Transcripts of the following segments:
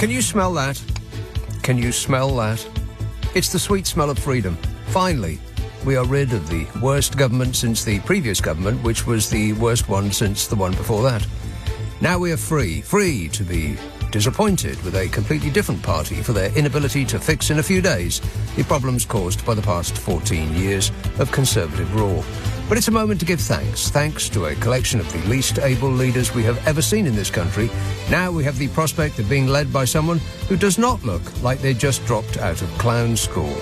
Can you smell that? Can you smell that? It's the sweet smell of freedom. Finally, we are rid of the worst government since the previous government, which was the worst one since the one before that. Now we are free to be disappointed with a completely different party for their inability to fix in a few days the problems caused by the past 14 years of Conservative rule. But it's a moment to give thanks to a collection of the least able leaders we have ever seen in this country. Now we have the prospect of being led by someone who does not look like they just dropped out of clown school.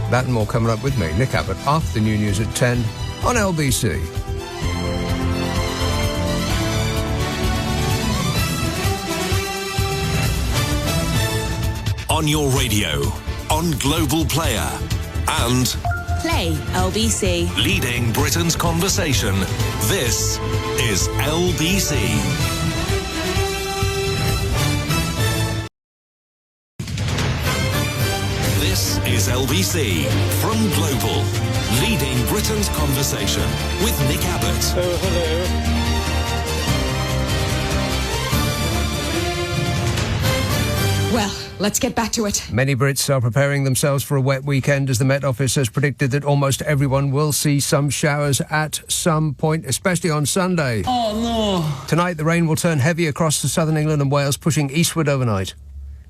That and more coming up with me, Nick Abbot, after the new news at 10 on LBC. On your radio, on Global Player, and Play LBC. Leading Britain's conversation. This is LBC. This is LBC from Global. Leading Britain's conversation with Nick Abbot. Oh, hello. Well, let's get back to it. Many Brits are preparing themselves for a wet weekend as the Met Office has predicted that almost everyone will see some showers at some point, especially on Sunday. Oh, no. Tonight, the rain will turn heavy across the southern England and Wales, pushing eastward overnight.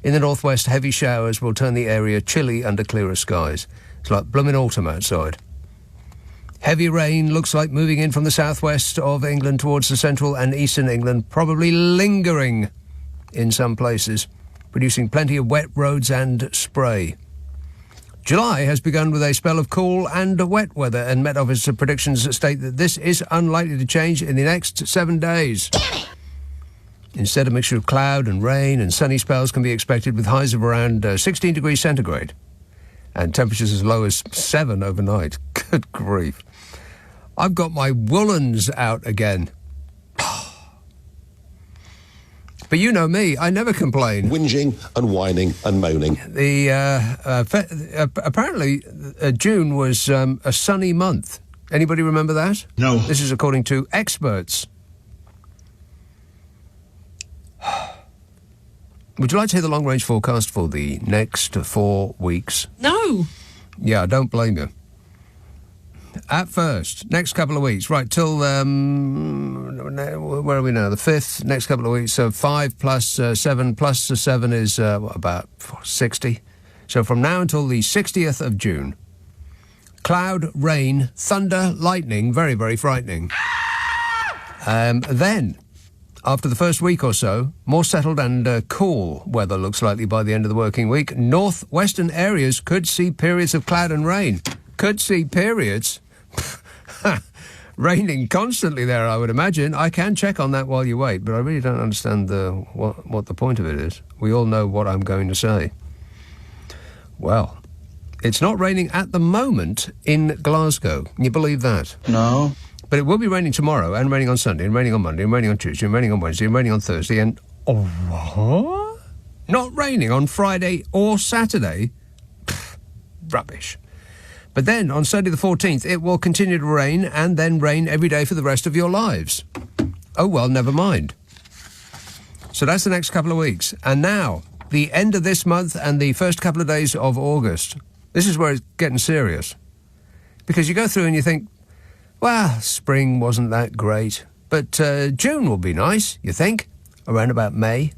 In the northwest, heavy showers will turn the area chilly under clearer skies. It's like blooming autumn outside. Heavy rain looks like moving in from the southwest of England towards the central and eastern England, probably lingering in some places, producing plenty of wet roads and spray. July has begun with a spell of cool and wet weather, and Met Office predictions state that this is unlikely to change in the next 7 days. Instead, a mixture of cloud and rain and sunny spells can be expected, with highs of around 16 degrees centigrade and temperatures as low as 7 overnight. Good grief. I've got my woolens out again. But you know me, I never complain. Whinging and whining and moaning. Apparently, June was a sunny month. Anybody remember that? No. This is according to experts. Would you like to hear the long-range forecast for the next 4 weeks? No. Yeah, I don't blame you. At first, next couple of weeks, right, till, where are we now? The 5th, next couple of weeks, so 5 plus 7 plus 7 is, about 60. So from now until the 60th of June, cloud, rain, thunder, lightning, very, very frightening. Then, after the first week or so, more settled and cool weather looks likely by the end of the working week. Northwestern areas could see periods of cloud and rain. Could see periods. Raining constantly there, I would imagine. I can check on that while you wait, but I really don't understand what the point of it is. We all know what I'm going to say. Well, it's not raining at the moment in Glasgow. Can you believe that? No. But it will be raining tomorrow, and raining on Sunday, and raining on Monday, and raining on Tuesday, and raining on Wednesday, and raining on Thursday, and... Oh, what? Not raining on Friday or Saturday? Pfft, rubbish. But then, on Sunday the 14th, it will continue to rain, and then rain every day for the rest of your lives. Oh, well, never mind. So that's the next couple of weeks. And now, the end of this month and the first couple of days of August. This is where it's getting serious. Because you go through and you think, well, spring wasn't that great. But June will be nice, you think, around about May.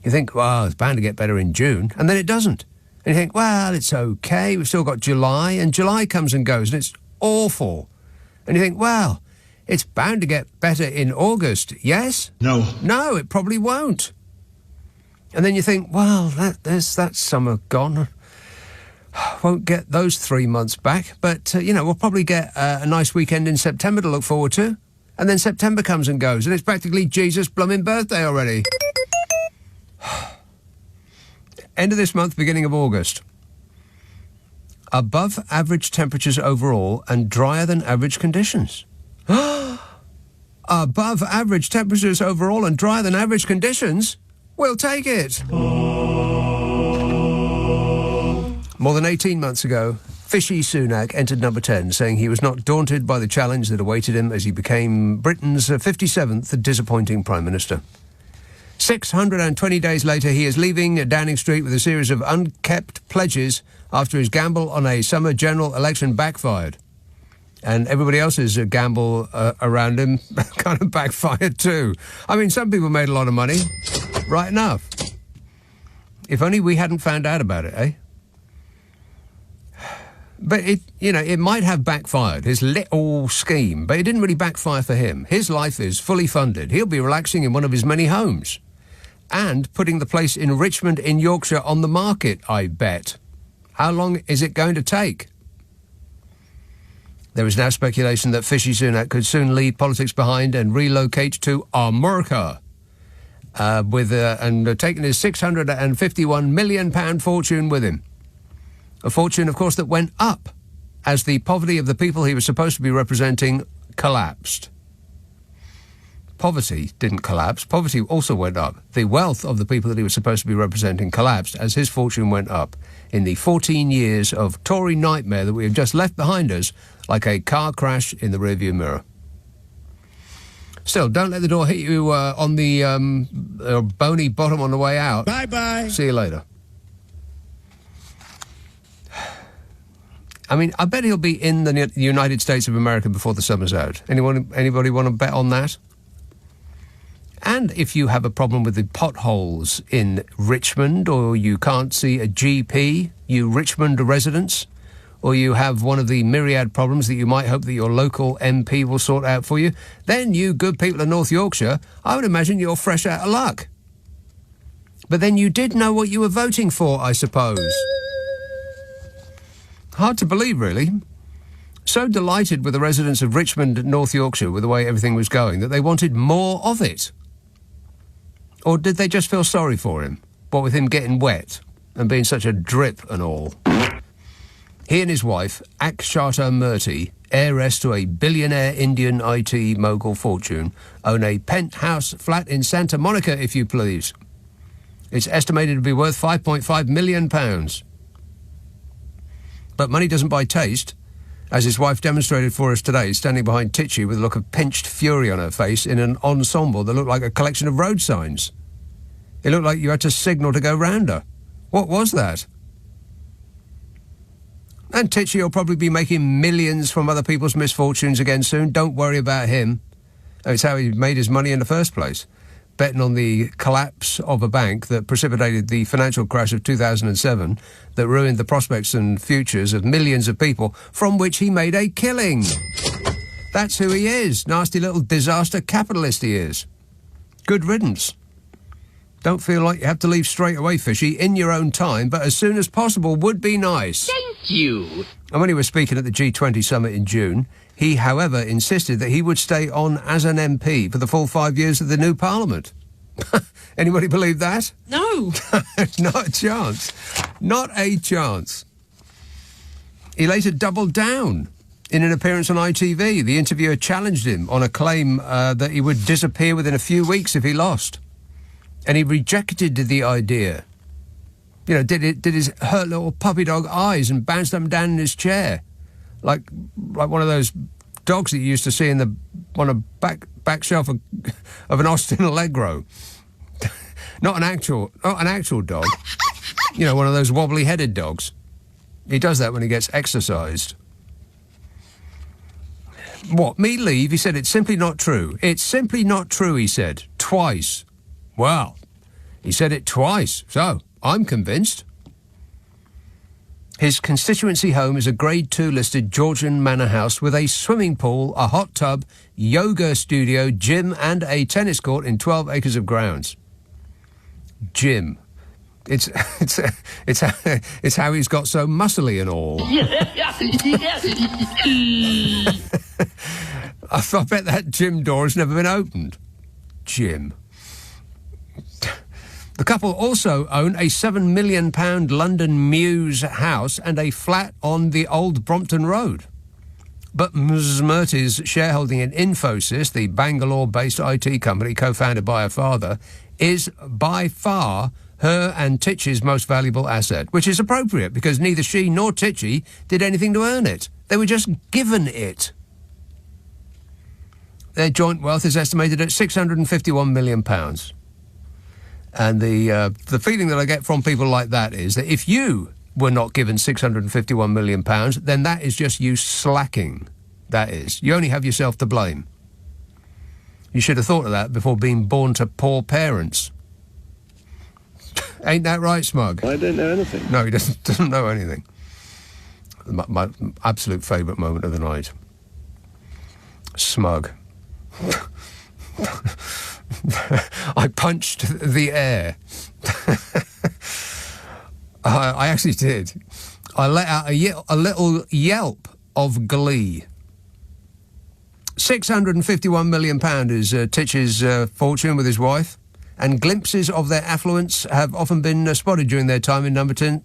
You think, well, it's bound to get better in June, and then it doesn't. And you think, well, it's okay, we've still got July, and July comes and goes, and it's awful. And you think, well, it's bound to get better in August, yes? No. No, it probably won't. And then you think, well, that's summer gone. Won't get those 3 months back, but, we'll probably get a nice weekend in September to look forward to. And then September comes and goes, and it's practically Jesus' blooming birthday already. End of this month, beginning of August. Above average temperatures overall and drier than average conditions. Above average temperatures overall and drier than average conditions? We'll take it. More than 18 months ago, Fishy Sunak entered number 10, saying he was not daunted by the challenge that awaited him as he became Britain's 57th disappointing Prime Minister. 620 days later, he is leaving Downing Street with a series of unkept pledges after his gamble on a summer general election backfired. And everybody else's gamble around him kind of backfired too. I mean, some people made a lot of money. Right enough. If only we hadn't found out about it, eh? But it might have backfired, his little scheme, but it didn't really backfire for him. His life is fully funded. He'll be relaxing in one of his many homes and putting the place in Richmond in Yorkshire on the market, I bet. How long is it going to take? There is now speculation that Fishy Sunak could soon leave politics behind and relocate to America, and taking his £651 million fortune with him. A fortune, of course, that went up as the poverty of the people he was supposed to be representing collapsed. Poverty didn't collapse. Poverty also went up. The wealth of the people that he was supposed to be representing collapsed as his fortune went up in the 14 years of Tory nightmare that we have just left behind us like a car crash in the rearview mirror. Still, don't let the door hit you on the bony bottom on the way out. Bye-bye. See you later. I mean, I bet he'll be in the United States of America before the summer's out. Anybody want to bet on that? And if you have a problem with the potholes in Richmond, or you can't see a GP, you Richmond residents, or you have one of the myriad problems that you might hope that your local MP will sort out for you, then you good people of North Yorkshire, I would imagine you're fresh out of luck. But then you did know what you were voting for, I suppose. Hard to believe, really. So delighted with the residents of Richmond, North Yorkshire, with the way everything was going, that they wanted more of it. Or did they just feel sorry for him? What with him getting wet and being such a drip and all? He and his wife, Akshata Murthy, heiress to a billionaire Indian IT mogul fortune, own a penthouse flat in Santa Monica, if you please. It's estimated to be worth £5.5 million. But money doesn't buy taste, as his wife demonstrated for us today, standing behind Titchy with a look of pinched fury on her face in an ensemble that looked like a collection of road signs. It looked like you had to signal to go round her. What was that? And Titchy will probably be making millions from other people's misfortunes again soon. Don't worry about him. It's how he made his money in the first place, betting on the collapse of a bank that precipitated the financial crash of 2007 that ruined the prospects and futures of millions of people, from which he made a killing. That's who he is. Nasty little disaster capitalist he is. Good riddance. Don't feel like you have to leave straight away, Fishy, in your own time, but as soon as possible would be nice. Thank you. And when he was speaking at the G20 summit in June, he, however, insisted that he would stay on as an MP for the full 5 years of the new Parliament. Anybody believe that? No. Not a chance. Not a chance. He later doubled down in an appearance on ITV. The interviewer challenged him on a claim that he would disappear within a few weeks if he lost. And he rejected the idea. You know, did his hurt little puppy dog eyes and bounced up and down in his chair. Like one of those dogs that you used to see on a back shelf of an Austin Allegro. Not an actual dog. You know, one of those wobbly-headed dogs. He does that when he gets exercised. What, me leave? He said, it's simply not true. It's simply not true, he said. Twice. Well, he said it twice, so I'm convinced. His constituency home is a Grade 2 listed Georgian manor house with a swimming pool, a hot tub, yoga studio, gym and a tennis court in 12 acres of grounds. Gym. It's how he's got so muscly and all. I bet that gym door has never been opened. Gym. The couple also own a £7 million London Mews house and a flat on the Old Brompton Road. But Ms. Murthy's shareholding in Infosys, the Bangalore-based IT company co-founded by her father, is by far her and Titchy's most valuable asset, which is appropriate because neither she nor Titchy did anything to earn it. They were just given it. Their joint wealth is estimated at £651 million. And the feeling that I get from people like that is that if you were not given £651 million, then that is just you slacking. That is. You only have yourself to blame. You should have thought of that before being born to poor parents. Ain't that right, Smug? I don't know anything. No, he doesn't know anything. My absolute favourite moment of the night. Smug. I punched the air. I actually did. I let out a little yelp of glee. £651 million is Titch's fortune with his wife, and glimpses of their affluence have often been spotted during their time in Number 10,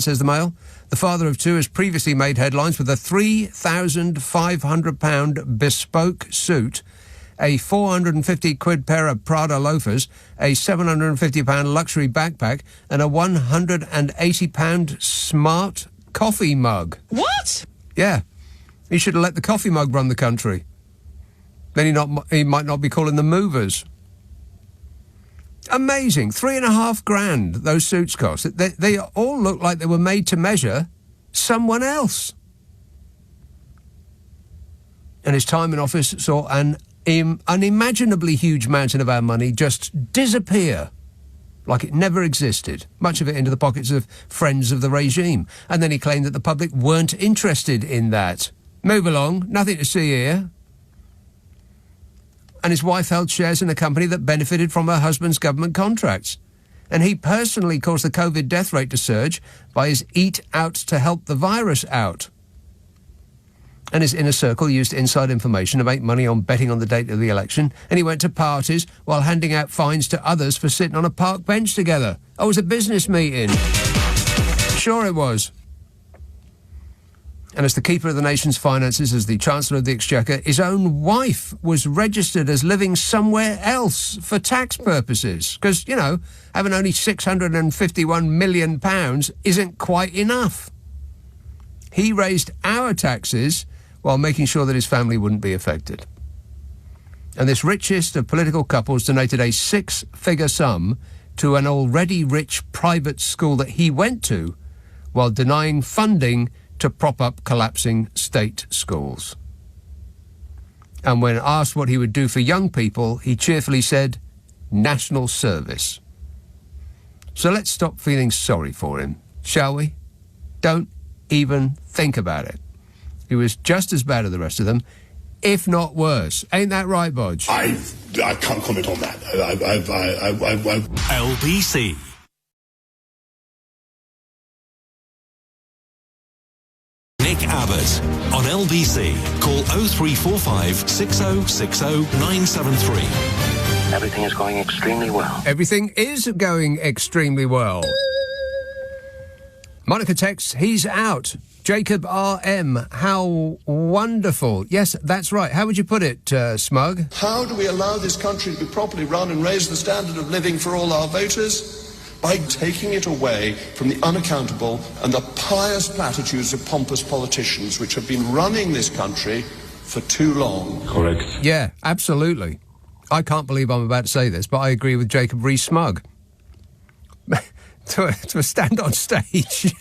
says the Mail. The father of two has previously made headlines with a £3,500 bespoke suit, a 450 quid pair of Prada loafers, a £750 luxury backpack, and a £180 smart coffee mug. What? Yeah. He should have let the coffee mug run the country. Then he might not be calling them movers. Amazing. $3,500 those suits cost. They all look like they were made to measure someone else. And his time in office saw an unimaginably huge mountain of our money just disappear like it never existed, much of it into the pockets of friends of the regime. And then he claimed that the public weren't interested in that. Move along, nothing to see here. And his wife held shares in a company that benefited from her husband's government contracts. And he personally caused the COVID death rate to surge by his eat out to help the virus out. And his inner circle used inside information to make money on betting on the date of the election, and he went to parties while handing out fines to others for sitting on a park bench together. Oh, it was a business meeting. Sure it was. And as the keeper of the nation's finances, as the Chancellor of the Exchequer, his own wife was registered as living somewhere else for tax purposes. Because, you know, having only £651 million isn't quite enough. He raised our taxes while making sure that his family wouldn't be affected. And this richest of political couples donated a six-figure sum to an already rich private school that he went to while denying funding to prop up collapsing state schools. And when asked what he would do for young people, he cheerfully said, national service. So let's stop feeling sorry for him, shall we? Don't even think about it. He was just as bad as the rest of them, if not worse. Ain't that right, Bodge? I can't comment on that. LBC. Nick Abbot on LBC. Call 0345 6060 973. Everything is going extremely well. Everything is going extremely well. Monica texts, he's out. Jacob R.M., how wonderful. Yes, that's right. How would you put it, Smug? How do we allow this country to be properly run and raise the standard of living for all our voters? By taking it away from the unaccountable and the pious platitudes of pompous politicians which have been running this country for too long. Correct. Yeah, absolutely. I can't believe I'm about to say this, but I agree with Jacob Rees-Smug. to stand on stage,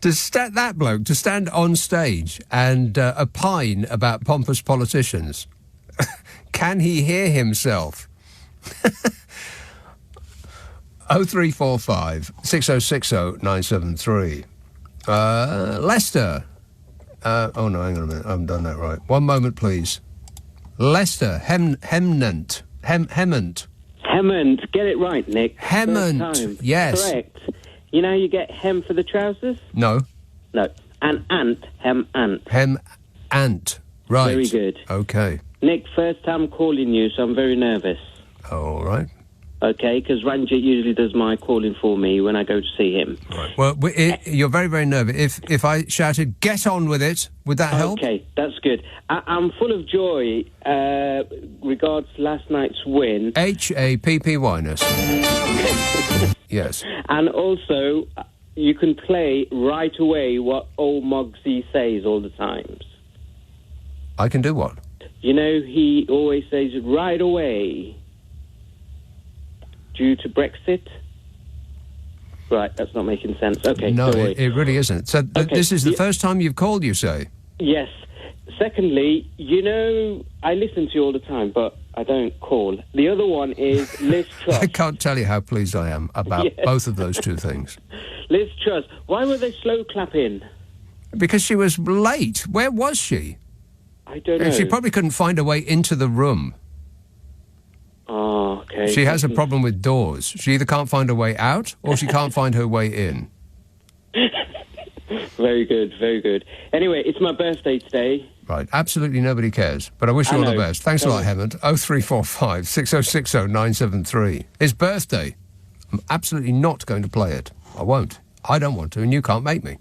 to stand on stage and opine about pompous politicians. Can he hear himself? 0345 6060 973. Leicester. Oh no, hang on a minute. I haven't done that right. One moment, please. Leicester. Hemant. Hemant. Get it right, Nick. Hemant. Yes. Correct. You know how you get hem for the trousers? No. No. An ant. Hem-ant. Hem-ant. Right. Very good. Okay. Nick, first time calling you, so I'm very nervous. All right. Okay, because Ranjit usually does my calling for me when I go to see him. Right. Well, you're very, very nervous. If I shouted, get on with it, would that help? Okay, that's good. I'm full of joy regards last night's win. HAPPY-ness. Yes. And also, you can play right away what old Mogsy says all the times. I can do what? You know, he always says right away. due to Brexit. Right, that's not making sense. Okay, No, don't worry. it really isn't. So this is the first time you've called, you say? Yes. Secondly, you know, I listen to you all the time, but I don't call. The other one is Liz Truss. I can't tell you how pleased I am about both of those two things. Liz Truss, why were they slow clapping? Because she was late. Where was she? I don't know. She probably couldn't find her way into the room. Oh, okay. She has a problem with doors. She either can't find her way out or she can't find her way in. Very good, very good. Anyway, it's my birthday today. Right, absolutely nobody cares. But I wish you all the best. Thanks a lot, Hemant. 0345 6060 973. His birthday. I'm absolutely not going to play it. I won't. I don't want to, and you can't make me.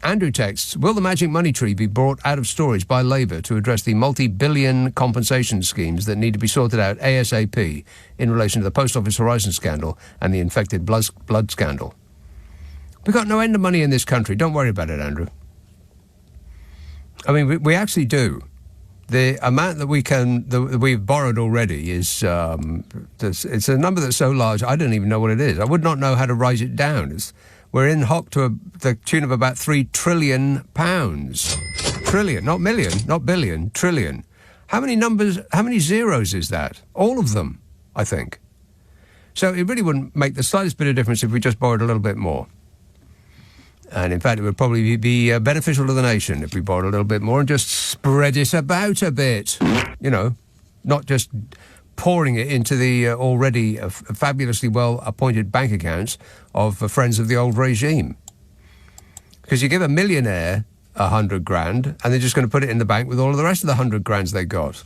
Andrew texts, will the magic money tree be brought out of storage by Labour to address the multi-billion compensation schemes that need to be sorted out ASAP in relation to the Post Office Horizon scandal and the infected blood scandal? We've got no end of money in this country. Don't worry about it, Andrew. I mean, we actually do. The amount that we've borrowed already is it's a number that's so large I don't even know what it is. I would not know how to write it down. We're in hock to the tune of about £3 trillion. Trillion, not million, not billion, trillion. How many zeros is that? All of them, I think. So it really wouldn't make the slightest bit of difference if we just borrowed a little bit more. And in fact, it would probably be beneficial to the nation if we borrowed a little bit more and just spread it about a bit. You know, not just pouring it into the already fabulously well-appointed bank accounts of friends of the old regime. Because you give a millionaire 100 grand and they're just going to put it in the bank with all of the rest of the 100 grands they got.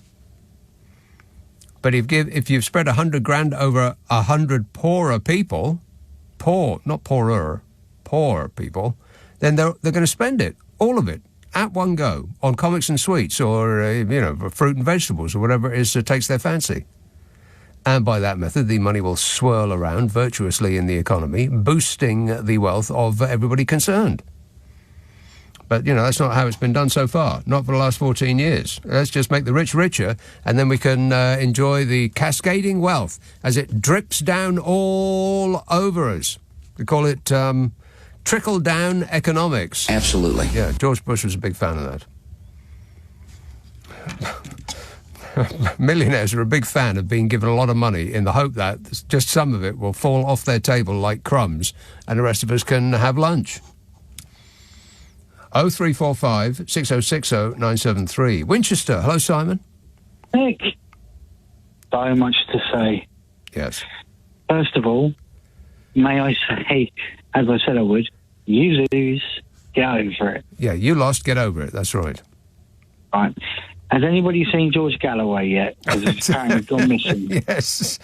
But if you've spread 100 grand over 100 poorer people, poor, not poorer, poor people, then they're going to spend it, all of it, at one go, on comics and sweets or, fruit and vegetables or whatever it is that takes their fancy. And by that method, the money will swirl around virtuously in the economy, boosting the wealth of everybody concerned. But, that's not how it's been done so far, not for the last 14 years. Let's just make the rich richer, and then we can enjoy the cascading wealth as it drips down all over us. We call it trickle-down economics. Absolutely. Yeah, George Bush was a big fan of that. Millionaires are a big fan of being given a lot of money in the hope that just some of it will fall off their table like crumbs and the rest of us can have lunch. 0345 6060 973. Winchester. Hello, Simon. Nick. So much to say. Yes. First of all, may I say, as I said I would, you lose, get over it. Yeah, you lost, get over it. That's right. Right. Has anybody seen George Galloway yet? Because it's apparently gone missing. Yes.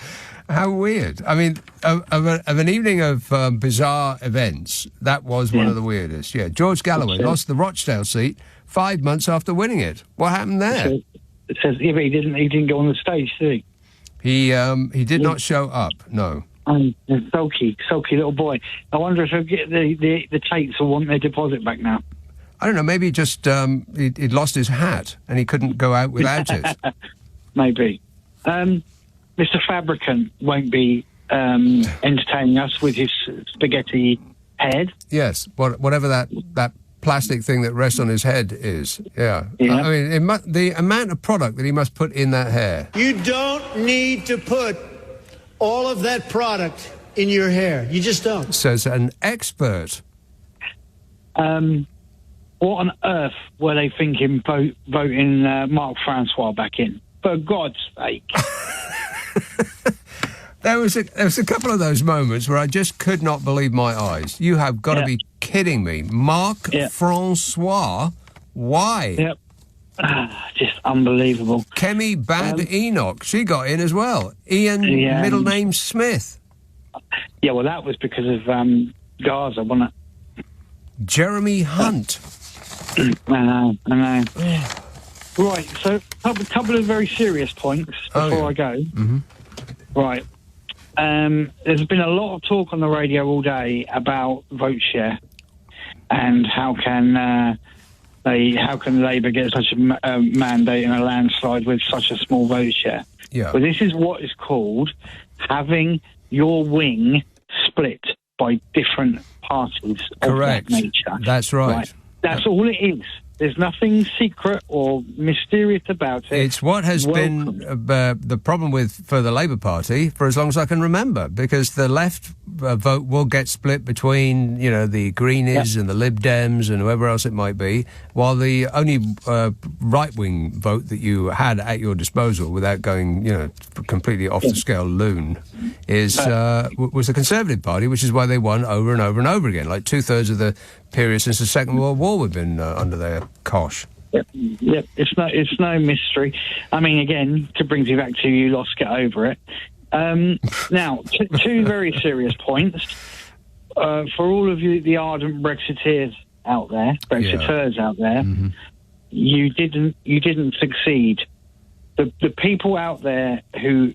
How weird. I mean, of an evening of bizarre events, that was one of the weirdest. Yeah, George Galloway lost the Rochdale seat 5 months after winning it. What happened there? It says, yeah, but he didn't go on the stage, did he? He did not show up, no. Sulky little boy. I wonder if he'll get the Tates will want their deposit back now. I don't know, maybe just he'd lost his hat and he couldn't go out without it. Maybe. Mr. Fabricant won't be entertaining us with his spaghetti head. Yes, whatever that plastic thing that rests on his head is. Yeah. I mean, the amount of product that he must put in that hair. You don't need to put all of that product in your hair. You just don't. Says an expert. What on earth were they thinking voting Mark Francois back in? For God's sake. There was a couple of those moments where I just could not believe my eyes. You have got to be kidding me. Mark Francois? Why? Yep. Just unbelievable. Kemi Bad Enoch, she got in as well. Ian, middle name Smith. Yeah, well, that was because of Gaza, wasn't it? Jeremy Hunt. I know. Right, so a couple of very serious points before I go. Mm-hmm. Right. There's been a lot of talk on the radio all day about vote share and how can Labour get such a mandate in a landslide with such a small vote share. Yeah. Well, this is what is called having your wing split by different parties Correct. of that nature. That's right. That's all it is. There's nothing secret or mysterious about it. It's what has been the problem for the Labour Party for as long as I can remember, because the left vote will get split between, the Greenies and the Lib Dems and whoever else it might be, while the only right-wing vote that you had at your disposal without going, completely off the scale loon was the Conservative Party, which is why they won over and over and over again. Like 2/3 of the period since the Second World War we've been under their cosh. Yep. It's no mystery. I mean, again, to bring you back to you lost, get over it. Now, two very serious points for all of you, the ardent Brexiteers out there, Mm-hmm. You didn't succeed. The people out there who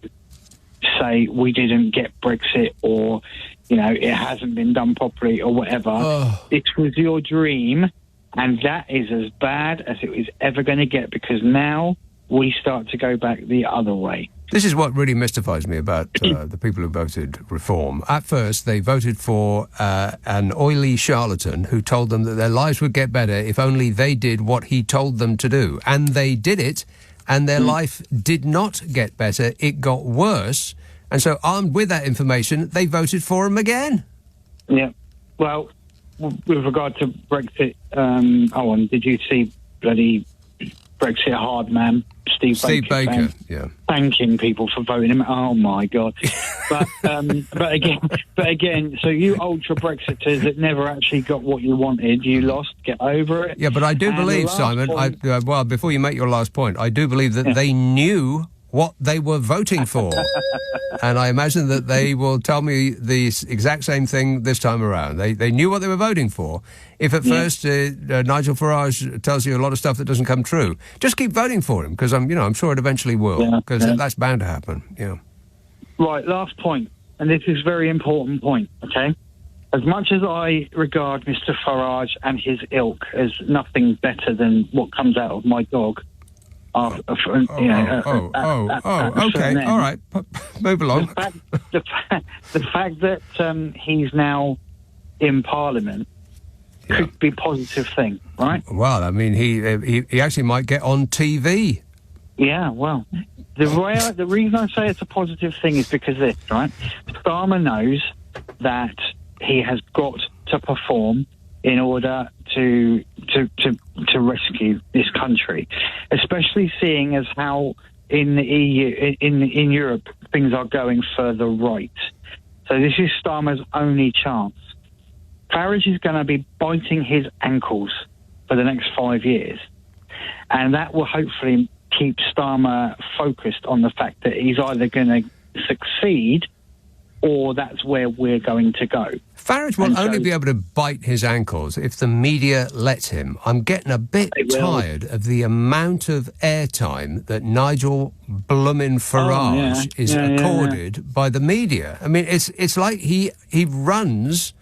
say we didn't get Brexit, or it hasn't been done properly or whatever, it was your dream, and that is as bad as it was ever going to get, because now we start to go back the other way. This is what really mystifies me about the people who voted Reform. At first, they voted for an oily charlatan who told them that their lives would get better if only they did what he told them to do. And they did it, and their life did not get better. It got worse. And so, armed with that information, they voted for him again. Yeah. Well, with regard to Brexit, did you see bloody Brexit hard man Steve Baker? Yeah, thanking people for voting him. Oh my God! But again, so you ultra Brexiters that never actually got what you wanted, you lost. Get over it. Yeah, but I do believe, Simon. Before you make your last point, I do believe that they knew what they were voting for. And I imagine that they will tell me the exact same thing this time around. They knew what they were voting for. If at first Nigel Farage tells you a lot of stuff that doesn't come true, just keep voting for him, because I'm sure it eventually will, because that's bound to happen. Yeah. Right, last point, and this is a very important point, okay? As much as I regard Mr. Farage and his ilk as nothing better than what comes out of my dog, okay, all right, move along. The fact that he's now in Parliament could be a positive thing, right? Well, I mean, he actually might get on TV. Yeah, well, the reason I say it's a positive thing is because this, right? Starmer knows that he has got to perform in order to rescue this country, especially seeing as how in the EU, in Europe, things are going further right. So this is Starmer's only chance. Farage is going to be biting his ankles for the next 5 years, and that will hopefully keep Starmer focused on the fact that he's either going to succeed or that's where we're going to go. Farage will only be able to bite his ankles if the media lets him. I'm getting a bit tired of the amount of airtime that Nigel bloomin' Farage is accorded by the media. I mean, it's like he runs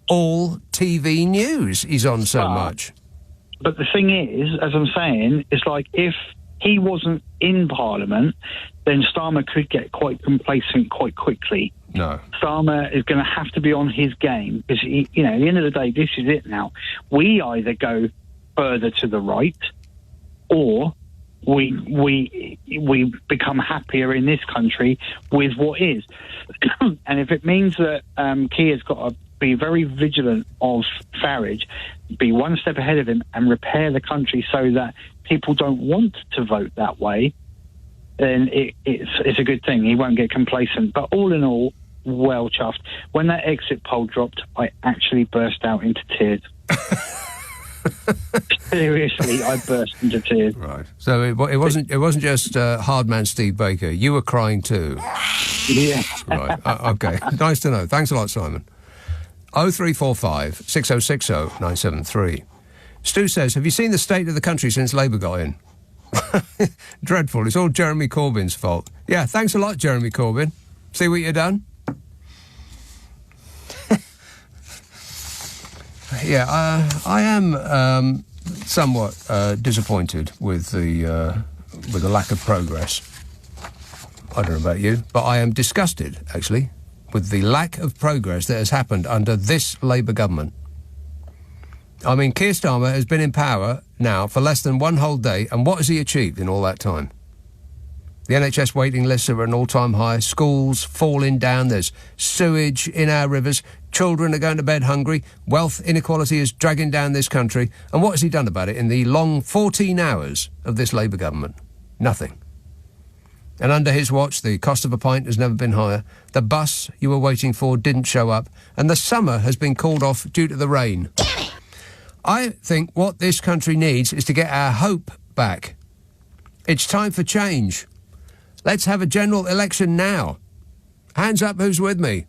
all TV news. He's on so much. But the thing is, as I'm saying, it's like if he wasn't in Parliament, then Starmer could get quite complacent quite quickly. No. Starmer is going to have to be on his game because, at the end of the day, this is it now. We either go further to the right or we become happier in this country with what is. And if it means that Keir's got to be very vigilant of Farage, be one step ahead of him and repair the country so that people don't want to vote that way, then it's a good thing. He won't get complacent. But all in all, well chuffed. When that exit poll dropped, I actually burst out into tears. Seriously, I burst into tears. Right. So it wasn't just hard man Steve Baker. You were crying too. Yeah. Right. Okay. Nice to know. Thanks a lot, Simon. 0345 6060 973. Stu says, have you seen the state of the country since Labour got in? Dreadful. It's all Jeremy Corbyn's fault. Yeah, thanks a lot, Jeremy Corbyn. See what you've done? I am somewhat disappointed with the lack of progress I don't know about you, but I am disgusted, actually, with the lack of progress that has happened under this Labour government. I mean, Keir Starmer has been in power now for less than one whole day, and what has he achieved in all that time? The NHS waiting lists are at an all-time high, schools falling down, there's sewage in our rivers, children are going to bed hungry, wealth inequality is dragging down this country, and what has he done about it in the long 14 hours of this Labour government? Nothing. And under his watch, the cost of a pint has never been higher, the bus you were waiting for didn't show up, and the summer has been called off due to the rain. I think what this country needs is to get our hope back. It's time for change. Let's have a general election now. Hands up, who's with me?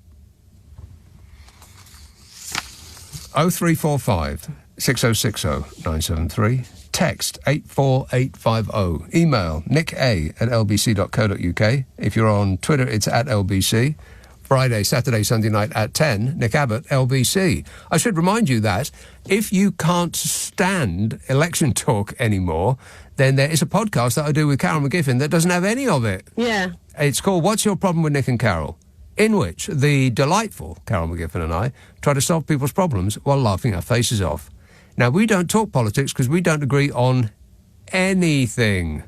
0345 6060 973. Text 84850. Email nica@lbc.co.uk. If you're on Twitter, it's @LBC. Friday, Saturday, Sunday night at 10, Nick Abbot, LBC. I should remind you that if you can't stand election talk anymore, then there is a podcast that I do with Carol McGiffin that doesn't have any of it. Yeah. It's called What's Your Problem with Nick and Carol? In which the delightful Carol McGiffin and I try to solve people's problems while laughing our faces off. Now, we don't talk politics because we don't agree on anything.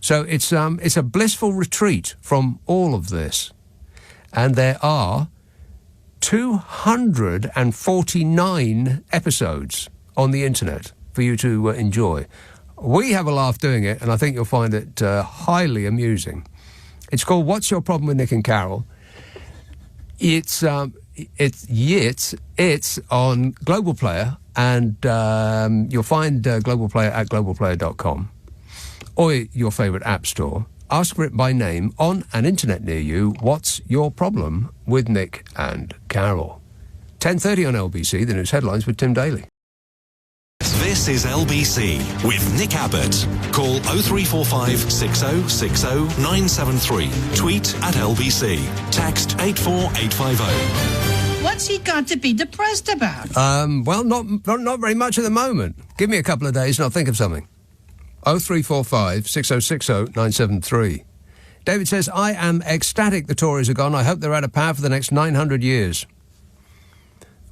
So it's a blissful retreat from all of this. And there are 249 episodes on the internet for you to enjoy. We have a laugh doing it, and I think you'll find it highly amusing. It's called What's Your Problem with Nick and Carol? It's on Global Player, and you'll find Global Player at globalplayer.com or your favourite app store. Ask for it by name on an internet near you. What's Your Problem with Nick and Carol? 10:30 on LBC, the news headlines with Tim Daly. This is LBC with Nick Abbott. Call 0345 6060 973. Tweet at LBC. Text 84850. What's he got to be depressed about? Well, not very much at the moment. Give me a couple of days and I'll think of something. 0345 6060 973. David says, I am ecstatic the Tories are gone. I hope they're out of power for the next 900 years.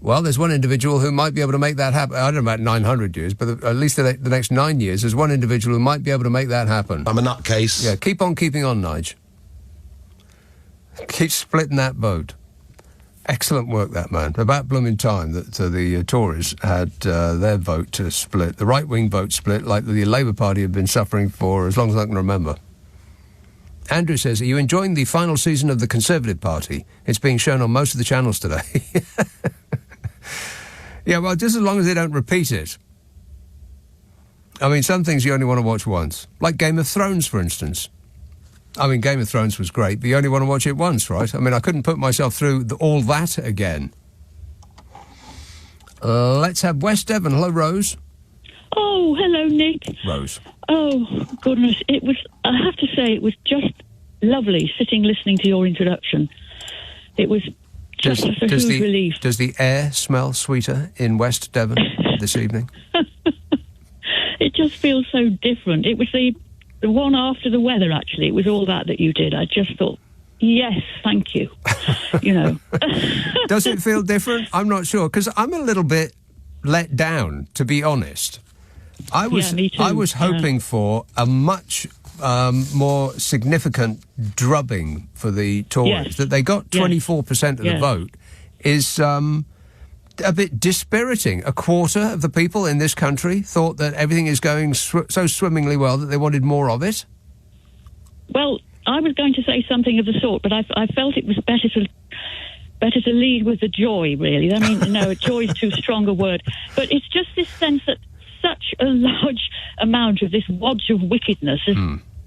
Well, there's one individual who might be able to make that happen. I don't know about 900 years, but at least the next 9 years, there's one individual who might be able to make that happen. I'm a nutcase. Yeah, keep on keeping on, Nige. Keep splitting that vote. Excellent work, that man. About blooming time that the Tories had their vote to split, the right-wing vote split, like the Labour Party have been suffering for as long as I can remember. Andrew says, are you enjoying the final season of the Conservative Party? It's being shown on most of the channels today. Yeah, well, just as long as they don't repeat it. I mean, some things you only want to watch once. Like Game of Thrones, for instance. I mean, Game of Thrones was great, but you only want to watch it once, right? I mean, I couldn't put myself through all that again. Let's have West Devon. Hello, Rose. Oh, hello, Nick. Rose. Oh, goodness. I have to say, it was just lovely sitting listening to your introduction. It was just a huge relief. Does the air smell sweeter in West Devon this evening? It just feels so different. It was the one after the weather, actually. It was all that you did. I just thought, yes, thank you. You know. Does it feel different? I'm not sure, because I'm a little bit let down, to be honest. Me too. I was hoping for a much more significant drubbing for the Tories. Yes. That they got 24% of the vote is a bit dispiriting. A quarter of the people in this country thought that everything is going so swimmingly well that they wanted more of it. Well, I was going to say something of the sort, but I felt it was better to lead with the joy, really. I mean, no, joy is too strong a word. But it's just this sense that such a large amount of this wodge of wickedness has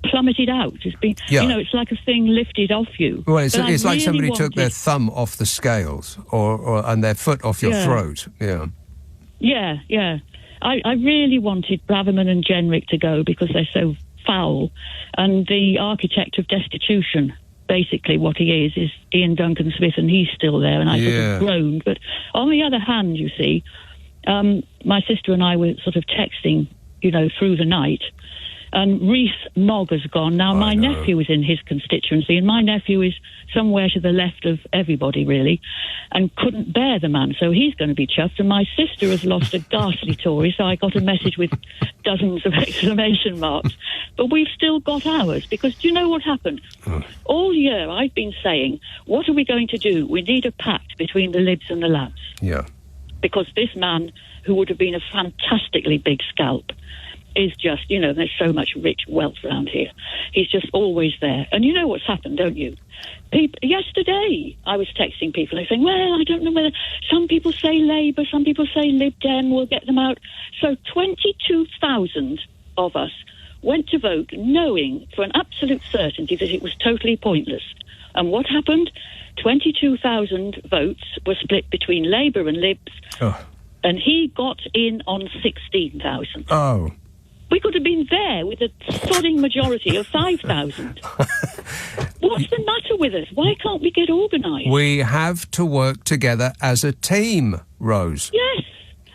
plummeted out. It's been, it's like a thing lifted off you. Well, it's like somebody took their thumb off the scales and their foot off your throat. Yeah. Yeah. I really wanted Braverman and Jenrick to go because they're so foul. And the architect of destitution, basically what he is Ian Duncan Smith, and he's still there, and I sort of groaned. But on the other hand, you see, my sister and I were sort of texting, through the night, And Rees-Mogg has gone. Now, my nephew is in his constituency, and my nephew is somewhere to the left of everybody, really, and couldn't bear the man, so he's going to be chuffed. And my sister has lost a ghastly Tory, so I got a message with dozens of exclamation marks. But we've still got ours, because do you know what happened? All year I've been saying, what are we going to do? We need a pact between the Libs and the Labs. Yeah. Because this man, who would have been a fantastically big scalp, is just, there's so much rich wealth around here. He's just always there. And you know what's happened, don't you? Yesterday, I was texting people, and they're saying, well, I don't know whether... Some people say Labour, some people say Lib Dem, we'll get them out. So 22,000 of us went to vote knowing for an absolute certainty that it was totally pointless. And what happened? 22,000 votes were split between Labour and Libs, and he got in on 16,000. Oh. We could have been there with a sodding majority of 5,000. What's the matter with us? Why can't we get organised? We have to work together as a team, Rose. Yes.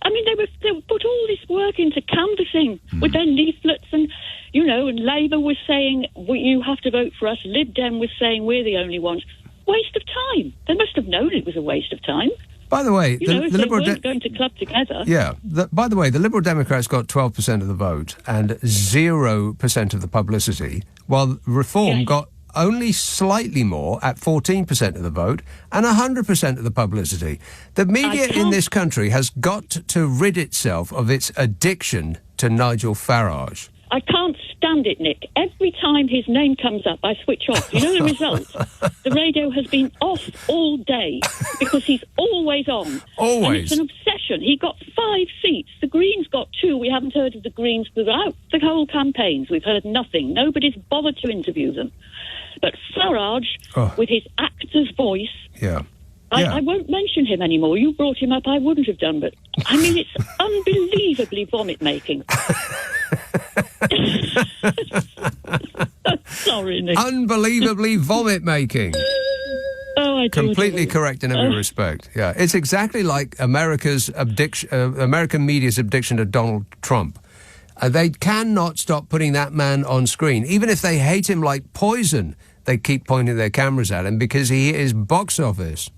I mean, they put all this work into canvassing with their leaflets and, and Labour was saying, you have to vote for us. Lib Dem was saying we're the only ones. Waste of time. They must have known it was a waste of time. By the way, if the Liberal they weren't going to club together. Yeah. By the way, the Liberal Democrats got 12% of the vote and 0% of the publicity, while Reform got only slightly more at 14% of the vote and 100% of the publicity. The media in this country has got to rid itself of its addiction to Nigel Farage. I can't stand it, Nick. Every time his name comes up, I switch off. You know the result? The radio has been off all day because he's always on. Always. And it's an obsession. He got 5 seats. The Greens got 2. We haven't heard of the Greens throughout the whole campaigns. We've heard nothing. Nobody's bothered to interview them. But Farage, with his actor's voice... Yeah. I won't mention him anymore. You brought him up, I wouldn't have done, but, I mean, it's unbelievably vomit-making. Sorry, Nick. Unbelievably vomit-making. Oh, I do. Completely correct in every respect. Yeah, it's exactly like America's American media's addiction to Donald Trump. They cannot stop putting that man on screen. Even if they hate him like poison, they keep pointing their cameras at him because he is box office.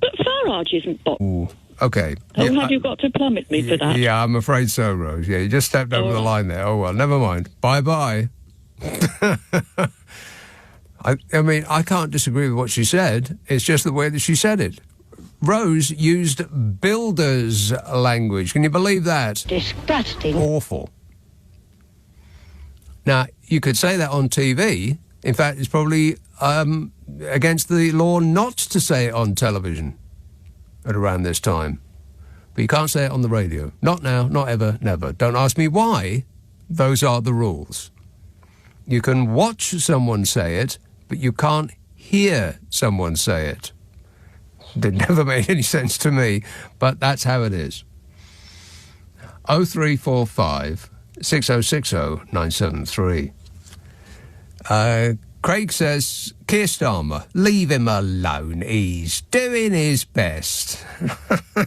But Farage isn't box. Ooh, okay. Oh, have you got to plummet me for that? Yeah, I'm afraid so, Rose. Yeah, you just stepped over the line there. Oh, well, never mind. Bye-bye. I mean, I can't disagree with what she said. It's just the way that she said it. Rose used builder's language. Can you believe that? Disgusting. Awful. Now, you could say that on TV. In fact, it's probably against the law not to say it on television at around this time. But you can't say it on the radio. Not now, not ever, never. Don't ask me why. Those are the rules. You can watch someone say it, but you can't hear someone say it. It never made any sense to me, but that's how it is. 0345 6060 973. Craig says, Keir Starmer, leave him alone. He's doing his best. I'll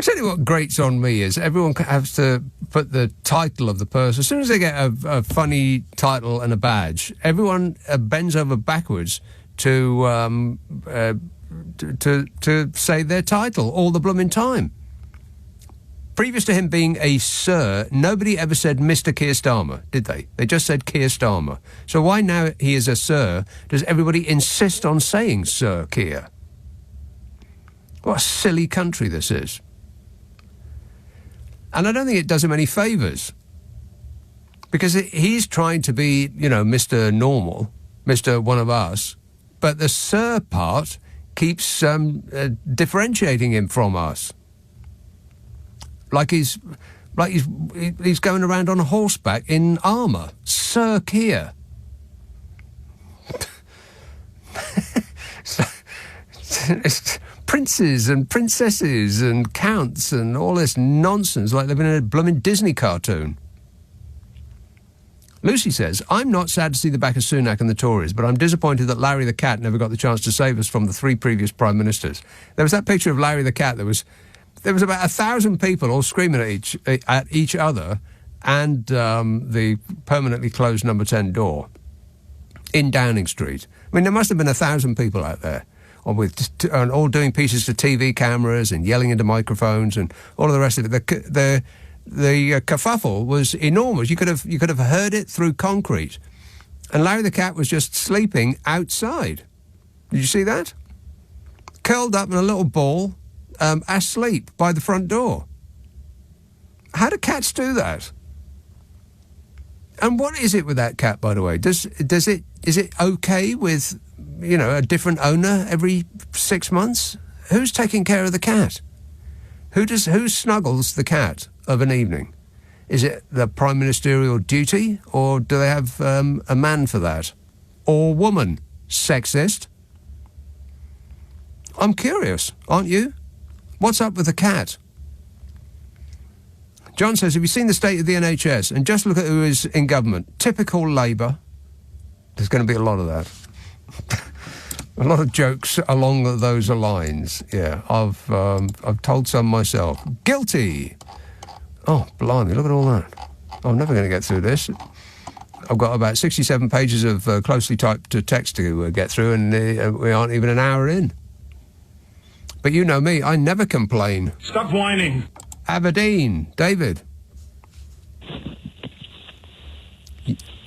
tell you what grates on me is everyone has to put the title of the person. As soon as they get a funny title and a badge, everyone bends over backwards to say their title all the blooming time. Previous to him being a Sir, nobody ever said Mr. Keir Starmer, did they? They just said Keir Starmer. So why now he is a Sir does everybody insist on saying Sir Keir? What a silly country this is. And I don't think it does him any favours. Because he's trying to be, Mr. Normal, Mr. One of Us, but the Sir part keeps differentiating him from us. Like he's going around on horseback in armour. Sir Keir. It's princes and princesses and counts and all this nonsense like they've been in a blooming Disney cartoon. Lucy says, I'm not sad to see the back of Sunak and the Tories, but I'm disappointed that Larry the Cat never got the chance to save us from the 3 previous Prime Ministers. There was that picture of Larry the Cat. There was about 1,000 people all screaming at each other, and the permanently closed number 10 door in Downing Street. I mean, there must have been 1,000 people out there, and all doing pieces to TV cameras and yelling into microphones and all of the rest of it. The kerfuffle was enormous. You could have heard it through concrete. And Larry the cat was just sleeping outside. Did you see that? Curled up in a little ball, asleep by the front door. How do cats do that? And what is it with that cat, by the way? Is it okay with, a different owner every 6 months? Who's taking care of the cat? Who snuggles the cat of an evening? Is it the prime ministerial duty, or do they have a man for that? Or woman? Sexist? I'm curious, aren't you? What's up with the cat? John says, have you seen the state of the NHS? And just look at who is in government. Typical Labour. There's going to be a lot of that. A lot of jokes along those lines. Yeah, I've told some myself. Guilty. Oh, blimey, look at all that. I'm never going to get through this. I've got about 67 pages of closely typed text to get through, and we aren't even an hour in. But you know me, I never complain. Stop whining. Aberdeen, David.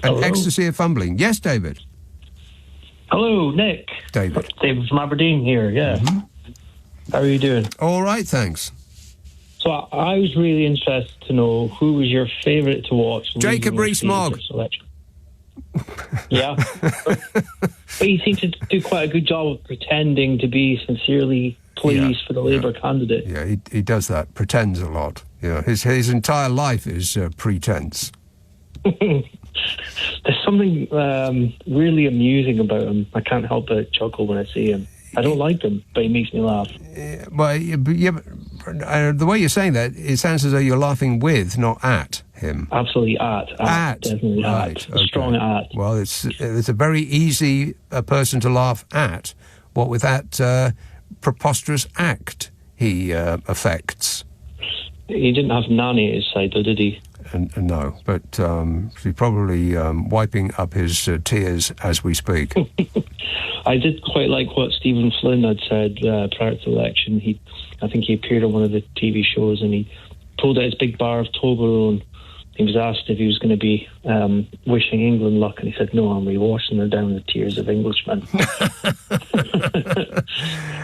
An ecstasy of fumbling. Yes, David. Hello, Nick. David. David from Aberdeen here, yeah. Mm-hmm. How are you doing? All right, thanks. So I was really interested to know who was your favourite to watch. Jacob Rees-Mogg. Yeah. But he seemed to do quite a good job of pretending to be sincerely pleased for the Labour candidate. Yeah, he does that. Pretends a lot. Yeah, his entire life is pretense. There's something really amusing about him. I can't help but chuckle when I see him. I don't like him, but he makes me laugh. The way you're saying that, it sounds as though you're laughing with, not at him. Absolutely at. Definitely right, at. Okay. Strong at. Well, it's a very easy person to laugh at, what with that preposterous act he affects. He didn't have Nanny at his side, though, did he? No, but he's probably wiping up his tears as we speak. I did quite like what Stephen Flynn had said prior to the election. I think he appeared on one of the TV shows, and he pulled out his big bar of Toblerone. He was asked if he was going to be wishing England luck, and he said, no, I'm rewashing her down the tears of Englishmen.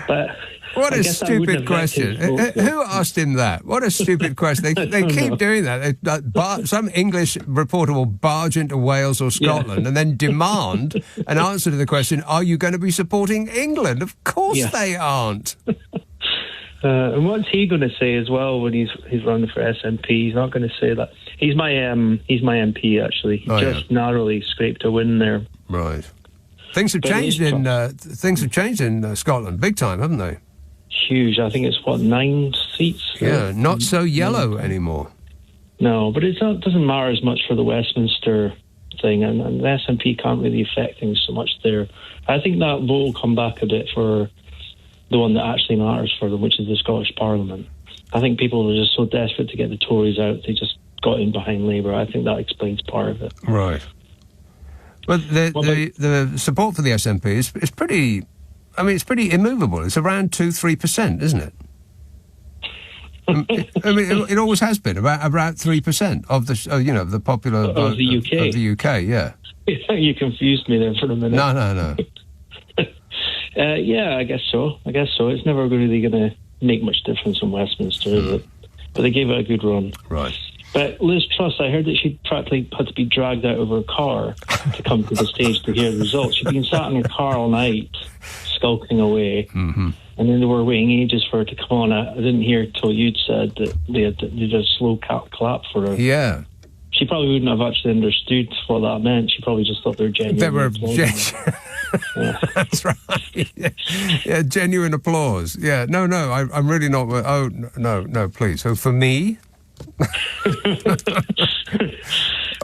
But what a stupid question. Who asked him that? What a stupid question. They keep doing that. Some English reporter will barge into Wales or Scotland and then demand an answer to the question, are you going to be supporting England? Of course they aren't. And what's he going to say as well when he's running for SNP? He's not going to say that. He's my MP, actually. He narrowly scraped a win there. Right. Things have changed in Scotland, big time, haven't they? Huge. I think it's 9 seats. Yeah, not so yellow anymore. No, but it doesn't matter as much for the Westminster thing, and the SNP can't really affect things so much there. I think that vote will come back a bit for the one that actually matters for them, which is the Scottish Parliament. I think people were just so desperate to get the Tories out, they just got in behind Labour. I think that explains part of it. Right. But the support for the SNP is pretty. I mean, it's pretty immovable. It's around 2-3%, isn't it? I mean, it always has been about 3% of the the popular vote of the UK. Of the UK, yeah. You confused me there for a minute. No. Yeah, I guess so. It's never really going to make much difference in Westminster, is it? But they gave it a good run. Right. But Liz Truss, I heard that she practically had to be dragged out of her car to come to the stage to hear the results. She'd been sat in her car all night, skulking away, and then they were waiting ages for her to come on. I didn't hear till you'd said that they did a slow clap for her. Yeah. She probably wouldn't have actually understood what that meant. She probably just thought they were genuine. That's right. Yeah, genuine applause. Yeah, no, I'm really not. Oh, no, please. So for me.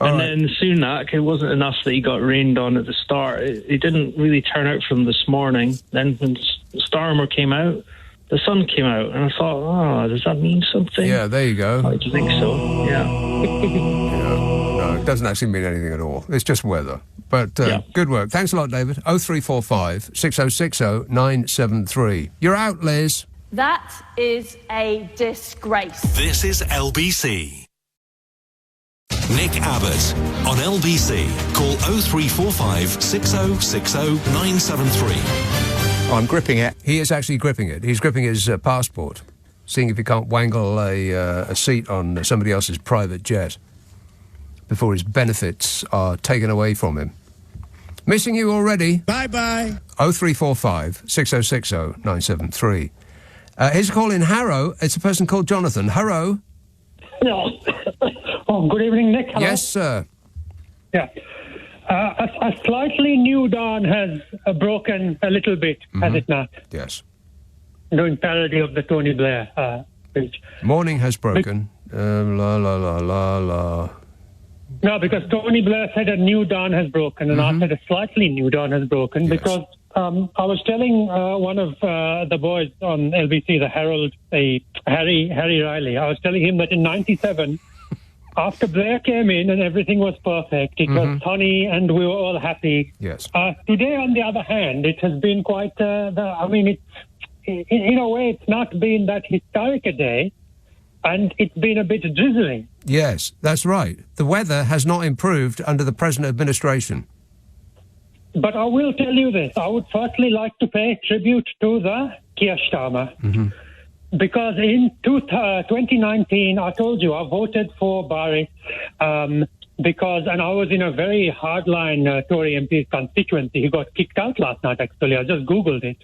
And then Sunak, it wasn't enough that he got rained on at the start. It didn't really turn out for him this morning. Then when Starmer came out, the sun came out, and I thought, does that mean something? Yeah, there you go. I think so, yeah. No, it doesn't actually mean anything at all. It's just weather. But good work. Thanks a lot, David. 0345 6060 973. You're out, Liz. That is a disgrace. This is LBC. Nick Abbott on LBC. Call 0345 6060 973. I'm gripping it. He is actually gripping it. He's gripping his passport, seeing if he can't wangle a seat on somebody else's private jet before his benefits are taken away from him. Missing you already. Bye-bye. 0345 6060 973. Here's a call in Harrow. It's a person called Jonathan. Harrow. Yeah. Oh, good evening, Nick. Hello. Yes, sir. Yeah. A slightly new dawn has broken a little bit, has it not? Yes. Doing parody of the Tony Blair speech. Morning has broken. La, la, la, la, la. No, because Tony Blair said a new dawn has broken, and I said a slightly new dawn has broken, because I was telling one of the boys on LBC, the Herald, Harry Riley, I was telling him that in 97, after Blair came in and everything was perfect, it was sunny and we were all happy. Yes. Today, on the other hand, it has been quite, in a way, it's not been that historic a day, and it's been a bit drizzling. Yes, that's right. The weather has not improved under the present administration. But I will tell you this. I would firstly like to pay tribute to the Keir Starmer. Because in 2019, I told you, I voted for Barry and I was in a very hardline Tory MP's constituency. He got kicked out last night, actually. I just Googled it.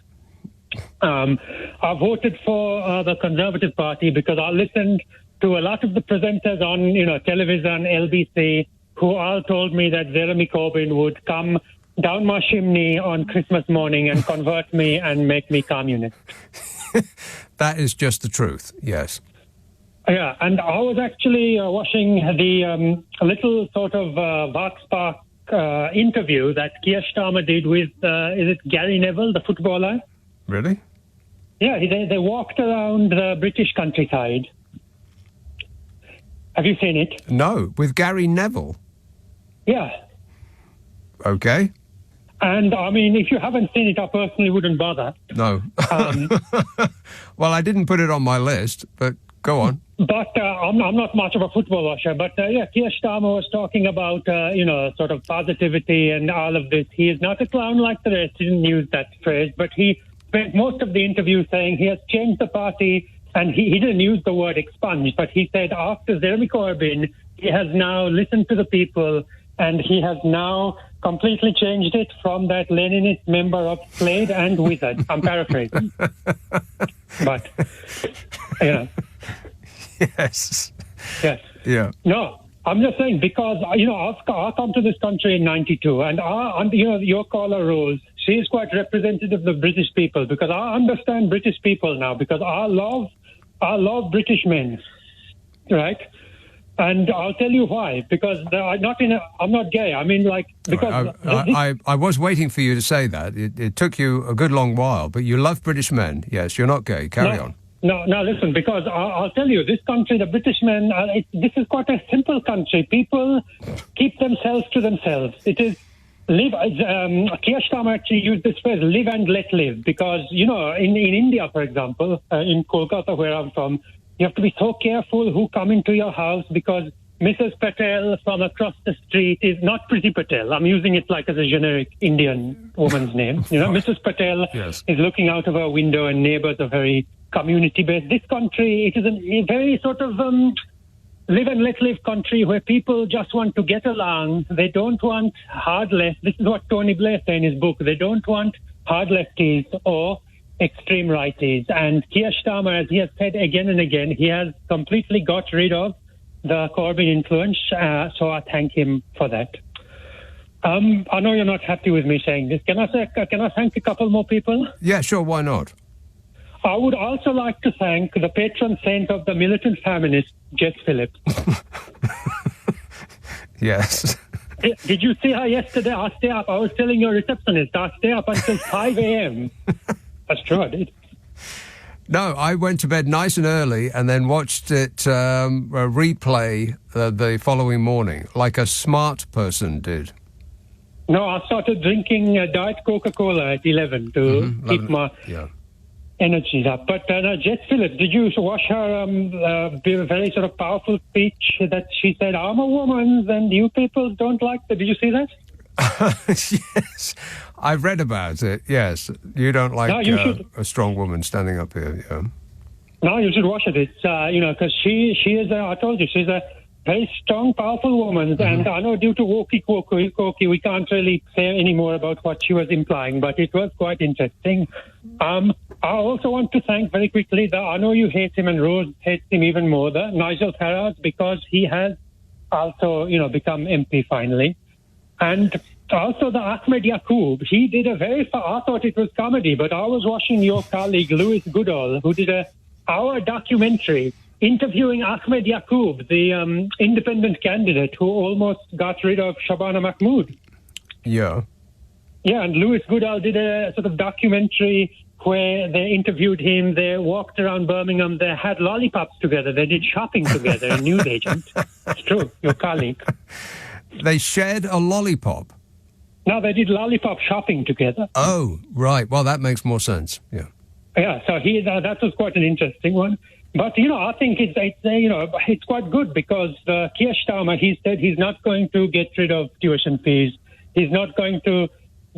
I voted for the Conservative Party because I listened to a lot of the presenters on, television, LBC, who all told me that Jeremy Corbyn would come down my chimney on Christmas morning and convert me and make me communist. That is just the truth, yes. Yeah, and I was actually watching the little sort of Vox Park interview that Keir Starmer did with, is it Gary Neville, the footballer? Really? Yeah, they walked around the British countryside. Have you seen it? No, with Gary Neville? Yeah. Okay. And, if you haven't seen it, I personally wouldn't bother. No. Well, I didn't put it on my list, but go on. But I'm not much of a football watcher. But, Keir Starmer was talking about, sort of positivity and all of this. He is not a clown like the rest. He didn't use that phrase. But he spent most of the interview saying he has changed the party. And he didn't use the word expunge. But he said after Jeremy Corbyn, he has now listened to the people. And he has now completely changed it from that Leninist member of Slade and Wizard. I'm paraphrasing. But, Yes. Yes. Yeah. No, I'm just saying because, I've come to this country in 92 and your caller, Rose, she is quite representative of the British people because I understand British people now because I love British men, right? And I'll tell you why. Because I'm not gay. Because I was waiting for you to say that. It took you a good long while, but you love British men. Yes, you're not gay. Carry on. No, listen. Because I'll tell you, this country, the British men. This is quite a simple country. People keep themselves to themselves. It is live. Keir Starmer actually used this phrase: "Live and let live." Because in India, for example, in Kolkata, where I'm from. You have to be so careful who come into your house because Mrs. Patel from across the street is not Priti Patel. I'm using it like as a generic Indian woman's name. Mrs. Patel is looking out of her window and neighbors are very community-based. This country, it is a very sort of live and let live country where people just want to get along. They don't want hard left. This is what Tony Blair said in his book. They don't want hard lefties or extreme righties. And Keir Starmer, as he has said again and again, he has completely got rid of the Corbyn influence, so I thank him for that. I know you're not happy with me saying this. Can I thank a couple more people? Yeah, sure, why not? I would also like to thank the patron saint of the militant feminist, Jess Phillips. Yes. Did you see her yesterday? I stay up. I was telling your receptionist, I stay up until 5 a.m. That's true, I did. No, I went to bed nice and early and then watched it replay the following morning, like a smart person did. No, I started drinking Diet Coca-Cola at 11 to keep my energies up. But Jess Phillips, did you watch her very sort of powerful speech that she said, I'm a woman and you people don't like that? Did you see that? Yes, I've read about it, yes. You don't like a strong woman standing up here, yeah. No, you should watch it. It's, because she is, I told you, she's a very strong, powerful woman. And I know due to walkie-talkie, we can't really say any more about what she was implying, but it was quite interesting. I also want to thank very quickly, I know you hate him and Rose hates him even more, Nigel Farage, because he has also, become MP finally. And also the Ahmed Yaqub, he did I thought it was comedy, but I was watching your colleague Louis Goodall, who did our documentary interviewing Ahmed Yaqub, the independent candidate who almost got rid of Shabana Mahmood. Yeah. Yeah, and Louis Goodall did a sort of documentary where they interviewed him, they walked around Birmingham, they had lollipops together, they did shopping together, a news agent. It's true, your colleague. They shared a lollipop? No, they did lollipop shopping together. Oh, right. Well, that makes more sense, yeah. Yeah, so that was quite an interesting one. But, I think it's quite good because Keir Starmer, he said he's not going to get rid of tuition fees. He's not going to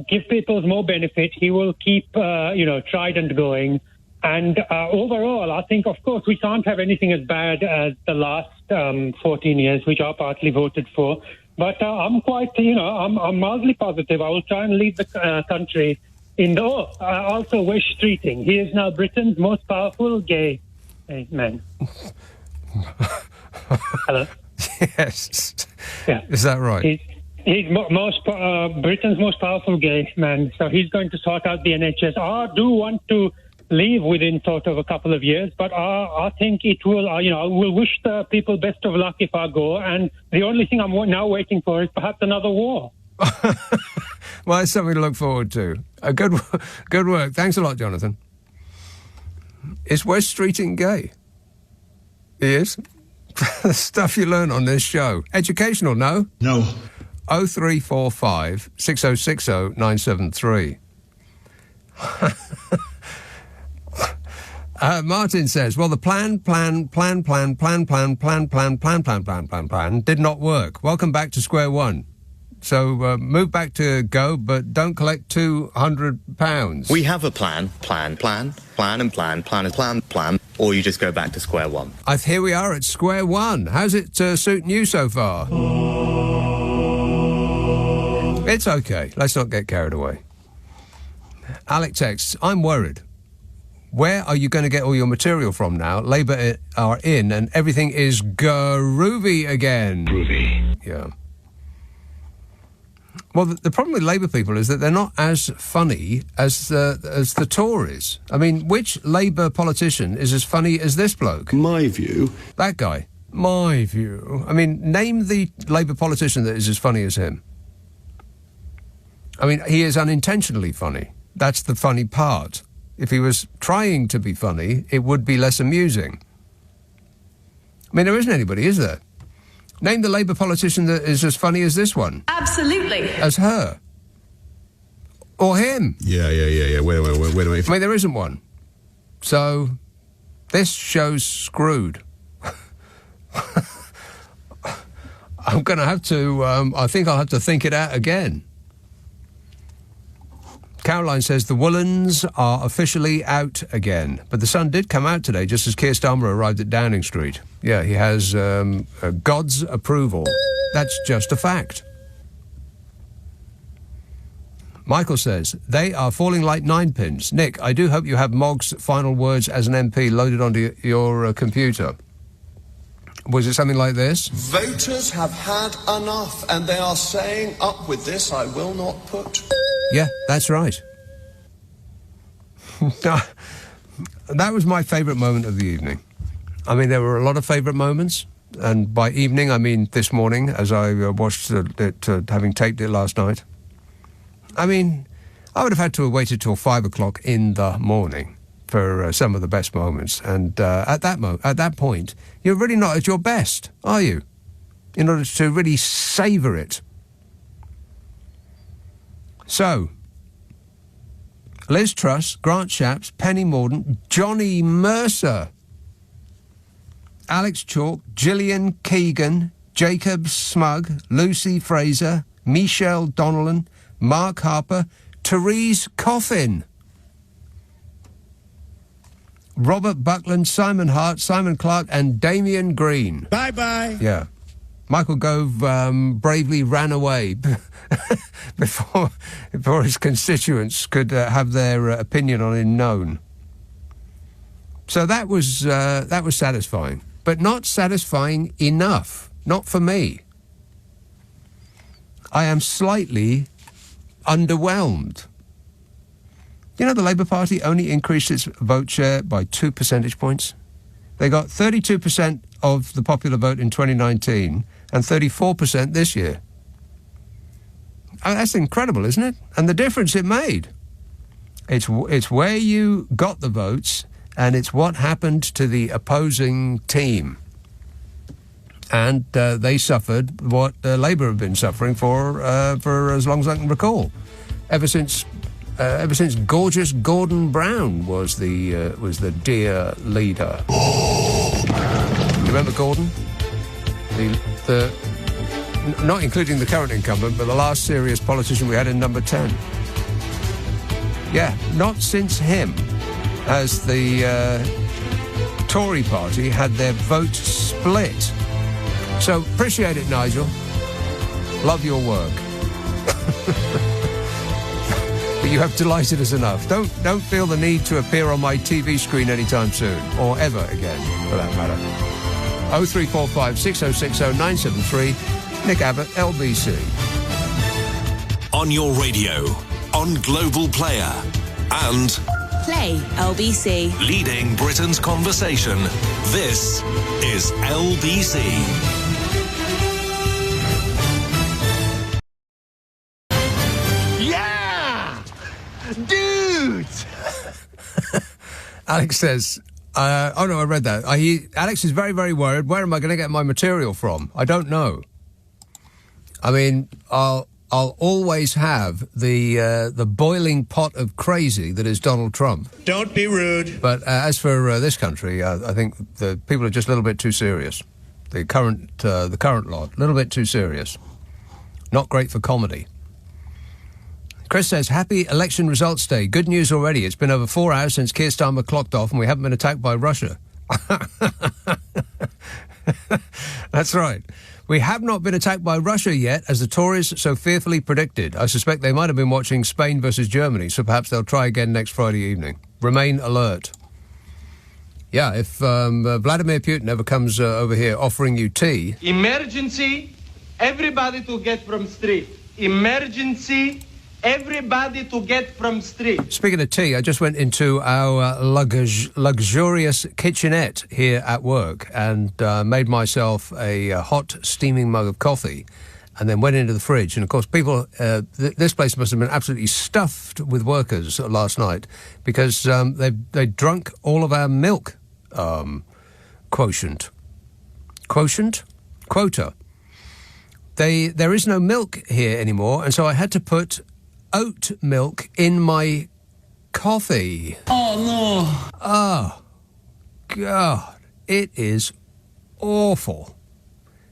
give people more benefit. He will keep, Trident going. And overall, I think, of course, we can't have anything as bad as the last 14 years, which I partly voted for. But I'm quite, I'm mildly positive. I will try and lead the country in also Wes Streeting. He is now Britain's most powerful gay man. Hello? Yes. Yeah. Is that right? He's Britain's most powerful gay man. So he's going to sort out the NHS. I do want to leave within sort of a couple of years, but I think it will, I will wish the people best of luck if I go, and the only thing I'm now waiting for is perhaps another war. Well, it's something to look forward to. Good work. Thanks a lot, Jonathan. Is Wes Streeting gay? He is? The stuff you learn on this show. Educational, no? No. 0345 6060 973. Martin says, well, the plan did not work. Welcome back to square one. So move back to Go, but don't collect £200. We have a plan, or you just go back to square one. Here we are at square one. How's it suiting you so far? It's okay. Let's not get carried away. Alec texts, I'm worried. Where are you going to get all your material from now? Labour are in and everything is groovy again. Groovy. Yeah. Well, the problem with Labour people is that they're not as funny as the Tories. I mean, which Labour politician is as funny as this bloke? My view. That guy. My view. I mean, name the Labour politician that is as funny as him. I mean, he is unintentionally funny. That's the funny part. If he was trying to be funny, it would be less amusing. I mean, there isn't anybody, is there? Name the Labour politician that is as funny as this one. Absolutely. As her. Or him. Yeah. Wait a minute. I mean, there isn't one. So, this show's screwed. I'm going to have to, I think I'll have to think it out again. Caroline says the Woolens are officially out again. But the sun did come out today just as Keir Starmer arrived at Downing Street. Yeah, he has God's approval. That's just a fact. Michael says, they are falling like ninepins. Nick, I do hope you have Mogg's final words as an MP loaded onto your computer. Was it something like this? Voters have had enough and they are saying, up with this, I will not put. Yeah, that's right. That was my favourite moment of the evening. I mean, there were a lot of favourite moments, and by evening I mean this morning, as I watched it, having taped it last night. I mean, I would have had to have waited till 5 o'clock in the morning for some of the best moments. And at that point, you're really not at your best, are you? In order to really savour it. So, Liz Truss, Grant Shapps, Penny Mordaunt, Johnny Mercer, Alex Chalk, Gillian Keegan, Jacob Smug, Lucy Fraser, Michelle Donnellan, Mark Harper, Therese Coffin, Robert Buckland, Simon Hart, Simon Clark, and Damien Green. Bye-bye. Yeah. Michael Gove bravely ran away before his constituents could have their opinion on him known. So that was satisfying, but not satisfying enough. Not for me. I am slightly underwhelmed. You know, the Labour Party only increased its vote share by 2 percentage points. They got 32% of the popular vote in 2019 and 34% this year. Oh, that's incredible, isn't it? And the difference it made. It's where you got the votes, and it's what happened to the opposing team. And they suffered what Labour have been suffering for as long as I can recall, ever since gorgeous Gordon Brown was the dear leader. You remember Gordon? The not including the current incumbent, but the last serious politician we had in number 10. Yeah, not since him has the Tory party had their vote split. So appreciate it, Nigel. Love your work. But you have delighted us enough. Don't feel the need to appear on my TV screen anytime soon, or ever again, for that matter. 0345 6060 973, Nick Abbott, LBC. On your radio, on Global Player, and Play LBC. leading Britain's conversation. This is LBC. Dude! Alex says, oh no, I read that. Alex is very, very worried. Where am I going to get my material from? I don't know. I mean, I'll always have the boiling pot of crazy that is Donald Trump. Don't be rude. But as for this country, I think the people are just a little bit too serious. The current lot, a little bit too serious. Not great for comedy. Chris says, happy election results day. Good news already. It's been over 4 hours since Keir Starmer clocked off and we haven't been attacked by Russia. That's right. We have not been attacked by Russia yet, as the Tories so fearfully predicted. I suspect they might have been watching Spain versus Germany, so perhaps they'll try again next Friday evening. Remain alert. Yeah, if Vladimir Putin ever comes over here offering you tea... Emergency, everybody to get from street. Emergency... everybody to get from street. Speaking of tea, I just went into our luxurious kitchenette here at work and made myself a hot, steaming mug of coffee and then went into the fridge. And, of course, people... this place must have been absolutely stuffed with workers last night because they drunk all of our milk quotient. Quotient? Quota. There is no milk here anymore, and so I had to put... oat milk in my coffee. Oh, no. Oh, God. It is awful.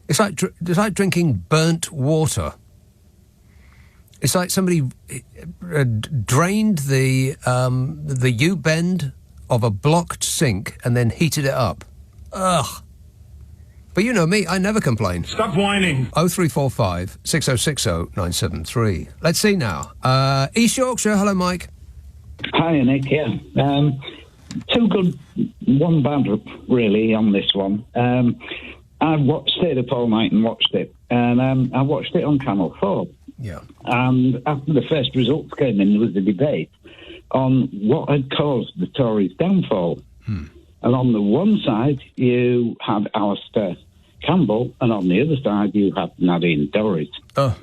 It's like drinking burnt water. It's like somebody drained the U-bend of a blocked sink and then heated it up. Ugh. But you know me, I never complain. Stop whining. 0345 6060 973. Let's see now. East Yorkshire, hello, Mike. Hi, Nick. Yeah. Two good, one bad, really, on this one. I stayed up all night and watched it. And I watched it on Channel 4. Yeah. And after the first results came in, there was a debate on what had caused the Tories' downfall. And on the one side, you had Alistair Campbell, and on the other side, you had Nadine Dorries. Oh.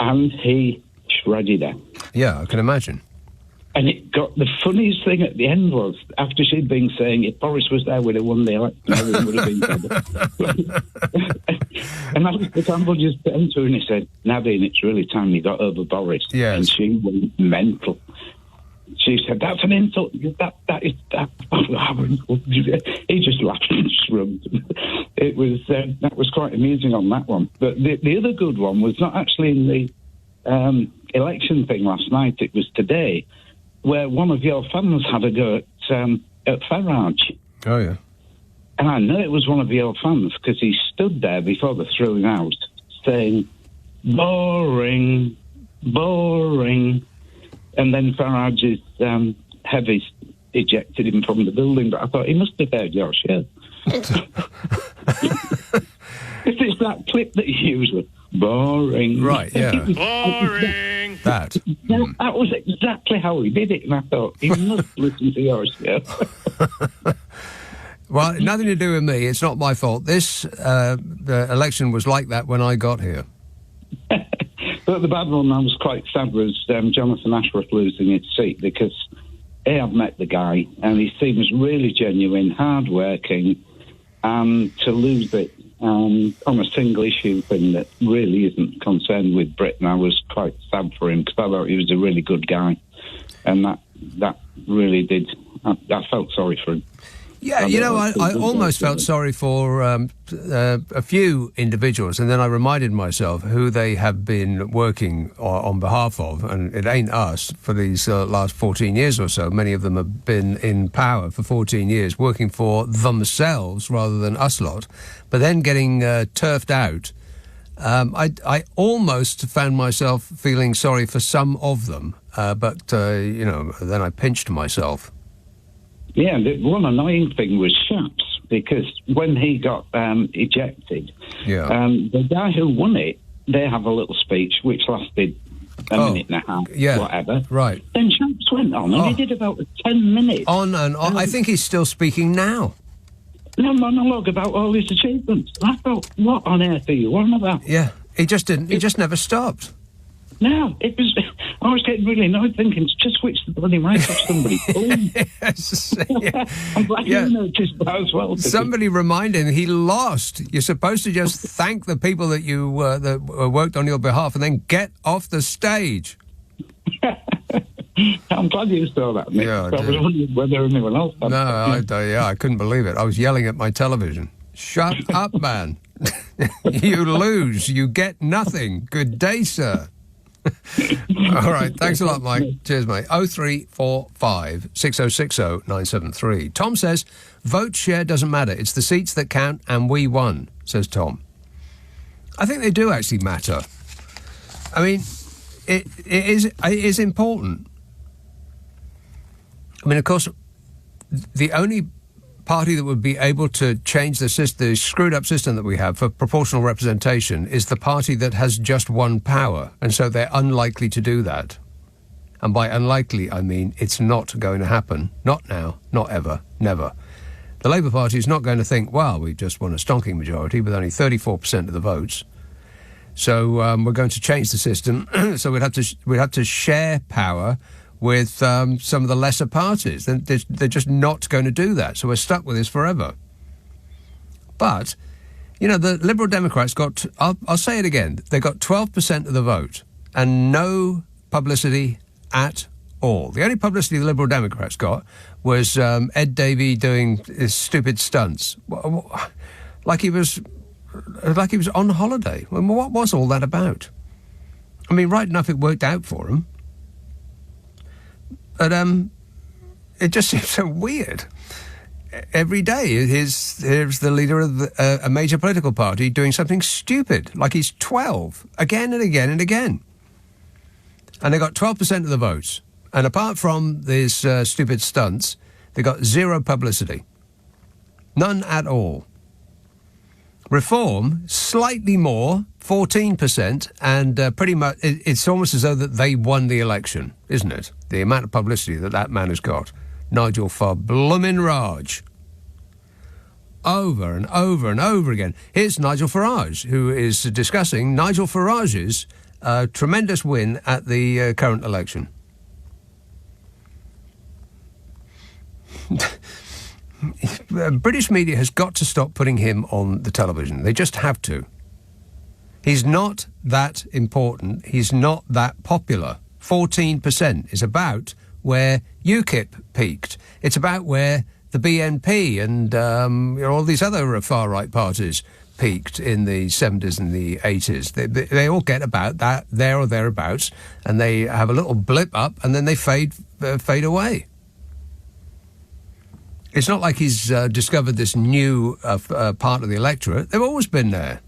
And he shredded her. Yeah, I can imagine. And it got the funniest thing at the end was after she'd been saying if Boris was there, we'd have won the election. Everyone would have been and Alistair Campbell just turned to her and he said, "Nadine, it's really time you got over Boris." Yes. And she went mental. She said, "That's an insult. That is." He just laughed and shrugged. It was that was quite amusing on that one. But the other good one was not actually in the election thing last night. It was today, where one of your fans had a go at Farage. Oh yeah. And I know it was one of your fans because he stood there before they threw him out, saying, "Boring, boring." And then Farage's heavies ejected him from the building. But I thought he must have heard your show. It's that clip that you use with boring. Right, yeah. Boring. That was exactly how he did it. And I thought, he must listen to your show. Well, nothing to do with me. It's not my fault. This the election was like that when I got here. But the bad one I was quite sad was Jonathan Ashworth losing his seat because I've met the guy and he seems really genuine, hard-working, and to lose it on a single issue thing that really isn't concerned with Britain, I was quite sad for him because I thought he was a really good guy, and that really did. I felt sorry for him. Yeah, I almost felt sorry for a few individuals, and then I reminded myself who they have been working on behalf of, and it ain't us for these last 14 years or so. Many of them have been in power for 14 years, working for themselves rather than us lot, but then getting turfed out. I almost found myself feeling sorry for some of them, but then I pinched myself. Yeah, the one annoying thing was Shapps, because when he got ejected, the guy who won it, they have a little speech which lasted a minute and a half, whatever. Right. Then Shapps went on, and he did about 10 minutes. On and on. I think he's still speaking now. No monologue about all his achievements. I thought, what on earth are you on about? Yeah, he just didn't. He just never stopped. No, it was. I was getting really annoyed, thinking, just switch the bloody mic off somebody. Yes, I'm glad you noticed that as well. Somebody remind him he lost. You're supposed to just thank the people that you that worked on your behalf and then get off the stage. I'm glad you saw that, Nick. Yeah, I was wondering whether anyone else had I couldn't believe it. I was yelling at my television. Shut up, man. You lose. You get nothing. Good day, sir. All right, thanks a lot, Mike. Cheers, mate. 0345 6060 973. Tom says, vote share doesn't matter. It's the seats that count, and we won, says Tom. I think they do actually matter. I mean, it is important. I mean, of course, the only party that would be able to change the screwed-up system that we have for proportional representation is the party that has just one power, and so they're unlikely to do that. And by unlikely, I mean it's not going to happen. Not now, not ever, never. The Labour Party is not going to think, well, we've just won a stonking majority with only 34% of the votes, so we're going to change the system, so we'd have to share power with some of the lesser parties. They're just not going to do that. So we're stuck with this forever. But, the Liberal Democrats got, I'll say it again, they got 12% of the vote and no publicity at all. The only publicity the Liberal Democrats got was Ed Davey doing his stupid stunts. Like he was on holiday. I mean, what was all that about? I mean, right enough it worked out for him. But it just seems so weird. Every day, here's the leader of a major political party doing something stupid, like he's 12, again and again and again. And they got 12% of the votes. And apart from these stupid stunts, they got zero publicity. None at all. Reform, slightly more, 14%, and pretty much it's almost as though that they won the election, isn't it? The amount of publicity that man has got. Nigel Farage. Over and over and over again. Here's Nigel Farage, who is discussing Nigel Farage's tremendous win at the current election. British media has got to stop putting him on the television. They just have to. He's not that important. He's not that popular. 14% is about where UKIP peaked. It's about where the BNP and all these other far-right parties peaked in the 70s and the 80s. They all get about that, there or thereabouts, and they have a little blip up, and then they fade away. It's not like he's discovered this new part of the electorate. They've always been there.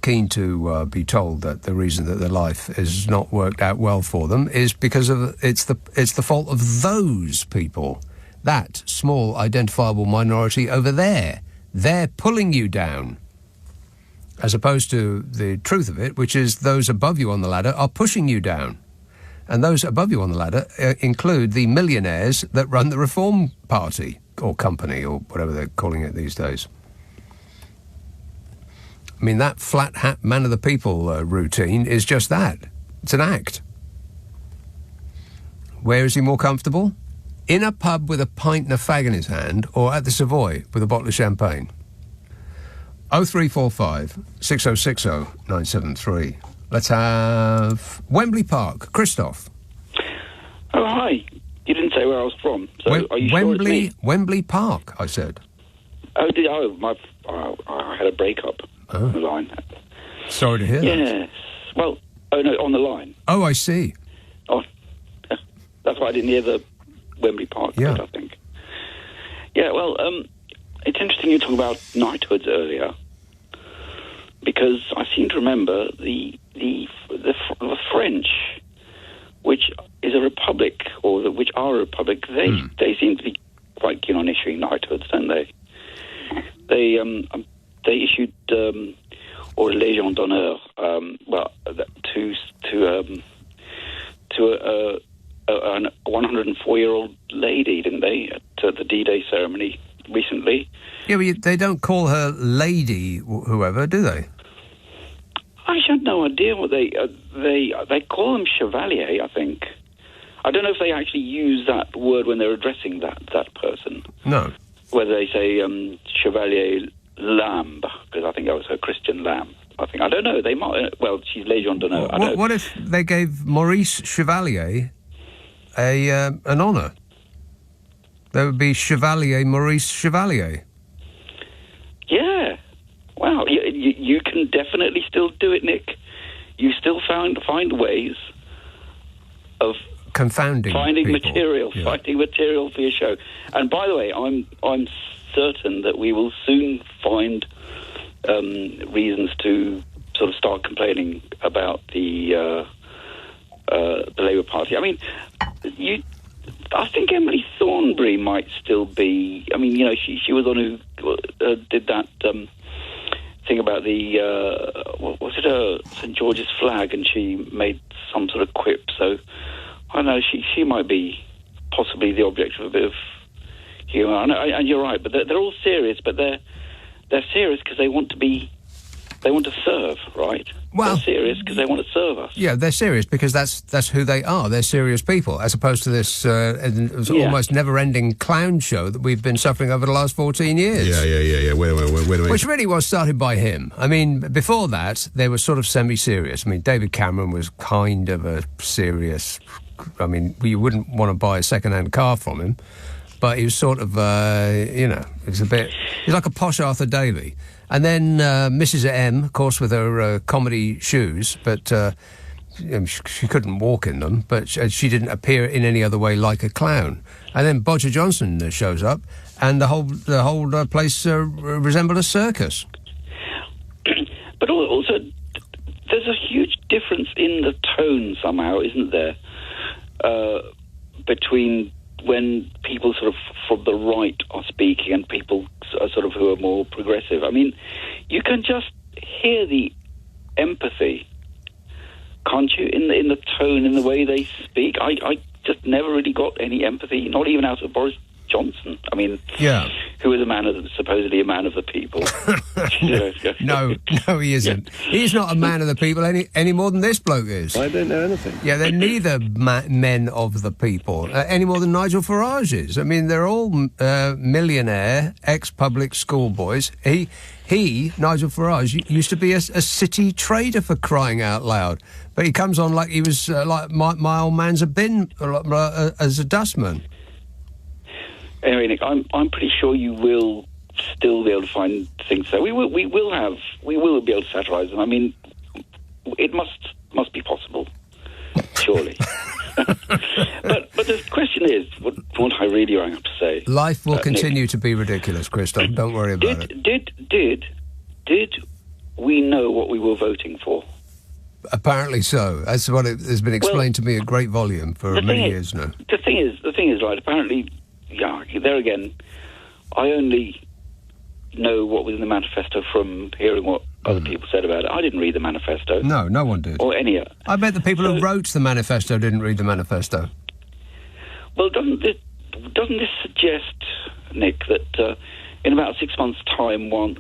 Keen to be told that the reason that their life has not worked out well for them is because of it's the fault of those people, that small identifiable minority over there. They're pulling you down, as opposed to the truth of it, which is those above you on the ladder are pushing you down. And those above you on the ladder include the millionaires that run the Reform Party, or company, or whatever they're calling it these days. I mean, that flat hat man of the people routine is just that. It's an act. Where is he more comfortable? In a pub with a pint and a fag in his hand, or at the Savoy with a bottle of champagne? 0345 6060 973. Let's have Wembley Park. Christoph. Oh, hi. You didn't say where I was from. So are you sure it's me? Wembley Park, I said. Oh, I had a breakup on the line. Sorry to hear that. Yes. Well, on the line. Oh, I see. Oh, that's why I didn't hear the Wembley Park bit, I think. Yeah, well, it's interesting you talk about knighthoods earlier, because I seem to remember the French, which is a republic, or which are a republic, they seem to be quite keen on issuing knighthoods, don't they? They issued or Légion d'honneur, to a 104-year-old lady, didn't they, at the D-Day ceremony recently? Yeah, but they don't call her Lady whoever, do they? I had no idea what they call them Chevalier, I think. I don't know if they actually use that word when they're addressing that person. No. Whether they say Chevalier Lamb, because I think that was her Christian Lamb. I don't know. They might. Well, she's Légion d'honneur. What if they gave Maurice Chevalier an honour? There would be Chevalier Maurice Chevalier. Yeah. Wow. You can definitely still do it, Nick. You still find ways of confounding finding people. Finding material for your show. And by the way, I'm certain that we will soon find reasons to sort of start complaining about the Labour Party. I mean, I think Emily Thornberry might still be. I mean, she was the one who did that thing about the was it St George's flag, and she made some sort of quip. So I don't know, she might be possibly the object of a bit of humour. And you're right, but they're all serious. But they're serious because they want to serve, right? Well, they're serious because they want to serve us. Yeah, they're serious because that's who they are. They're serious people, as opposed to this almost never-ending clown show that we've been suffering over the last 14 years. Yeah. Wait a minute. Which really was started by him. I mean, before that, they were sort of semi-serious. I mean, David Cameron was kind of a serious... I mean, you wouldn't want to buy a second-hand car from him, but he was sort of, he's like a posh Arthur Davey. And then Mrs. M, of course, with her comedy shoes, but she couldn't walk in them, but she didn't appear in any other way like a clown. And then Bodger Johnson shows up, and the whole place resembled a circus. But also, there's a huge difference in the tone somehow, isn't there, between when people sort of from the right are speaking and people sort of who are more progressive. I mean, you can just hear the empathy, can't you, in the tone, in the way they speak. I just never really got any empathy, not even out of Boris Johnson. I mean, who is supposedly a man of the people. No, he isn't. He's not a man of the people any more than this bloke is. I don't know anything. Yeah, they're neither men of the people any more than Nigel Farage is. I mean, they're all millionaire, ex-public school boys. He, Nigel Farage, used to be a city trader, for crying out loud. But he comes on like he was like my old man's a bin as a dustman. Anyway, Nick, I'm pretty sure you will still be able to find things there. We will be able to satirise them. I mean, it must be possible, surely. but the question is, what I really rang up to say. Life will continue to be ridiculous, Christoph. Don't worry about it. Did we know what we were voting for? Apparently so. That's what has been explained to me at great volume for many years now. The thing is, right, apparently, yeah, there again, I only know what was in the manifesto from hearing what other people said about it. I didn't read the manifesto. No, no one did. Or any of it. I bet the people who wrote the manifesto didn't read the manifesto. Well, doesn't this suggest, Nick, that in about 6 months' time, once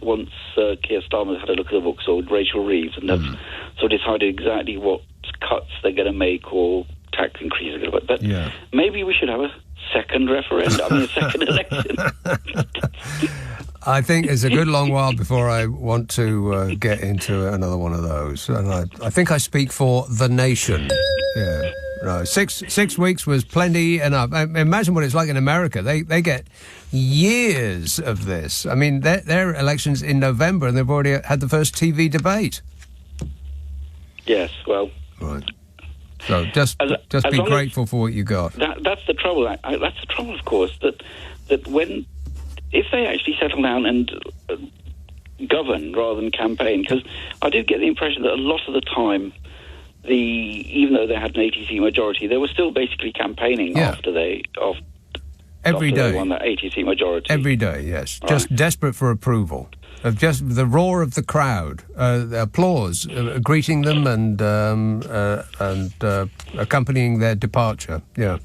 Keir Starmer's had a look at the books, or Rachel Reeves, and they've sort of decided exactly what cuts they're going to make or tax increases they're going to make, but maybe we should have a second referendum, a second election. I think it's a good long while before I want to get into another one of those. And I think I speak for the nation. Yeah. No, 6 weeks was plenty enough. Imagine what it's like in America. They get years of this. I mean, their election's in November and they've already had the first TV debate. Yes, well... Right. So just be grateful for what you got. That's the trouble. That's the trouble, of course, that when... If they actually settle down and govern rather than campaign, because I did get the impression that a lot of the time, even though they had an 80-seat majority, they were still basically campaigning after they won that 80-seat majority. Every day, yes. Right. Just desperate for approval. Of just the roar of the crowd, the applause, greeting them and accompanying their departure. Yeah.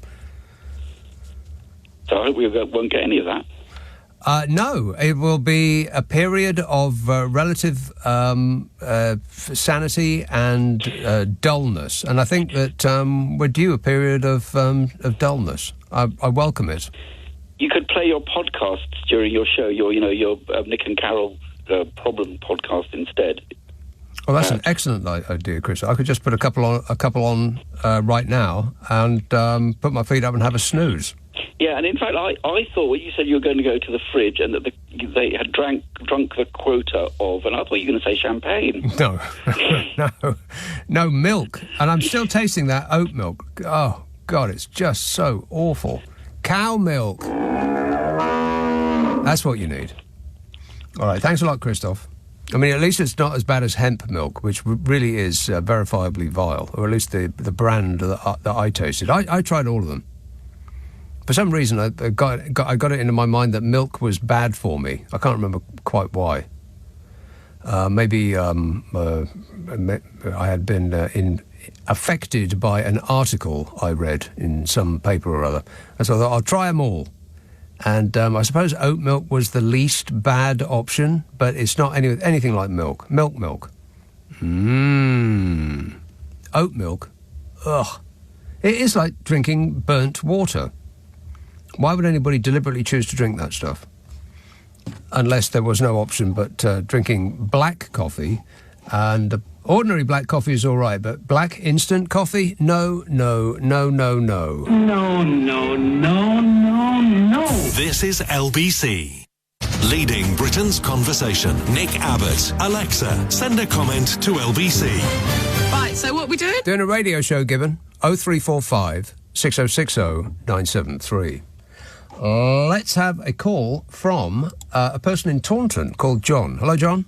So I hope we won't get any of that. No, it will be a period of relative sanity and dullness, and I think that we're due a period of dullness. I welcome it. You could play your podcasts during your show, your Nick and Carol problem podcast instead. Well, that's an excellent idea, Chris. I could just put a couple on right now and put my feet up and have a snooze. Yeah, and in fact, I thought when you said you were going to go to the fridge and that they had drunk the quota of, and I thought you were going to say champagne. No, milk. And I'm still tasting that oat milk. Oh, God, it's just so awful. Cow milk. That's what you need. All right, thanks a lot, Christoph. I mean, at least it's not as bad as hemp milk, which really is verifiably vile, or at least the brand that I tasted. I tried all of them. For some reason, I got it into my mind that milk was bad for me. I can't remember quite why. Maybe I had been affected by an article I read in some paper or other. And so I thought, I'll try them all. And I suppose oat milk was the least bad option, but it's not anything like milk. Milk. Oat milk. Ugh. It is like drinking burnt water. Why would anybody deliberately choose to drink that stuff? Unless there was no option but drinking black coffee. And ordinary black coffee is all right, but black instant coffee? No. No. This is LBC. Leading Britain's conversation. Nick Abbot. Alexa, send a comment to LBC. Right, so what are we doing? Doing a radio show, Gibbon. 0345 6060 973. Let's have a call from a person in Taunton called John. Hello, John.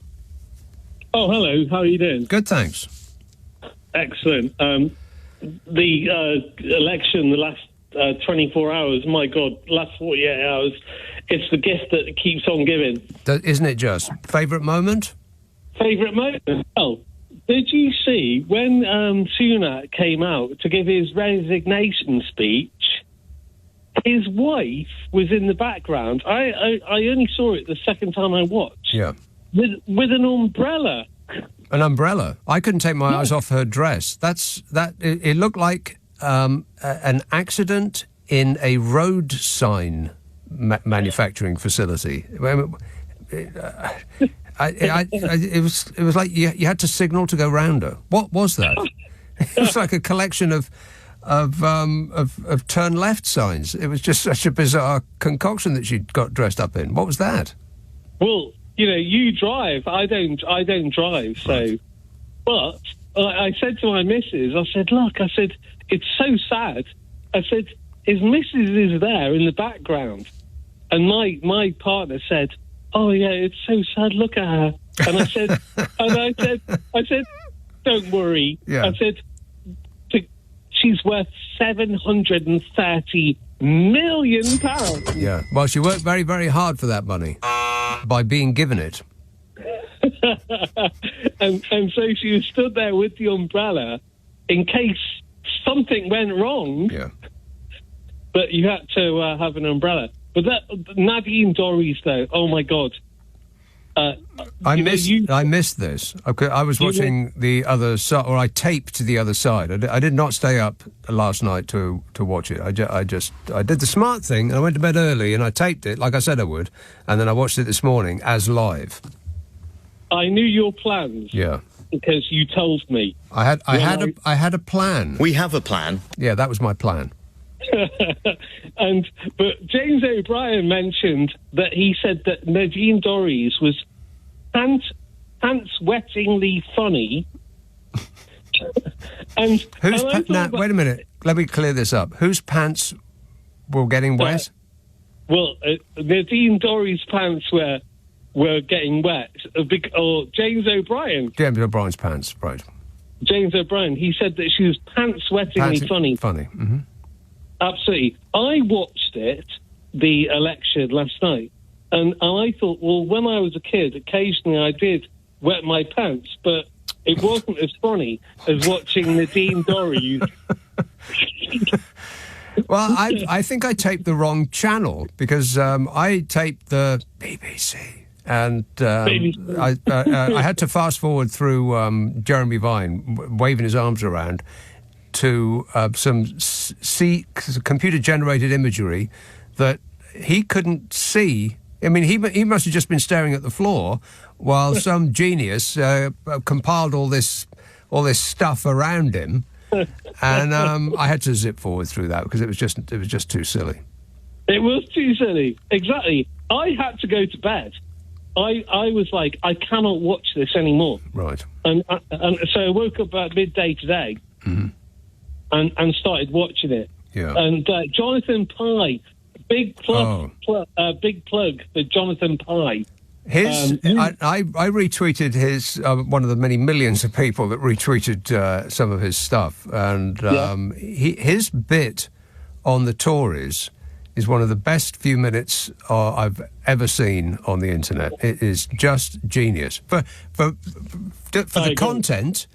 Oh, hello. How are you doing? Good, thanks. Excellent. The election, the last 24 hours, my God, last 48 hours, it's the gift that keeps on giving. Isn't it just? Favourite moment? Favourite moment? Well, did you see when Sunak came out to give his resignation speech, his wife was in the background. I only saw it the second time I watched. Yeah. With an umbrella. An umbrella. I couldn't take my eyes off her dress. It looked like an accident in a road sign manufacturing facility. It was like you had to signal to go round her. What was that? It was like a collection of turn left signs. It was just such a bizarre concoction that she'd got dressed up in. What was that? Well, you drive. I don't drive. So, right. But I said to my missus, I said, look, it's so sad. I said, his missus is there in the background, and my partner said, oh yeah, it's so sad. Look at her. And I said, I said, don't worry. Yeah. I said, she's worth £730 million. Yeah. Well, she worked very, very hard for that money by being given it. and so she was stood there with the umbrella in case something went wrong. Yeah. But you had to have an umbrella. But Nadine Dorries, though, oh my God. I missed this. Okay, I was watching the other side, or I taped the other side. I did not stay up last night to watch it. I did the smart thing, and I went to bed early, and I taped it like I said I would, and then I watched it this morning as live. I knew your plans. Yeah. Because you told me. I had a plan. We have a plan. Yeah, that was my plan. But James O'Brien mentioned that he said that Nadine Dorries was pants-wettingly funny. Wait a minute. Let me clear this up. Whose pants were getting wet? Nadine Dorries' pants were getting wet. Or James O'Brien. James O'Brien's pants, right. James O'Brien. He said that she was pants-wettingly funny. Funny. Mm-hmm. Absolutely. I watched the election last night, and I thought, well, when I was a kid, occasionally I did wet my pants, but it wasn't as funny as watching Nadine Dorries. Well, I think I taped the wrong channel, because I taped the BBC, and I had to fast forward through Jeremy Vine waving his arms around to some computer-generated imagery that he couldn't see. I mean, he must have just been staring at the floor while some genius compiled all this stuff around him, and I had to zip forward through that because it was just too silly. It was too silly. Exactly. I had to go to bed. I was like, I cannot watch this anymore. Right. And so I woke up at midday today. Mm-hmm. And started watching it. Yeah. And Jonathan Pye, big plug for Jonathan Pye. I retweeted his one of the many millions of people that retweeted some of his stuff, and his bit on the Tories is one of the best few minutes I've ever seen on the internet. It is just genius for the content.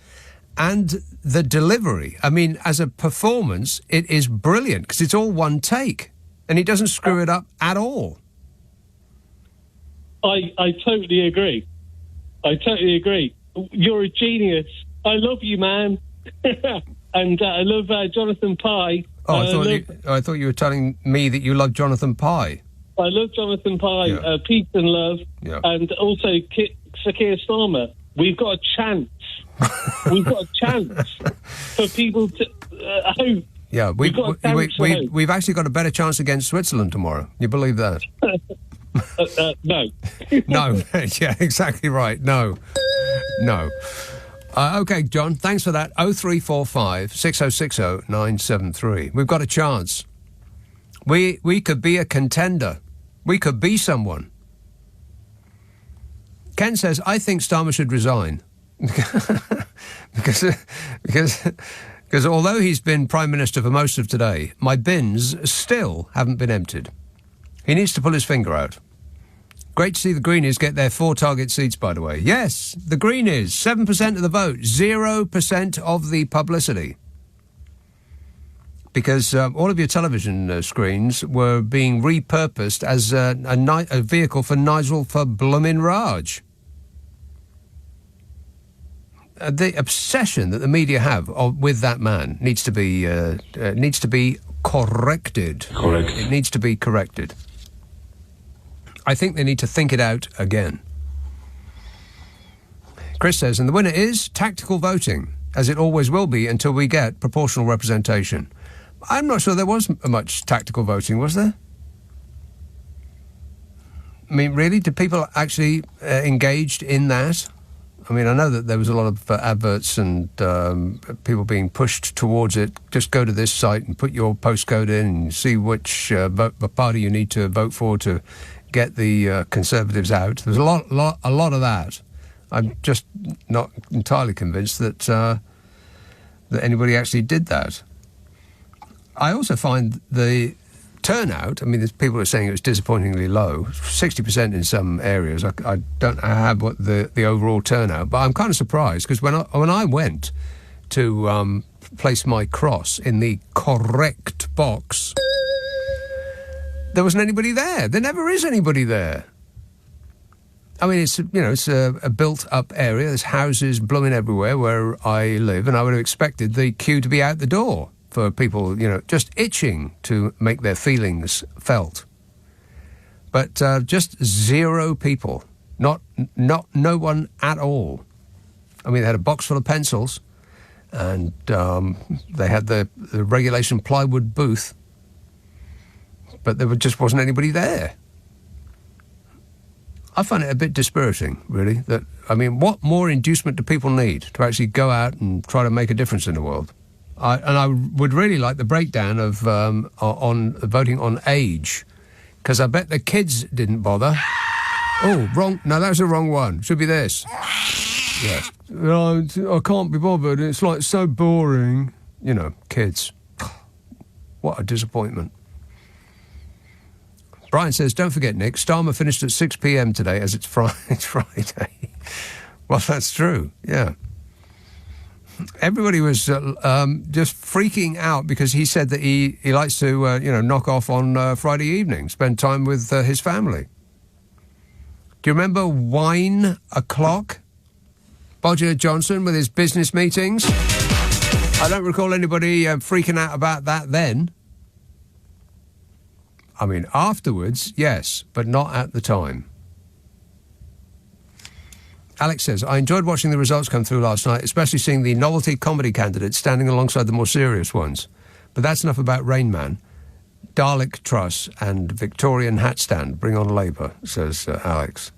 And the delivery, I mean, as a performance, it is brilliant because it's all one take and he doesn't screw it up at all. I totally agree. You're a genius. I love you, man. And I love Jonathan Pye. I thought you were telling me that you love Jonathan Pye. I love Jonathan Pye, peace and love, and also Sir Keir Starmer. We've got a chance. We've got a chance for people to hope. Yeah, we've actually got a better chance against Switzerland tomorrow. You believe that? No. No. Yeah, exactly right. No. OK, John, thanks for that. 0345 6060 973. We've got a chance. We could be a contender. We could be someone. Ken says, I think Starmer should resign. because although he's been Prime Minister for most of today, my bins still haven't been emptied. He needs to pull his finger out. Great to see the Greenies get their 4 target seats, by the way. Yes, the Greenies, 7% of the vote, 0% of the publicity. because all of your television screens were being repurposed as a vehicle for Nigel for bloomin' Raj. The obsession that the media have with that man needs to be corrected. Correct. It needs to be corrected. I think they need to think it out again. Chris says, and the winner is tactical voting, as it always will be until we get proportional representation. I'm not sure there was much tactical voting, was there? I mean, really? Did people actually engaged in that? I mean, I know that there was a lot of adverts and people being pushed towards it. Just go to this site and put your postcode in and see which party you need to vote for to get the Conservatives out. There's a lot of that. I'm just not entirely convinced that that anybody actually did that. I also find the turnout, I mean, there's people are saying it was disappointingly low, 60% in some areas. I don't have what the overall turnout, but I'm kind of surprised because when I went to place my cross in the correct box, there wasn't anybody there. There never is anybody there. I mean, it's a built-up area. There's houses blooming everywhere where I live, and I would have expected the queue to be out the door for people, just itching to make their feelings felt. But just 0 people. No one at all. I mean, they had a box full of pencils, and they had the regulation plywood booth, but there just wasn't anybody there. I find it a bit dispiriting, really. What more inducement do people need to actually go out and try to make a difference in the world? I would really like the breakdown of on voting on age, because I bet the kids didn't bother. Oh, wrong. No, that was the wrong one. Should be this. Yes. I can't be bothered. It's like so boring. Kids. What a disappointment. Brian says, don't forget, Nick, Starmer finished at 6 p.m. today as it's Friday. Well, that's true, yeah. Everybody was just freaking out because he said that he likes to, knock off on Friday evening, spend time with his family. Do you remember Wine O'Clock? Bodger Johnson with his business meetings? I don't recall anybody freaking out about that then. I mean, afterwards, yes, but not at the time. Alex says, I enjoyed watching the results come through last night, especially seeing the novelty comedy candidates standing alongside the more serious ones. But that's enough about Rain Man. Dalek Truss and Victorian hat stand bring on Labour, says Alex.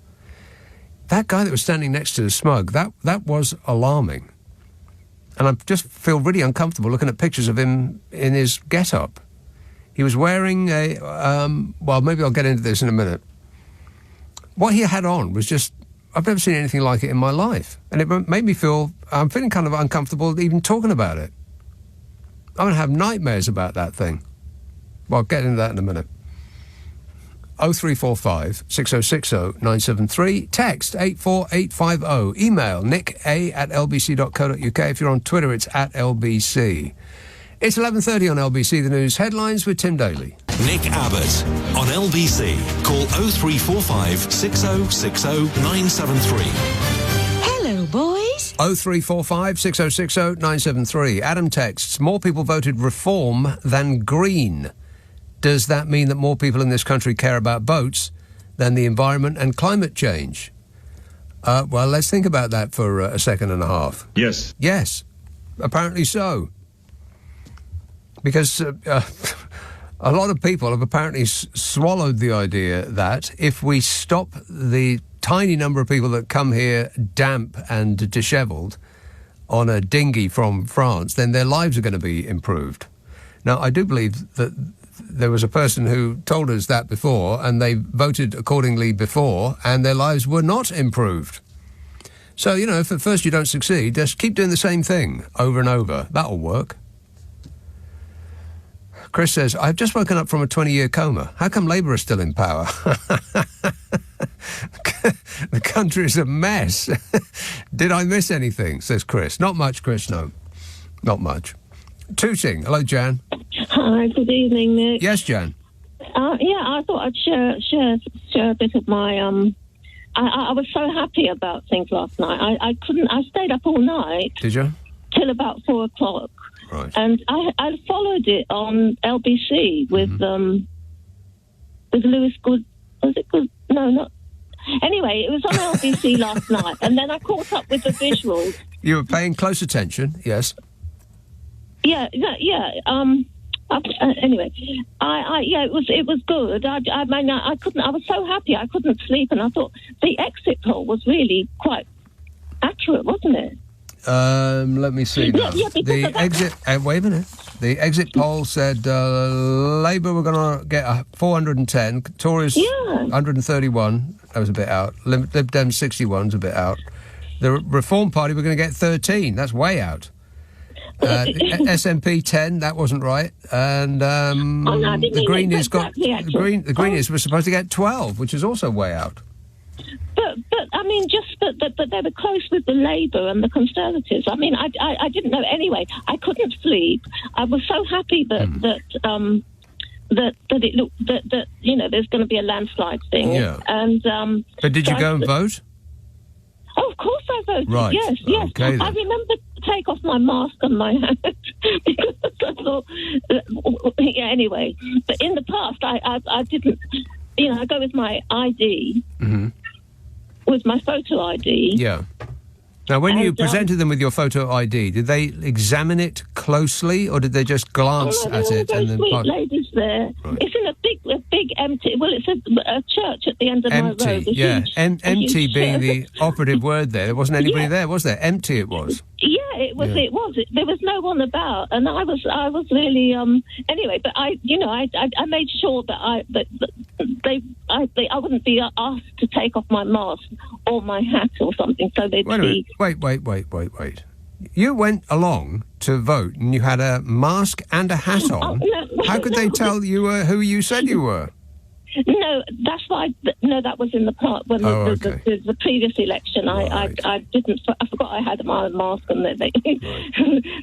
That guy that was standing next to the smug, that was alarming. And I just feel really uncomfortable looking at pictures of him in his get-up. He was wearing maybe I'll get into this in a minute. What he had on was just, I've never seen anything like it in my life. And it made me I'm feeling kind of uncomfortable even talking about it. I'm going to have nightmares about that thing. Well, I'll get into that in a minute. 0345 6060 973. Text 84850. Email nicka@lbc.co.uk. If you're on Twitter, it's @LBC. It's 11:30 on LBC, the news headlines with Tim Daly. Nick Abbott on LBC. Call 0345 6060 973. Hello, boys. 0345 6060 973. Adam texts, more people voted Reform than Green. Does that mean that more people in this country care about boats than the environment and climate change? Well, let's think about that for a second and a half. Yes. Yes, apparently so. Because a lot of people have apparently swallowed the idea that if we stop the tiny number of people that come here damp and dishevelled on a dinghy from France, then their lives are going to be improved. Now, I do believe that there was a person who told us that before, and they voted accordingly before, and their lives were not improved. So, if at first you don't succeed, just keep doing the same thing over and over. That'll work. Chris says, I've just woken up from a 20-year coma. How come Labour is still in power? The country is a mess. Did I miss anything, says Chris. Not much, Chris, no. Not much. Tooting. Hello, Jan. Hi, good evening, Nick. Yes, Jan. Yeah, I thought I'd share a bit of my I was so happy about things last night. I stayed up all night. Did you? Till about 4 o'clock. Right. And I followed it on LBC with Lewis Good. Was it Good? No, not. Anyway, it was on LBC last night, and then I caught up with the visuals. You were paying close attention, yes. Yeah. Anyway, it was good. I couldn't. I was so happy I couldn't sleep, and I thought the exit poll was really quite accurate, wasn't it? Let me see now. Yeah, the exit. Wait a minute. The exit poll said Labour were going to get 410, Tories 131. That was a bit out. Lib Dem 61 is a bit out. The Reform Party were going to get 13. That's way out. SNP 10. That wasn't right. And the Greenies the Greenies were supposed to get 12, which is also way out. But I mean, but they were close with the Labour and the Conservatives. I mean, I didn't know anyway. I couldn't sleep. I was so happy that it looked that there's going to be a landslide thing. Yeah. And but did you go and vote? Oh, of course I voted. Right. Yes. Okay, I remember to take off my mask and my hat because I thought. Yeah. Anyway, but in the past, I didn't. I go with my ID. Mm-hmm. With my photo ID. Yeah. Now, when you presented them with your photo ID, did they examine it closely, or did they just glance at it and then? Sweet ladies there. Right. It's in a big empty. Well, it's a church at the end of my road. Yeah. Empty being the operative word there. There wasn't anybody there, was there? Empty it was. Yeah, it was. Yeah. It was. There was no one about, and I was really. Anyway, but I made sure that I wouldn't be asked to take off my mask or my hat or something, so they'd see. Wait. You went along to vote and you had a mask and a hat on. No. How could they tell you were who you said you were? No, that's why. No, that was in the part when the previous election. Right. I didn't. I forgot I had my mask, and they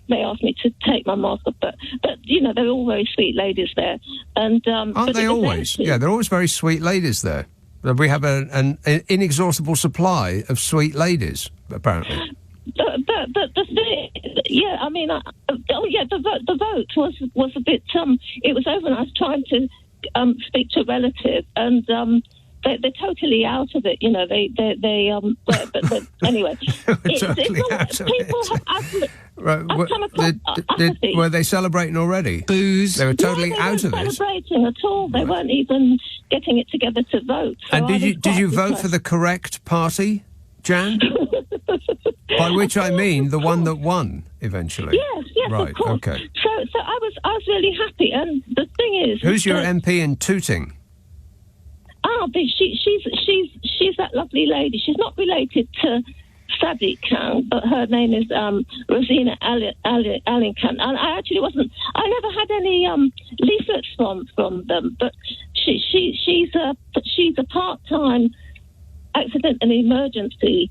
they asked me to take my mask off. But they're all very sweet ladies there, and aren't they always? Yeah, they're always very sweet ladies there. We have an inexhaustible supply of sweet ladies, apparently. But the thing, yeah, I mean, the vote was a bit. It was over, and I was trying to speak to a relative, and they're totally out of it. But anyway, people have apathy. Right. Were they celebrating already? Booze. They were totally out of it. They weren't celebrating at all. They weren't even getting it together to vote. So and did you vote for the correct party, Jan? By which I mean the one that won eventually. Yes, right, of course. Okay. So I was really happy, and the thing is, who's your MP in Tooting? She's that lovely lady. She's not related to Sadiq Khan, but her name is Rosina Allen Khan. And I actually wasn't. I never had any leaflets from them, but she's a part-time accident and emergency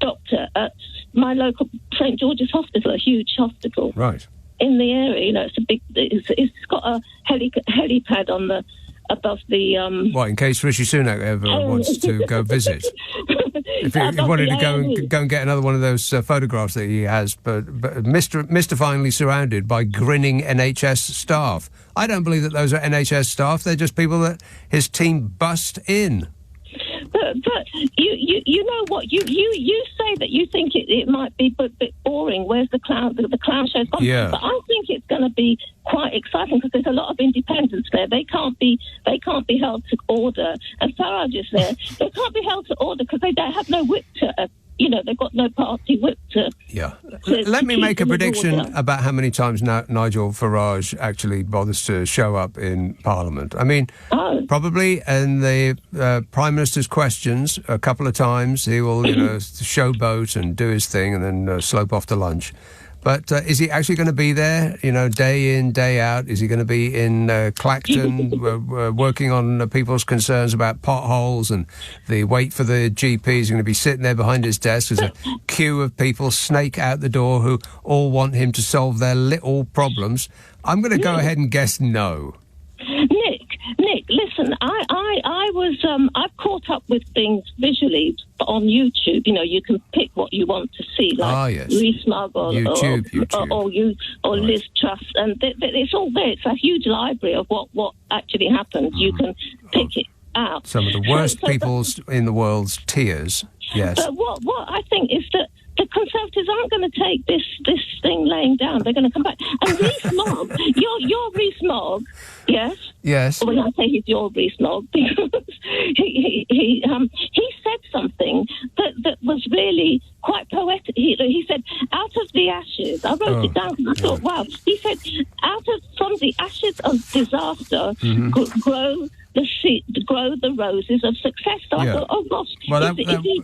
doctor at my local St George's Hospital, a huge hospital, right in the area. It's a big. It's got a helipad on the above the. What, in case Rishi Sunak ever wants to go visit? If he wanted to go and get another one of those photographs that he has, but mystifyingly surrounded by grinning NHS staff. I don't believe that those are NHS staff. They're just people that his team bust in. But you know what, you say that you think it might be a bit boring. Where's the clown show's gone? Yeah. But I think it's going to be quite exciting because there's a lot of independents there. They can't be held to order. And Farage is there. They can't be held to order because they don't have no whip to. They've got no party whip to. Yeah. Let me make a prediction about how many times Nigel Farage actually bothers to show up in Parliament. I mean, probably in the Prime Minister's questions a couple of times he will, showboat and do his thing and then slope off to lunch. But is he actually going to be there, day in, day out? Is he going to be in Clacton working on people's concerns about potholes and the wait for the GP? He's going to be sitting there behind his desk. There's a queue of people snake out the door who all want him to solve their little problems. I'm going to go ahead and guess no. Nick, listen, I've caught up with things visually on YouTube. You can pick what you want to see, like Rees-Mogg or Liz Truss, and it's all there. It's a huge library of what actually happened. You can pick it out. Some of the worst people in the world's tears. Yes. But what I think is that the Conservatives aren't going to take this thing laying down. They're going to come back. And Rees-Mogg, you're Rees-Mogg, yes? Yes. Well, I say he's your Rees-Mogg because he said something that was really quite poetic. He said, out of the ashes, I wrote it down because I thought, wow. He said, from the ashes of disaster, grow the roses of success. So I thought, oh gosh, well,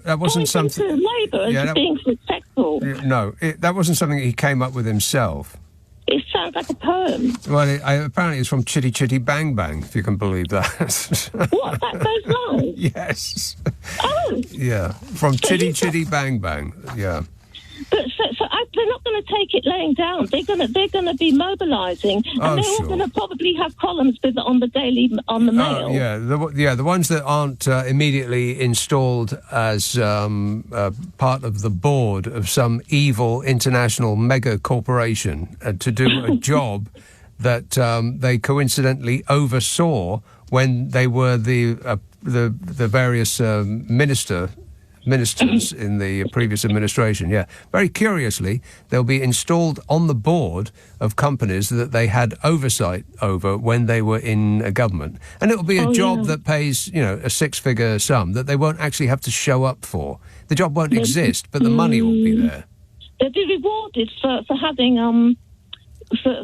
that wasn't something to Labour as being successful. No, that wasn't something he came up with himself. It sounds like a poem. Well, apparently it's from Chitty Chitty Bang Bang, if you can believe that. What? Those lines? Yes. Oh. Yeah, from Chitty Chitty Bang Bang. Yeah. But they're not going to take it laying down. They're going to be mobilising, and they're all going to probably have columns on the Mail. The ones that aren't immediately installed as part of the board of some evil international mega corporation to do a job that they coincidentally oversaw when they were the various ministers in the previous administration. Yeah, very curiously, they'll be installed on the board of companies that they had oversight over when they were in a government, and it'll be a job that pays a six-figure sum that they won't actually have to show up for. The job won't exist, but the money will be there. They'll be rewarded for having for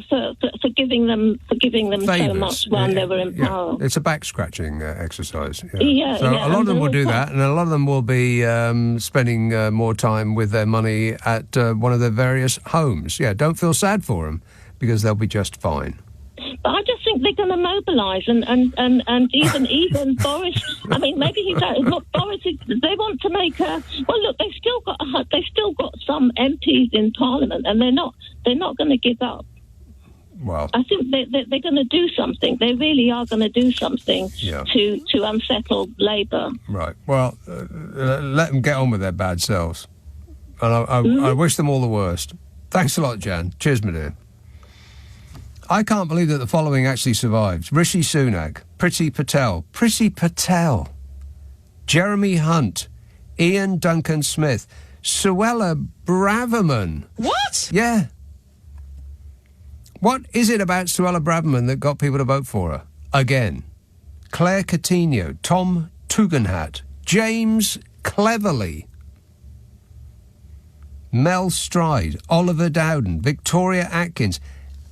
giving them Favours. so much when they were in power. It's a back-scratching exercise. So a lot of them will do that, and a lot of them will be spending more time with their money at one of their various homes. Yeah, don't feel sad for them, because they'll be just fine. But I just think they're going to mobilise, and even Boris. I mean, maybe he's not Boris. They want to make a. Well, look, they've still got some MPs in Parliament, and they're not going to give up. Well, I think they're going to do something. They really are going to do something to unsettle Labour. Right. Well, let them get on with their bad selves. And I wish them all the worst. Thanks a lot, Jan. Cheers, my dear. I can't believe that the following actually survived. Rishi Sunak, Priti Patel, Jeremy Hunt, Ian Duncan Smith, Suella Braverman. What? Yeah. What is it about Suella Braverman that got people to vote for her? Again. Claire Coutinho, Tom Tugendhat, James Cleverly, Mel Stride, Oliver Dowden, Victoria Atkins,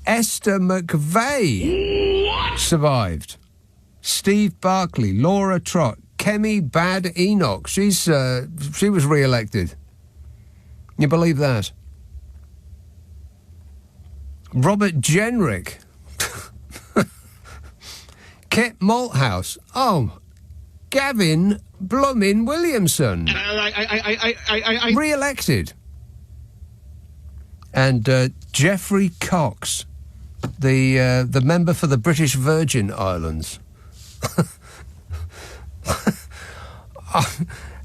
Esther McVeigh survived. Steve Barclay, Laura Trott, Kemi Bad Enoch. She was re-elected. You believe that? Robert Jenrick, Kit Malthouse. Oh, Gavin Bloomin' Williamson, re-elected, and Geoffrey Cox, the member for the British Virgin Islands.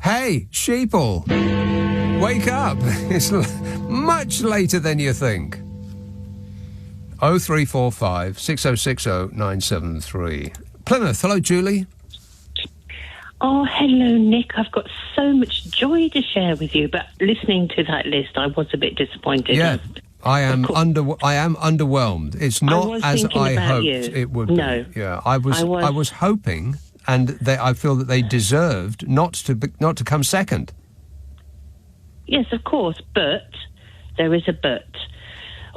Hey, sheeple, wake up! It's much later than you think. 0345 6060 973. Plymouth, hello, Julie. Oh, hello, Nick. I've got so much joy to share with you, but listening to that list, I was a bit disappointed. Yeah, I am underwhelmed. It's not as I hoped it would be. No. Yeah, I was hoping, and I feel that they deserved not to come second. Yes, of course, but there is a but.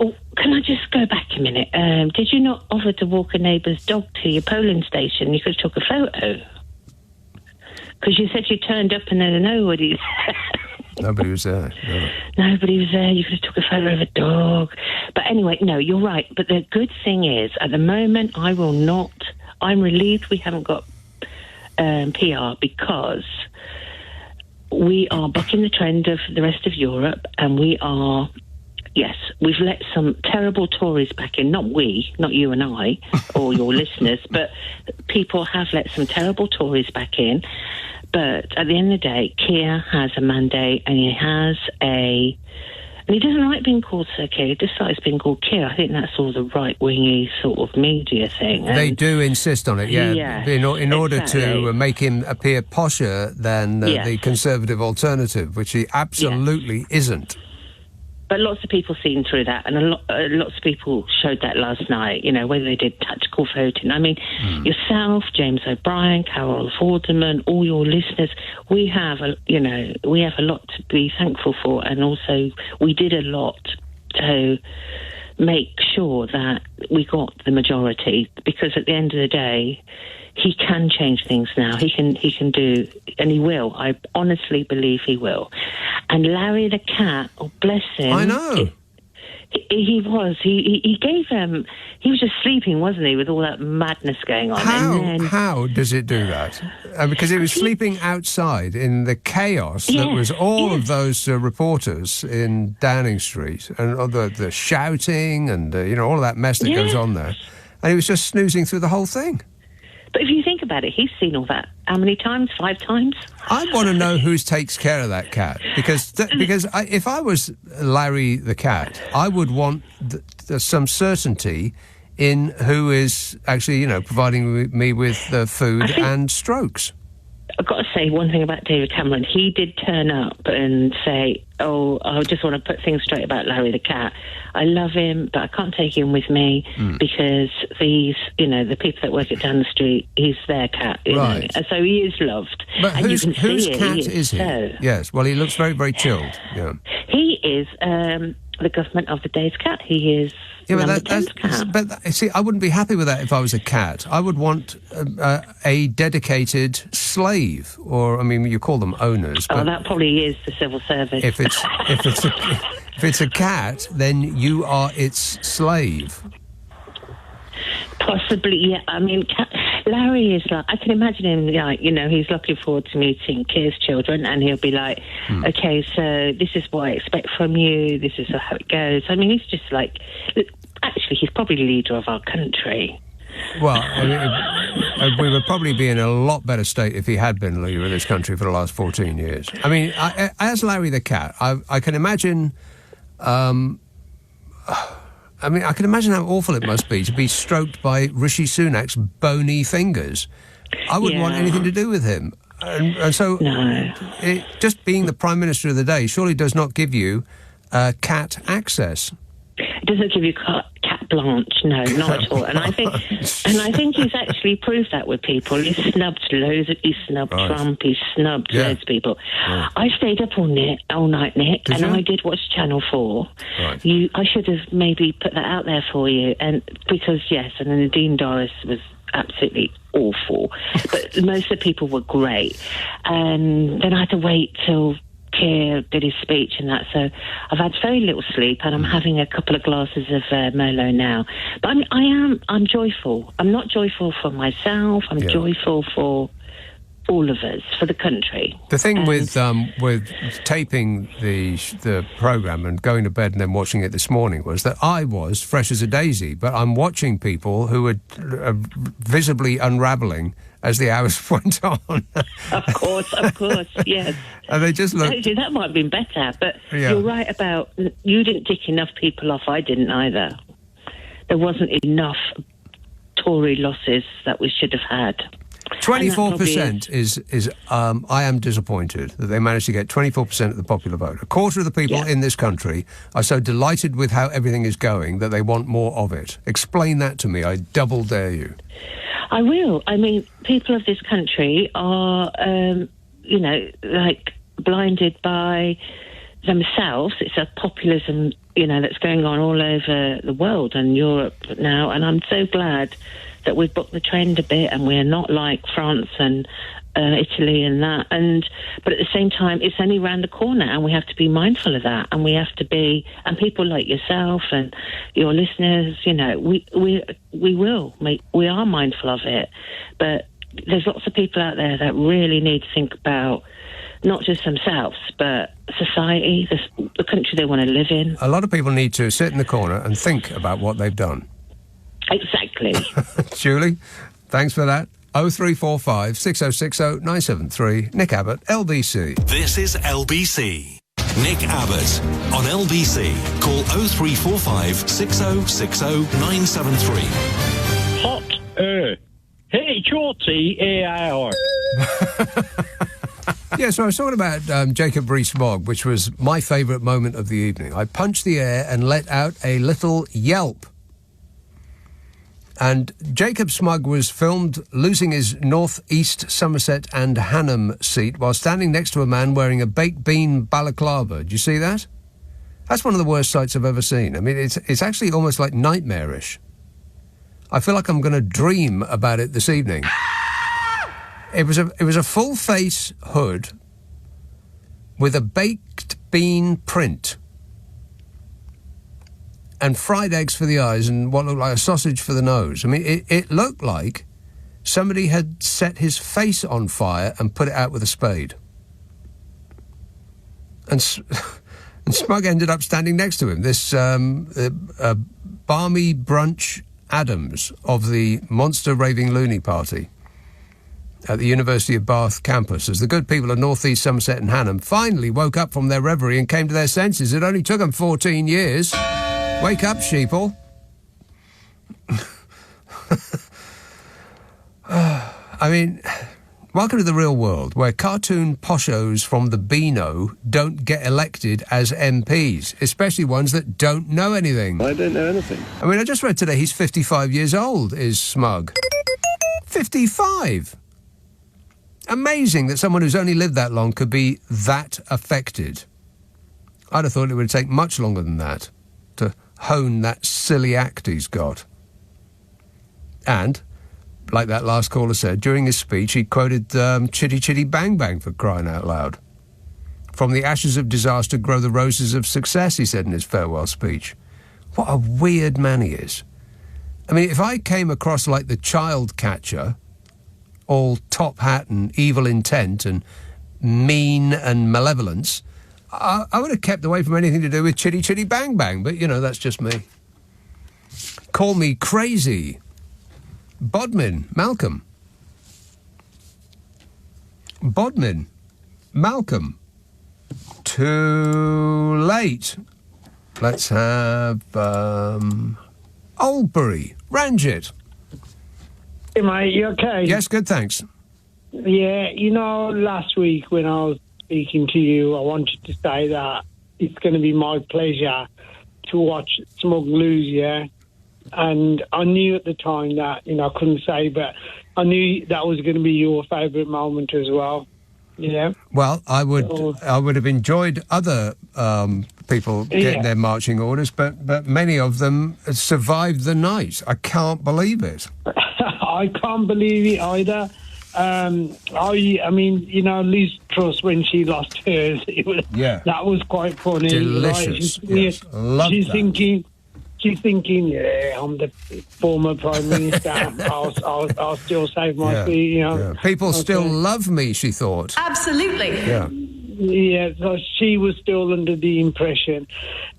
Oh, can I just go back a minute? Did you not offer to walk a neighbour's dog to your polling station? You could have took a photo. Because you said you turned up and then nobody. Nobody was there. No. Nobody was there. You could have took a photo of a dog. But anyway, no, you're right. But the good thing is, at the moment, I will not... I'm relieved we haven't got PR because we are bucking the trend of the rest of Europe, and we are... Yes, we've let some terrible Tories back in. Not we, not you and I, or your listeners, but people have let some terrible Tories back in. But at the end of the day, Keir has a mandate, and he has a... And he doesn't like being called Sir Keir. He dislikes being called Keir. I think that's all the right-wingy sort of media thing. And they do insist on it, yeah. In order to make him appear posher than the Conservative alternative, which he absolutely isn't. But lots of people seen through that, and lots of people showed that last night, you know, whether they did tactical voting. I mean, yourself, James O'Brien, Carol Vorderman, all your listeners, we have a lot to be thankful for, and also we did a lot to make sure that we got the majority, because at the end of the day, he can change things now. He can do, and he will. I honestly believe he will. And Larry the cat, oh bless him. I know. He was. He gave him. He was just sleeping, wasn't he, with all that madness going on? How does it do that? Because he was sleeping outside in the chaos that was all of those reporters in Downing Street, and all the shouting and all of that mess that goes on there, and he was just snoozing through the whole thing. But if you think about it, he's seen all that. How many times? 5 times? I want to know who takes care of that cat. Because if I was Larry the cat, I would want some certainty in who is actually, providing me with food and strokes. I've got to say one thing about David Cameron. He did turn up and say, I just want to put things straight about Larry the cat. I love him, but I can't take him with me because these, the people that work it down the street, he's their cat. Right. And so he is loved. But and whose cat is he? So. Yes, well, he looks very, very chilled. Yeah. He is the government of the day's cat. He is... Yeah, but see, I wouldn't be happy with that if I was a cat. I would want a dedicated slave, or you call them owners. But that probably is the civil service. If it's a cat, then you are its slave. Possibly, yeah. Larry is like, I can imagine him, he's looking forward to meeting Keir's children, and he'll be like, okay, so this is what I expect from you, this is how it goes. He's just like, actually, he's probably the leader of our country. Well, we would probably be in a lot better state if he had been leader of this country for the last 14 years. As Larry the cat, I can imagine... I can imagine how awful it must be to be stroked by Rishi Sunak's bony fingers. I wouldn't want anything to do with him. And so just being the Prime Minister of the day surely does not give you cat access. It doesn't give you cat blanche, no, not at all. And I think he's actually proved that with people. He snubbed Trump, he snubbed loads of people. Yeah. I stayed up all night, Nick, and I did watch Channel 4. Right. I should have maybe put that out there for you, and because and then Nadine Dorries was absolutely awful, but most of the people were great. And then I had to wait till Keir did his speech and that, so I've had very little sleep, and I'm having a couple of glasses of Merlot now. But I'm joyful. I'm not joyful for myself. I'm joyful for all of us, for the country. The thing with taping the programme and going to bed and then watching it this morning was that I was fresh as a daisy, but I'm watching people who are visibly unravelling as the hours went on. Of course, yes. And they just looked... Actually, that might have been better, but you're right about... You didn't tick enough people off, I didn't either. There wasn't enough Tory losses that we should have had. 24% is I am disappointed that they managed to get 24% of the popular vote. A quarter of the people in this country are so delighted with how everything is going that they want more of it. Explain that to me, I double dare you. I will. People of this country are, blinded by themselves. It's a populism, that's going on all over the world and Europe now, and I'm so glad that we've bucked the trend a bit, and we're not like France and Italy and that. But at the same time, it's only around the corner, and we have to be mindful of that. And we have to be, and people like yourself and your listeners, you know, we are mindful of it. But there's lots of people out there that really need to think about not just themselves, but society, the country they want to live in. A lot of people need to sit in the corner and think about what they've done. Exactly. Julie, thanks for that. 0345 6060 973. Nick Abbott, LBC. This is LBC. Nick Abbott on LBC. Call 0345 6060 973. Hot H-O-T-A-I-R. Yeah, so I was talking about Jacob Rees-Mogg, which was my favourite moment of the evening. I punched the air and let out a little yelp. And Jacob Smug was filmed losing his North East Somerset and Hanham seat while standing next to a man wearing a baked bean balaclava. Do you see that? That's one of the worst sights I've ever seen. I mean, it's actually almost like nightmarish. I feel like I'm going to dream about it this evening. It was a full face hood with a baked bean print and fried eggs for the eyes and what looked like a sausage for the nose. I mean, it looked like somebody had set his face on fire and put it out with a spade. And Smug ended up standing next to him. This Barmy Brunch Adams of the Monster Raving Loony Party at the University of Bath campus, as the good people of North East Somerset and Hanham finally woke up from their reverie and came to their senses. It only took them 14 years. Wake up, sheeple. I mean, welcome to the real world, where cartoon poshos from the Beano don't get elected as MPs, especially ones that don't know anything. I don't know anything. I mean, I just read today he's 55 years old, is Smug. 55! Amazing that someone who's only lived that long could be that affected. I'd have thought it would take much longer than that to hone that silly act he's got. And, like that last caller said, during his speech he quoted Chitty Chitty Bang Bang, for crying out loud. From the ashes of disaster grow the roses of success, he said in his farewell speech. What a weird man he is. I mean, if I came across like the child catcher, all top hat and evil intent and mean and malevolence, I would have kept away from anything to do with Chitty Chitty Bang Bang, but, you know, that's just me. Call me crazy. Bodmin, Malcolm. Bodmin, Malcolm. Too late. Let's have Oldbury, Ranjit. Hey, mate, you okay? Yes, good, thanks. Yeah, you know, last week when I was speaking to you, I wanted to say that it's going to be my pleasure to watch Smug lose, yeah? And I knew at the time that, you know, I couldn't say, but I knew that was going to be your favourite moment as well, yeah? Well, I would have enjoyed other people getting their marching orders, but many of them survived the night. I can't believe it. I can't believe it either. I mean, you know, Liz Truss, when she lost hers, that was quite funny. Delicious. Right? Yes. Love she's that. She's thinking, yeah, I'm the former Prime Minister. I'll still save my feet, you know. Yeah. People still love me, she thought. Absolutely. Yeah. Yeah, so she was still under the impression.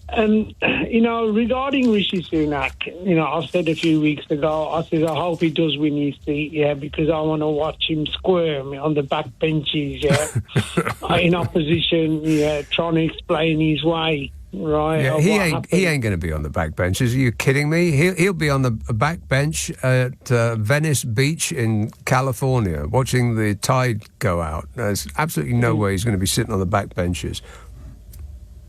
And, you know, regarding Rishi Sunak, you know, I've said a few weeks ago, I said, I hope he does win his seat, yeah, because I want to watch him squirm on the back benches, yeah, in opposition, yeah, trying to explain his way. Right, yeah, he ain't going to be on the back benches. Are you kidding me? He'll be on the back bench at Venice Beach in California, watching the tide go out. There's absolutely no way he's going to be sitting on the back benches.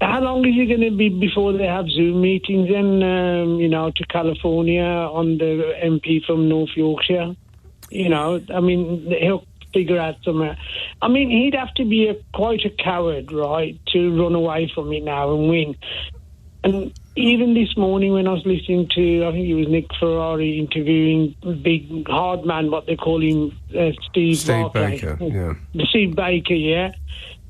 How long is it going to be before they have Zoom meetings and you know, to California on the MP from North Yorkshire? You know, I mean, he'll figure out somewhere. I mean, he'd have to be quite a coward, right, to run away from it now and win. And even this morning when I was listening to, I think it was Nick Ferrari interviewing big hard man, what they call him, Steve Baker, yeah. Steve Baker, yeah.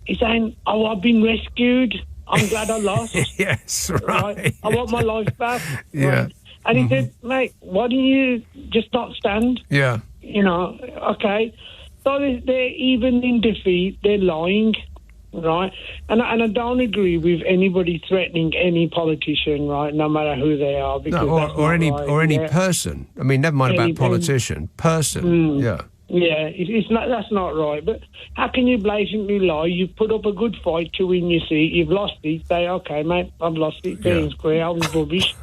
He's saying, "Oh, I've been rescued. I'm glad I lost. Yes, right. I want my life back." Yeah. Right? And he said, "Mate, why don't you just not stand?" Yeah. You know, okay. So they're even in defeat. They're lying, right? And I don't agree with anybody threatening any politician, right? No matter who they are, because or any person. I mean, never mind about politician. Person. Yeah. Yeah, it's not. That's not right. But how can you blatantly lie? You've put up a good fight to win your seat. You've lost it. Say, okay, mate, I've lost it. Fair and square. I was rubbish.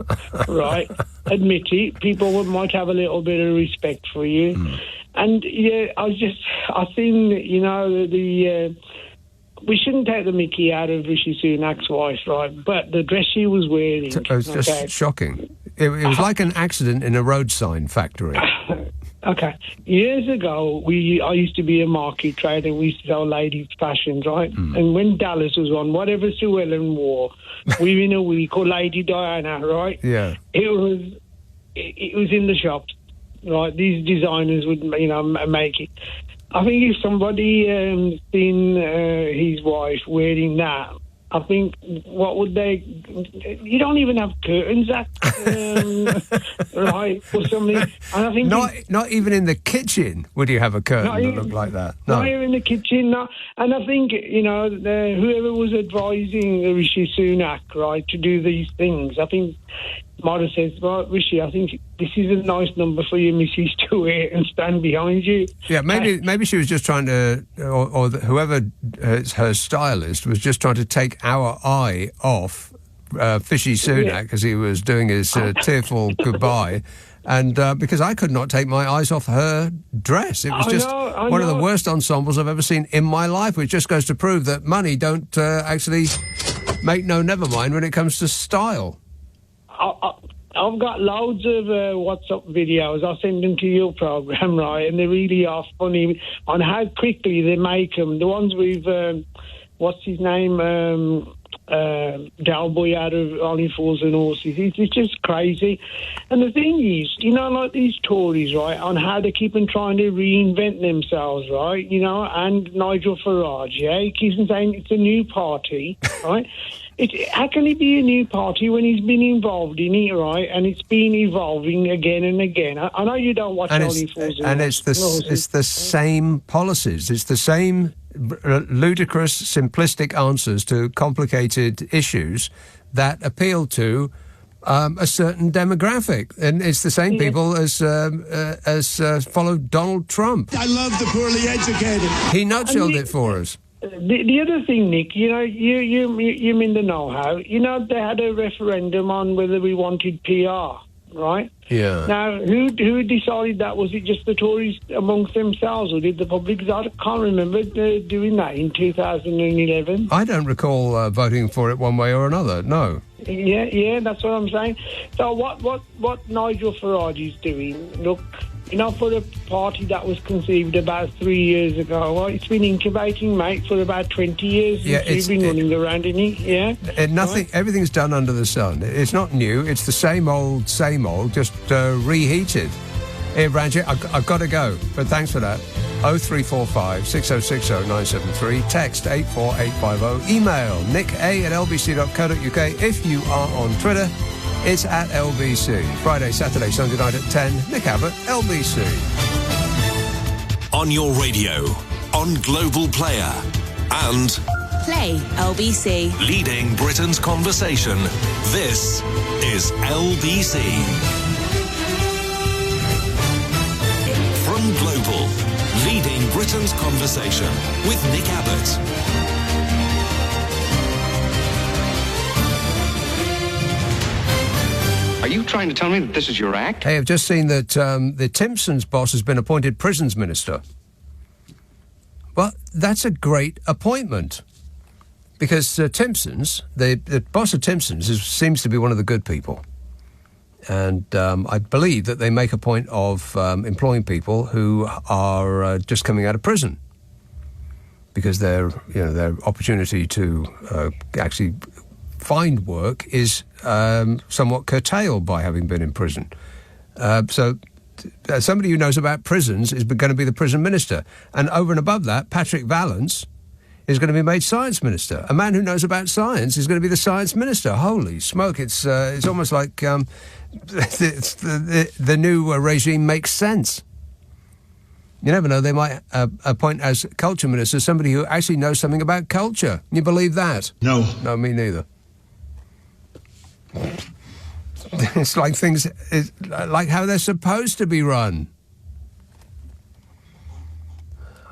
Right? Admit it. People might have a little bit of respect for you. And yeah, I think, you know, we shouldn't take the mickey out of Rishi Sunak's wife, right? But the dress she was wearing, it was just shocking. It was like an accident in a road sign factory. Okay. Years ago, I used to be a market trader. We used to sell ladies' fashions, right? And when Dallas was on, whatever Sue Ellen wore, within a week, or Lady Diana, right? Yeah. It was in the shops, right? These designers would, you know, make it. I think if somebody seen his wife wearing that, I think, what would they... You don't even have curtains, right, or something. And I think... Not even in the kitchen would you have a curtain that looked like that. No. Not even in the kitchen, no. And I think, you know, whoever was advising Rishi Sunak, right, to do these things, I think might have said, well, Rishi, I think this is a nice number for your missus to wear and stand behind you. Yeah, maybe she was just trying to, or whoever her stylist was just trying to take our eye off Fishy Sunak as he was doing his tearful goodbye. And because I could not take my eyes off her dress. It was just one of the worst ensembles I've ever seen in my life, which just goes to prove that money don't actually make no never mind when it comes to style. I've got loads of WhatsApp videos. I'll send them to your program, right? And they really are funny on how quickly they make them. The ones with, what's his name, Dalboy out of Only Fools and Horses. It's just crazy. And the thing is, you know, like these Tories, right, on how they keep on trying to reinvent themselves, right, you know, and Nigel Farage, yeah, he keeps on saying it's a new party, right? How can it be a new party when he's been involved in it, right? And it's been evolving again and again. I know you don't watch Only Fools and Horses. It's the same policies. It's the same ludicrous, simplistic answers to complicated issues that appeal to a certain demographic, and it's the same people as followed Donald Trump. I love the poorly educated. He nutshelled it for us. The other thing, Nick, you know, you mean the know-how. You know, they had a referendum on whether we wanted PR, right? Yeah. Now, who decided that? Was it just the Tories amongst themselves, or did the public? Because I can't remember doing that in 2011. I don't recall voting for it one way or another, no. Yeah, that's what I'm saying. So what Nigel Farage is doing, look, you know, for a party that was conceived about 3 years ago, well, it's been incubating, mate, for about 20 years. Yeah, you've been running around in it, yeah? Everything's done under the sun. It's not new. It's the same old, just reheated. Here, Branchett, I've got to go, but thanks for that. 0345 6060 973, text 84850, email nicka@lbc.co.uk. If you are on Twitter, it's at LBC. Friday, Saturday, Sunday night at 10. Nick Abbott, LBC. On your radio, on Global Player, and Play LBC. leading Britain's conversation. This is LBC. From Global, leading Britain's conversation with Nick Abbott. Are you trying to tell me that this is your act? Hey, I've just seen that the Timpson's boss has been appointed prisons minister. Well, that's a great appointment. Because Timpson's, the boss of Timpson's seems to be one of the good people. And I believe that they make a point of employing people who are just coming out of prison. Because their opportunity to actually find work is somewhat curtailed by having been in prison. So somebody who knows about prisons is going to be the prison minister. And over and above that, Patrick Vallance is going to be made science minister. A man who knows about science is going to be the science minister. Holy smoke, it's almost like the new regime makes sense. You never know, they might appoint as culture minister somebody who actually knows something about culture. You believe that? No. No, me neither. It's like like how they're supposed to be run.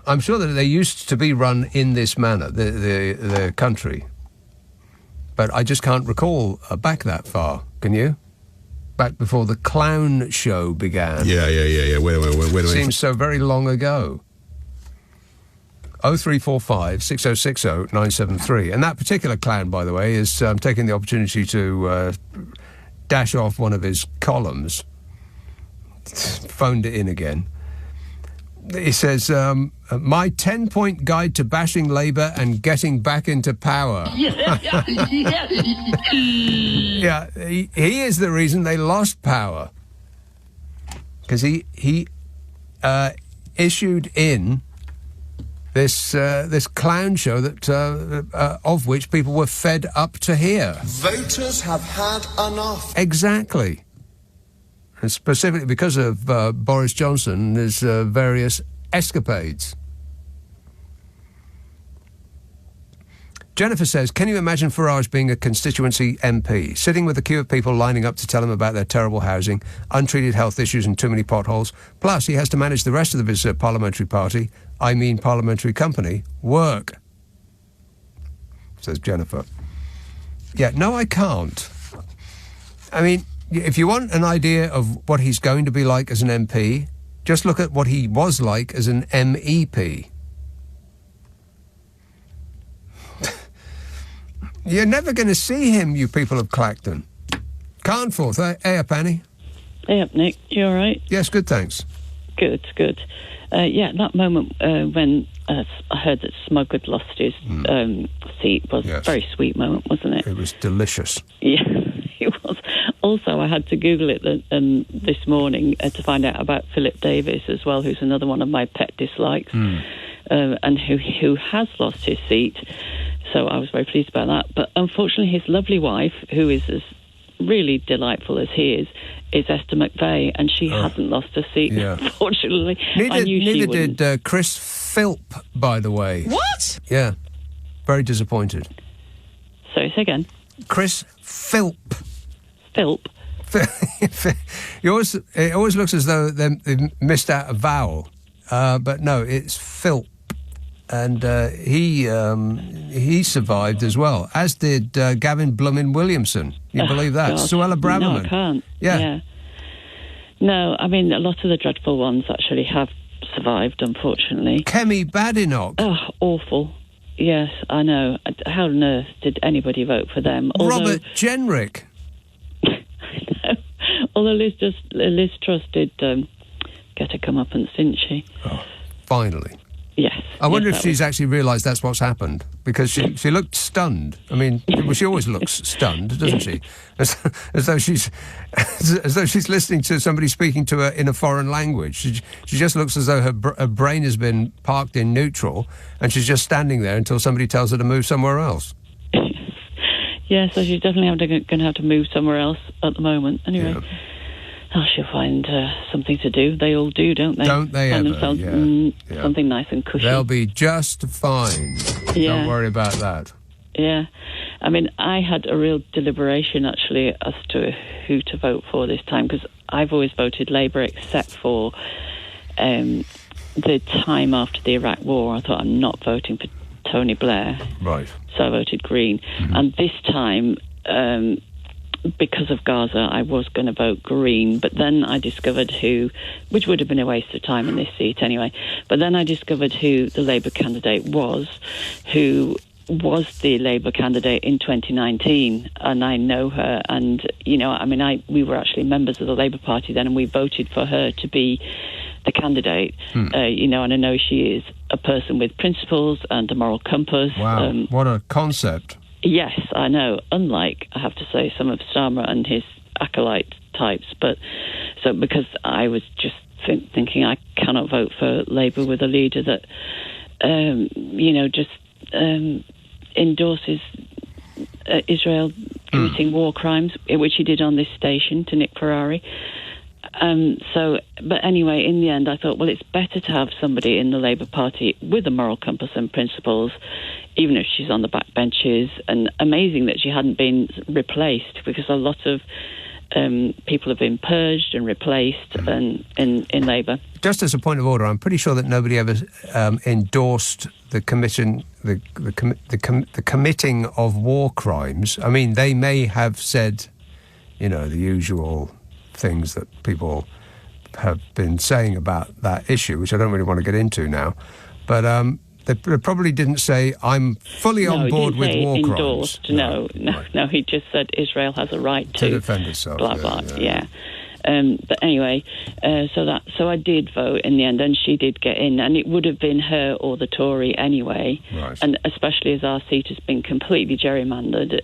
I'm sure that they used to be run in this manner, the country. But I just can't recall back that far. Can you? Back before the clown show began. Yeah. Wait a minute. Seems so very long ago. 0345 6060 973. And that particular clown, by the way, is taking the opportunity to dash off one of his columns. Phoned it in again. He says, my 10-point guide to bashing Labour and getting back into power. Yeah, he is the reason they lost power. Because he issued in this clown show that of which people were fed up to hear. Voters have had enough. Exactly. And specifically because of Boris Johnson and his various escapades. Jennifer says, can you imagine Farage being a constituency MP, sitting with a queue of people lining up to tell him about their terrible housing, untreated health issues and too many potholes? Plus, he has to manage the rest of his parliamentary party, parliamentary company, work, says Jennifer. Yeah, no, I can't. I mean, if you want an idea of what he's going to be like as an MP, just look at what he was like as an MEP. You're never going to see him, you people of Clacton. Carnforth, hey up, Annie. Hey up, Nick. You all right? Yes, good, thanks. Good. That moment when I heard that Smug had lost his seat was a very sweet moment, wasn't it? It was delicious. Yeah, it was. Also, I had to Google it this morning to find out about Philip Davis as well, who's another one of my pet dislikes, and who has lost his seat. So I was very pleased about that. But unfortunately, his lovely wife, who is as really delightful as he is Esther McVeigh, and she hasn't lost her seat, unfortunately. Neither did Chris Philp, by the way. What? Yeah. Very disappointed. Sorry, say again. Chris Philp. Philp? It always looks as though they've missed out a vowel. But no, it's Philp. And he survived as well, as did Gavin Bloomin' Williamson. You believe that? God. Suella Braverman. No, I can't. Yeah. No, I mean, a lot of the dreadful ones actually have survived, unfortunately. Kemi Badenoch. Oh, awful. Yes, I know. How on earth did anybody vote for them? Robert Jenrick. Although Liz Truss did get a comeuppance, didn't she? Oh, finally. Yes. I wonder if she's actually realised that's what's happened, because she looked stunned. I mean, she always looks stunned, doesn't she? As though she's listening to somebody speaking to her in a foreign language. She just looks as though her brain has been parked in neutral, and she's just standing there until somebody tells her to move somewhere else. Yeah, so she's definitely going to have to move somewhere else at the moment. Anyway. Yeah. Oh, she'll find something to do. They all do, don't they? Don't they find ever? Themselves, something nice and cushy. They'll be just fine. Yeah. Don't worry about that. Yeah. I mean, I had a real deliberation, actually, as to who to vote for this time, because I've always voted Labour, except for the time after the Iraq War. I thought, I'm not voting for Tony Blair. Right. So I voted Green. Mm-hmm. And this time... because of Gaza, I was going to vote Green, but then I discovered which would have been a waste of time in this seat anyway, but then I discovered who the Labour candidate was, who was the Labour candidate in 2019, and I know her, and, you know, I mean, we were actually members of the Labour Party then, and we voted for her to be the candidate, you know, and I know she is a person with principles and a moral compass. Wow, what a concept. Yes, I know. Unlike, I have to say, some of Starmer and his acolyte types, but so because I was just thinking I cannot vote for Labour with a leader that, just endorses Israel committing war crimes, which he did on this station to Nick Ferrari. But anyway, in the end, I thought, well, it's better to have somebody in the Labour Party with a moral compass and principles, even if she's on the backbenches. And amazing that she hadn't been replaced, because a lot of people have been purged and replaced in Labour. Just as a point of order, I'm pretty sure that nobody ever endorsed the commission, the committing of war crimes. I mean, they may have said, the usual things that people have been saying about that issue, which I don't really want to get into now. But they probably didn't say, I'm fully on board with war crimes. No, he just said Israel has a right to defend itself. Blah, blah, yeah. But anyway, so I did vote in the end, and she did get in, and it would have been her or the Tory anyway. Right. And especially as our seat has been completely gerrymandered,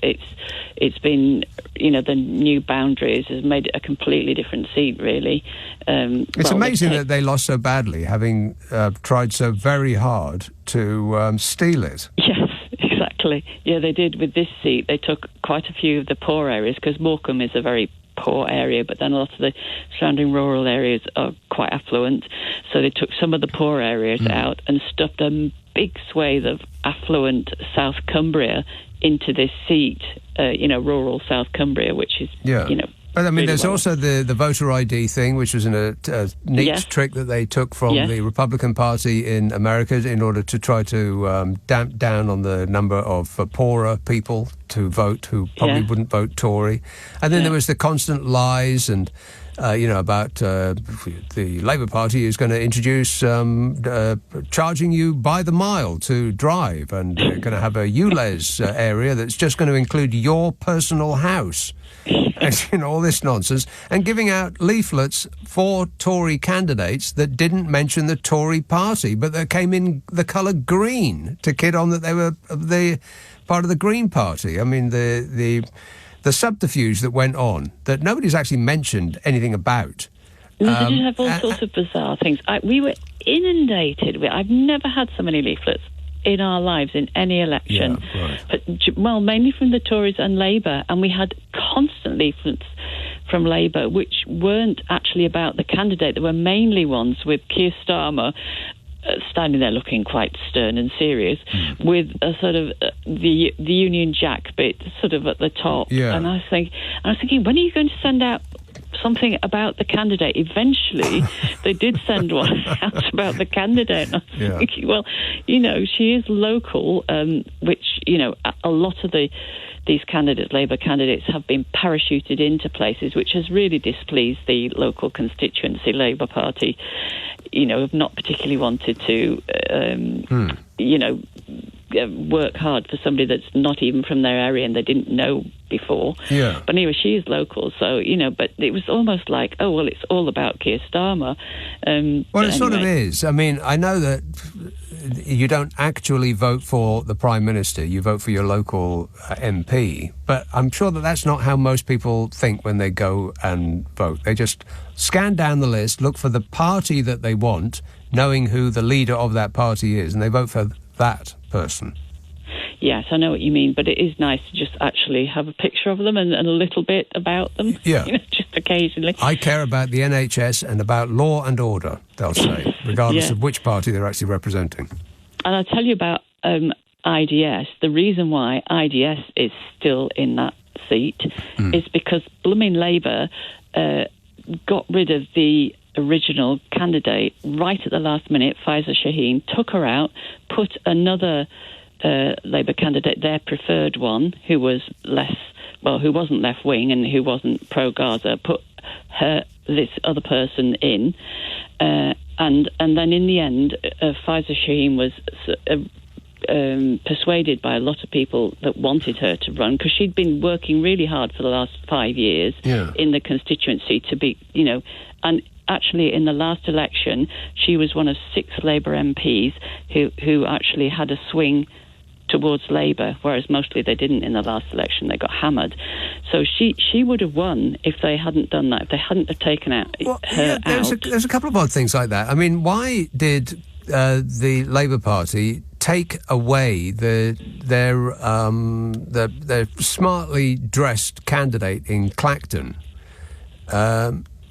it's been, the new boundaries has made it a completely different seat, really. It's amazing that they lost so badly, having tried so very hard to steal it. Yes, exactly. Yeah, they did with this seat. They took quite a few of the poor areas, because Morecambe is a very poor area, but then a lot of the surrounding rural areas are quite affluent. So they took some of the poor areas out and stuffed a big swathe of affluent South Cumbria into this seat, rural South Cumbria, which is, But I mean, really there's also the voter ID thing, which was a neat trick that they took from the Republican Party in America in order to try to damp down on the number of poorer people to vote who probably wouldn't vote Tory. And then there was the constant lies and, about the Labour Party is going to introduce charging you by the mile to drive, and going to have a ULEZ area that's just going to include your personal house. And, all this nonsense, and giving out leaflets for Tory candidates that didn't mention the Tory party, but that came in the colour green to kid on that they were the part of the Green Party. I mean, the subterfuge that went on that nobody's actually mentioned anything about. No, they did have all sorts of bizarre things. We were inundated with. I've never had so many leaflets in our lives in any election, but mainly from the Tories and Labour, and we had constant leaflets from Labour which weren't actually about the candidate. There were mainly ones with Keir Starmer standing there looking quite stern and serious, with a sort of the Union Jack bit sort of at the top. And I was thinking, when are you going to send out something about the candidate? Eventually, they did send one out about the candidate. And I was thinking, well, she is local, which, a lot of these candidates, Labour candidates, have been parachuted into places, which has really displeased the local constituency. Labour Party, have not particularly wanted to, work hard for somebody that's not even from their area and they didn't know before. But anyway, she is local, so, but it was almost like, oh, well, it's all about Keir Starmer. Well, it sort of is. I mean, I know that you don't actually vote for the Prime Minister, you vote for your local MP, but I'm sure that that's not how most people think when they go and vote. They just scan down the list, look for the party that they want, knowing who the leader of that party is, and they vote for that person. Yes, I know what you mean, but it is nice to just actually have a picture of them and a little bit about them. Just occasionally. I care about the NHS and about law and order, they'll say, regardless of which party they're actually representing. And I'll tell you about IDS. The reason why IDS is still in that seat is because blooming Labour got rid of the original candidate right at the last minute. Faiza Shaheen took her out, put another Labour candidate, their preferred one, who was who wasn't left wing and who wasn't pro Gaza, put this other person in, and then in the end, Faiza Shaheen was persuaded by a lot of people that wanted her to run, because she'd been working really hard for the last 5 years in the constituency to be, and actually in the last election she was one of 6 Labour MPs who actually had a swing towards Labour, whereas mostly they didn't in the last election. They got hammered. So she would have won if they hadn't done that, if they hadn't have taken her out. There's a couple of odd things like that. I mean, why did the Labour Party take away their smartly dressed candidate in Clacton,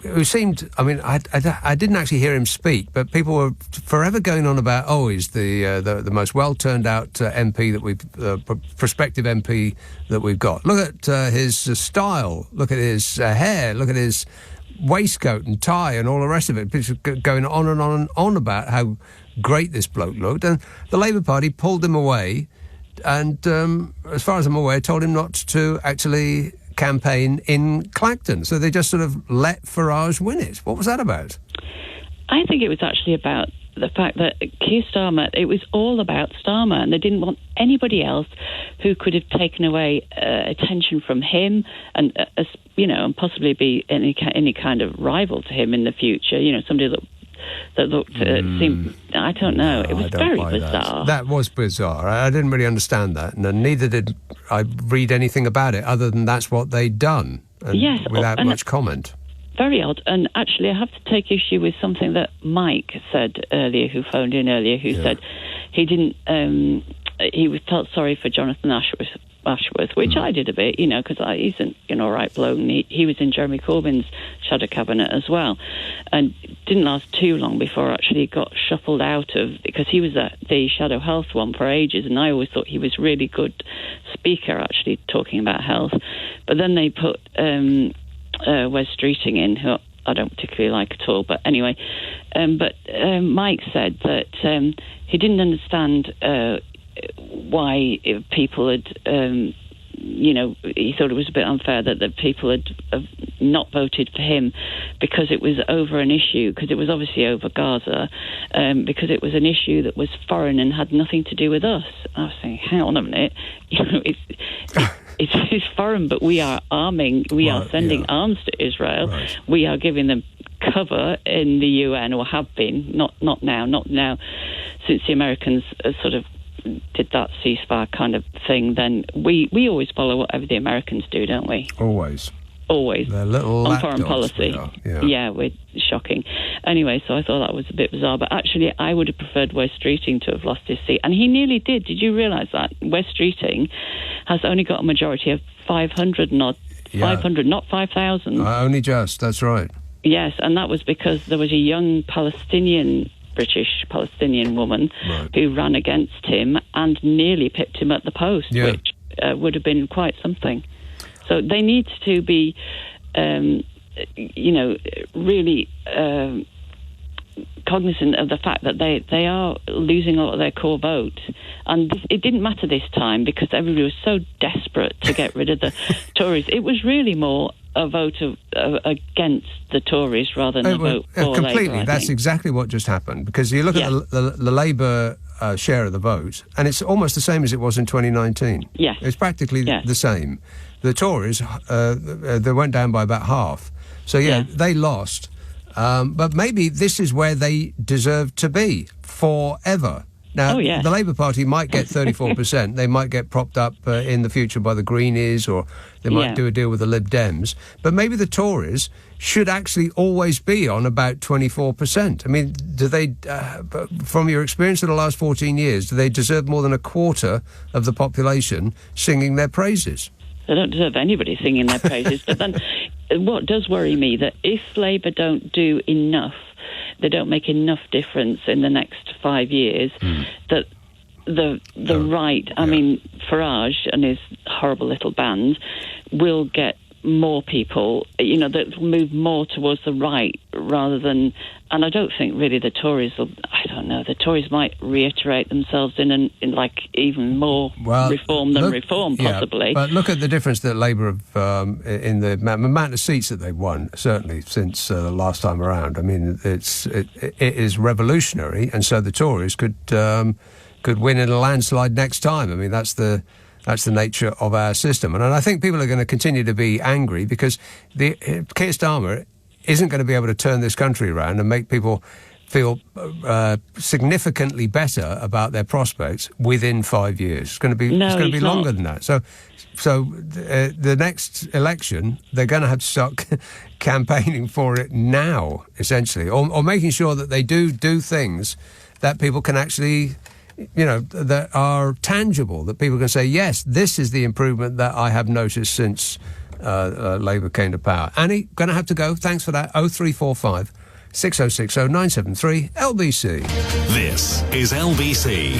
who seemed, I mean, I didn't actually hear him speak, but people were forever going on about, he's the most well turned out MP that we've, prospective MP that we've got. Look at his style, look at his hair, look at his waistcoat and tie and all the rest of it. People going on and on and on about how great this bloke looked, and the Labour Party pulled him away and, as far as I'm aware, told him not to actually campaign in Clacton. So they just sort of let Farage win it. What was that about? I think it was actually about the fact that Keir Starmer, it was all about Starmer, and they didn't want anybody else who could have taken away attention from him and, and possibly be any kind of rival to him in the future. Somebody that looked seemed, I don't know. It was very bizarre. That was bizarre. I didn't really understand that, and neither did I read anything about it other than that's what they'd done, and without much comment. Very odd. And actually, I have to take issue with something that Mike said earlier, who phoned in earlier, who said he didn't. He felt sorry for Jonathan Ashworth, which I did a bit, because he's an all right bloke, and he was in Jeremy Corbyn's shadow cabinet as well, and it didn't last too long before actually he got shuffled out of, because he was the shadow health one for ages, and I always thought he was really good speaker actually talking about health, but then they put Wes Streeting in, who I don't particularly like at all, but anyway, Mike said that he didn't understand why people had, he thought it was a bit unfair that the people had not voted for him because it was over an issue, because it was obviously over Gaza, because it was an issue that was foreign and had nothing to do with us. I was saying, hang on a minute, it's foreign, but we are sending arms to Israel. Right. We are giving them cover in the UN, or have been, not now, since the Americans sort of did that ceasefire kind of thing. Then we always follow whatever the Americans do, don't we? Always. They're little on foreign policy. Yeah, we're shocking. Anyway, so I thought that was a bit bizarre, but actually I would have preferred Wes Streeting to have lost his seat, and he nearly did. Did you realise that? Wes Streeting has only got a majority of 500, not 5,000. Only just, that's right. Yes, and that was because there was a young British Palestinian woman who ran against him and nearly pipped him at the post, which would have been quite something. So they need to be, really cognizant of the fact that they are losing a lot of their core vote. And it didn't matter this time because everybody was so desperate to get rid of the Tories. It was really more a vote against the Tories rather than a vote for completely. Labour. That's exactly what just happened, because you look at the Labour share of the vote, and it's almost the same as it was in 2019. Yes. It's practically the same. The Tories, they went down by about half. So, they lost. But maybe this is where they deserve to be forever. Now, the Labour Party might get 34%. They might get propped up in the future by the Greenies, or they might do a deal with the Lib Dems. But maybe the Tories should actually always be on about 24%. I mean, do they, from your experience of the last 14 years, do they deserve more than a quarter of the population singing their praises? They don't deserve anybody singing their praises. But then what does worry me, that if Labour don't do enough, they don't make enough difference in the next 5 years, that the right, I mean, Farage and his horrible little band will get more people, that will move more towards the right rather than, and I don't think really the Tories will, I don't know, the Tories might reiterate themselves in like even more reform than reform, possibly. But look at the difference that Labour have in the amount of seats that they've won, certainly since the last time around. I mean, it is revolutionary, and so the Tories could win in a landslide next time. I mean, that's the nature of our system. And I think people are going to continue to be angry because Keir Starmer isn't going to be able to turn this country around and make people feel significantly better about their prospects within 5 years. It's going to be longer than that. So the next election, they're going to have to start campaigning for it now, essentially, or making sure that they do things that people can actually, that are tangible, that people can say, yes, this is the improvement that I have noticed since Labour came to power. Annie, going to have to go. Thanks for that. 0345 6060 973 LBC. This is LBC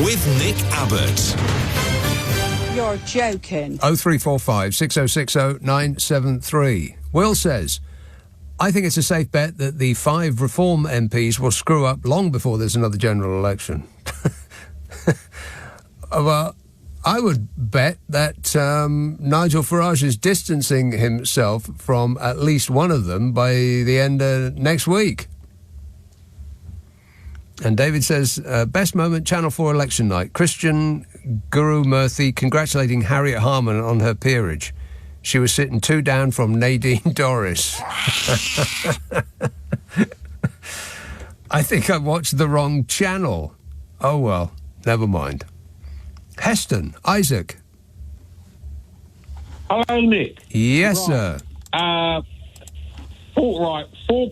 with Nick Abbott. You're joking. 0345 6060 973. Will says, I think it's a safe bet that the 5 Reform MPs will screw up long before there's another general election. Well, I would bet that Nigel Farage is distancing himself from at least one of them by the end of next week. And David says, best moment, Channel 4 election night. Christian Guru Murthy congratulating Harriet Harman on her peerage. She was sitting 2 down from Nadine Dorris. I think I watched the wrong channel. Oh, well, never mind. Heston, Isaac. Hello, Nick. Yes, sir. 4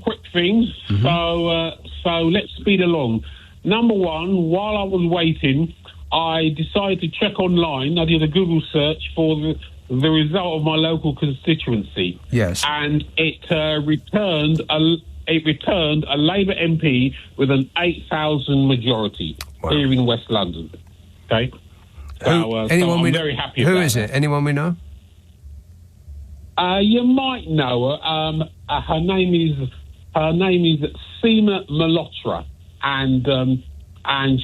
quick things. Mm-hmm. So let's speed along. Number 1, while I was waiting, I decided to check online. I did a Google search for the result of my local constituency. Yes. And it returned a Labour MP with an 8,000 majority here in West London. Okay. Anyone we know? Very happy. Who is it? Anyone we know? You might know her. Her name is Seema Malhotra, and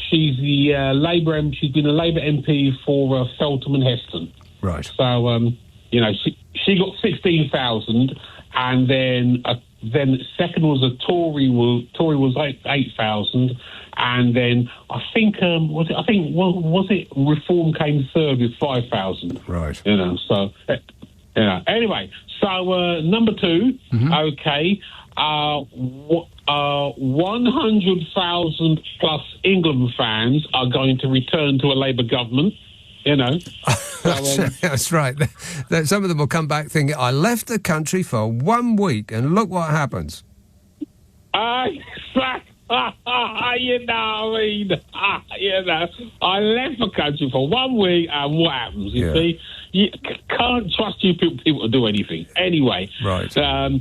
she's the Labour. She's been a Labour MP for Feltham and Heston. Right. So she got 16,000, and then second was a Tory. Tory was 8,000. And then I think was it Reform came third with 5,000. Right. Anyway, so number 2, okay, 100,000 plus England fans are going to return to a Labour government. That's right. Some of them will come back thinking, I left the country for 1 week, and look what happens. I left the country for 1 week, and what happens? You see, you can't trust you people to do anything. Anyway, right. Well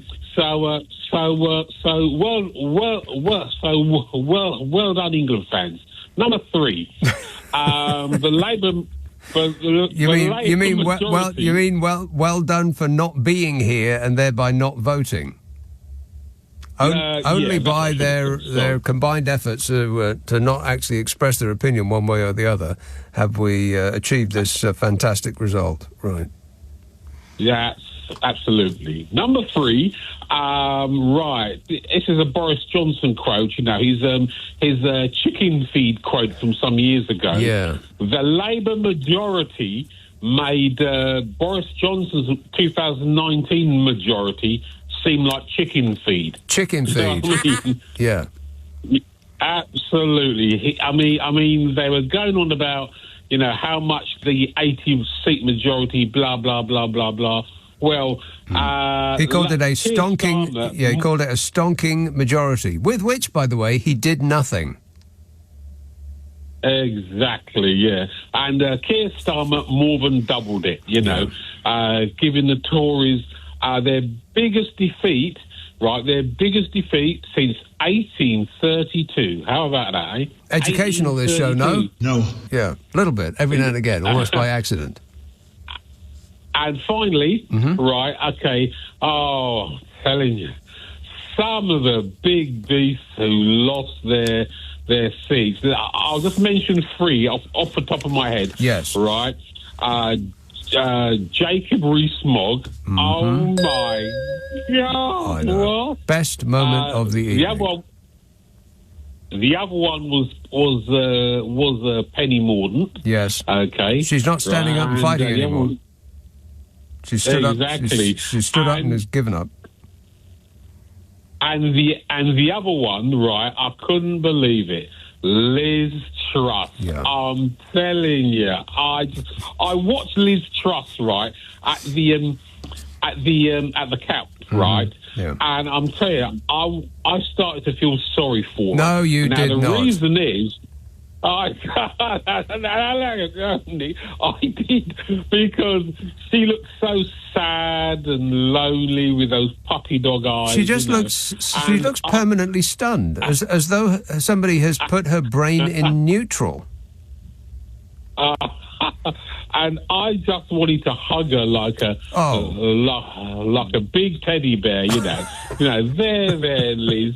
done, England fans. Number 3, the Labour. You mean well done for not being here and thereby not voting. Only by their combined efforts to not actually express their opinion one way or the other have we achieved this fantastic result. Right. Yes, absolutely. Number 3, right. This is a Boris Johnson quote. His chicken feed quote from some years ago. Yeah. The Labour majority made Boris Johnson's 2019 majority seem like chicken feed. Chicken feed. Yeah. Absolutely. I mean, they were going on about, how much the 80-seat majority, blah, blah, blah, blah, blah. Well, he called it a stonking. He called it a stonking majority, with which, by the way, he did nothing. Exactly, yeah. And Keir Starmer more than doubled it, giving the Tories their biggest defeat, right? Their biggest defeat since 1832. How about that, eh? Educational, this show, no? No. Yeah, a little bit, every now and again, almost by accident. And finally, right, okay, telling you, some of the big beasts who lost their seats, I'll just mention 3 off the top of my head. Yes. Right? Jacob Rees-Mogg. Oh, my God. I know. What? Best moment of the evening. The other one was Penny Mordaunt. Yes. Okay. She's not standing up and fighting anymore. She stood up. She stood up and has given up. And the other one, right? I couldn't believe it. Liz Truss. Yeah. I'm telling you, I watched Liz Truss, right, at the couch, right? Yeah. And I'm telling you, I started to feel sorry for her. No, you now, did the not. reason is, I did, because she looked so sad and lonely with those puppy dog eyes. She just you know. she looks permanently stunned, as though somebody has put her brain in neutral. And I just wanted to hug her like a big teddy bear, you know. There, Liz.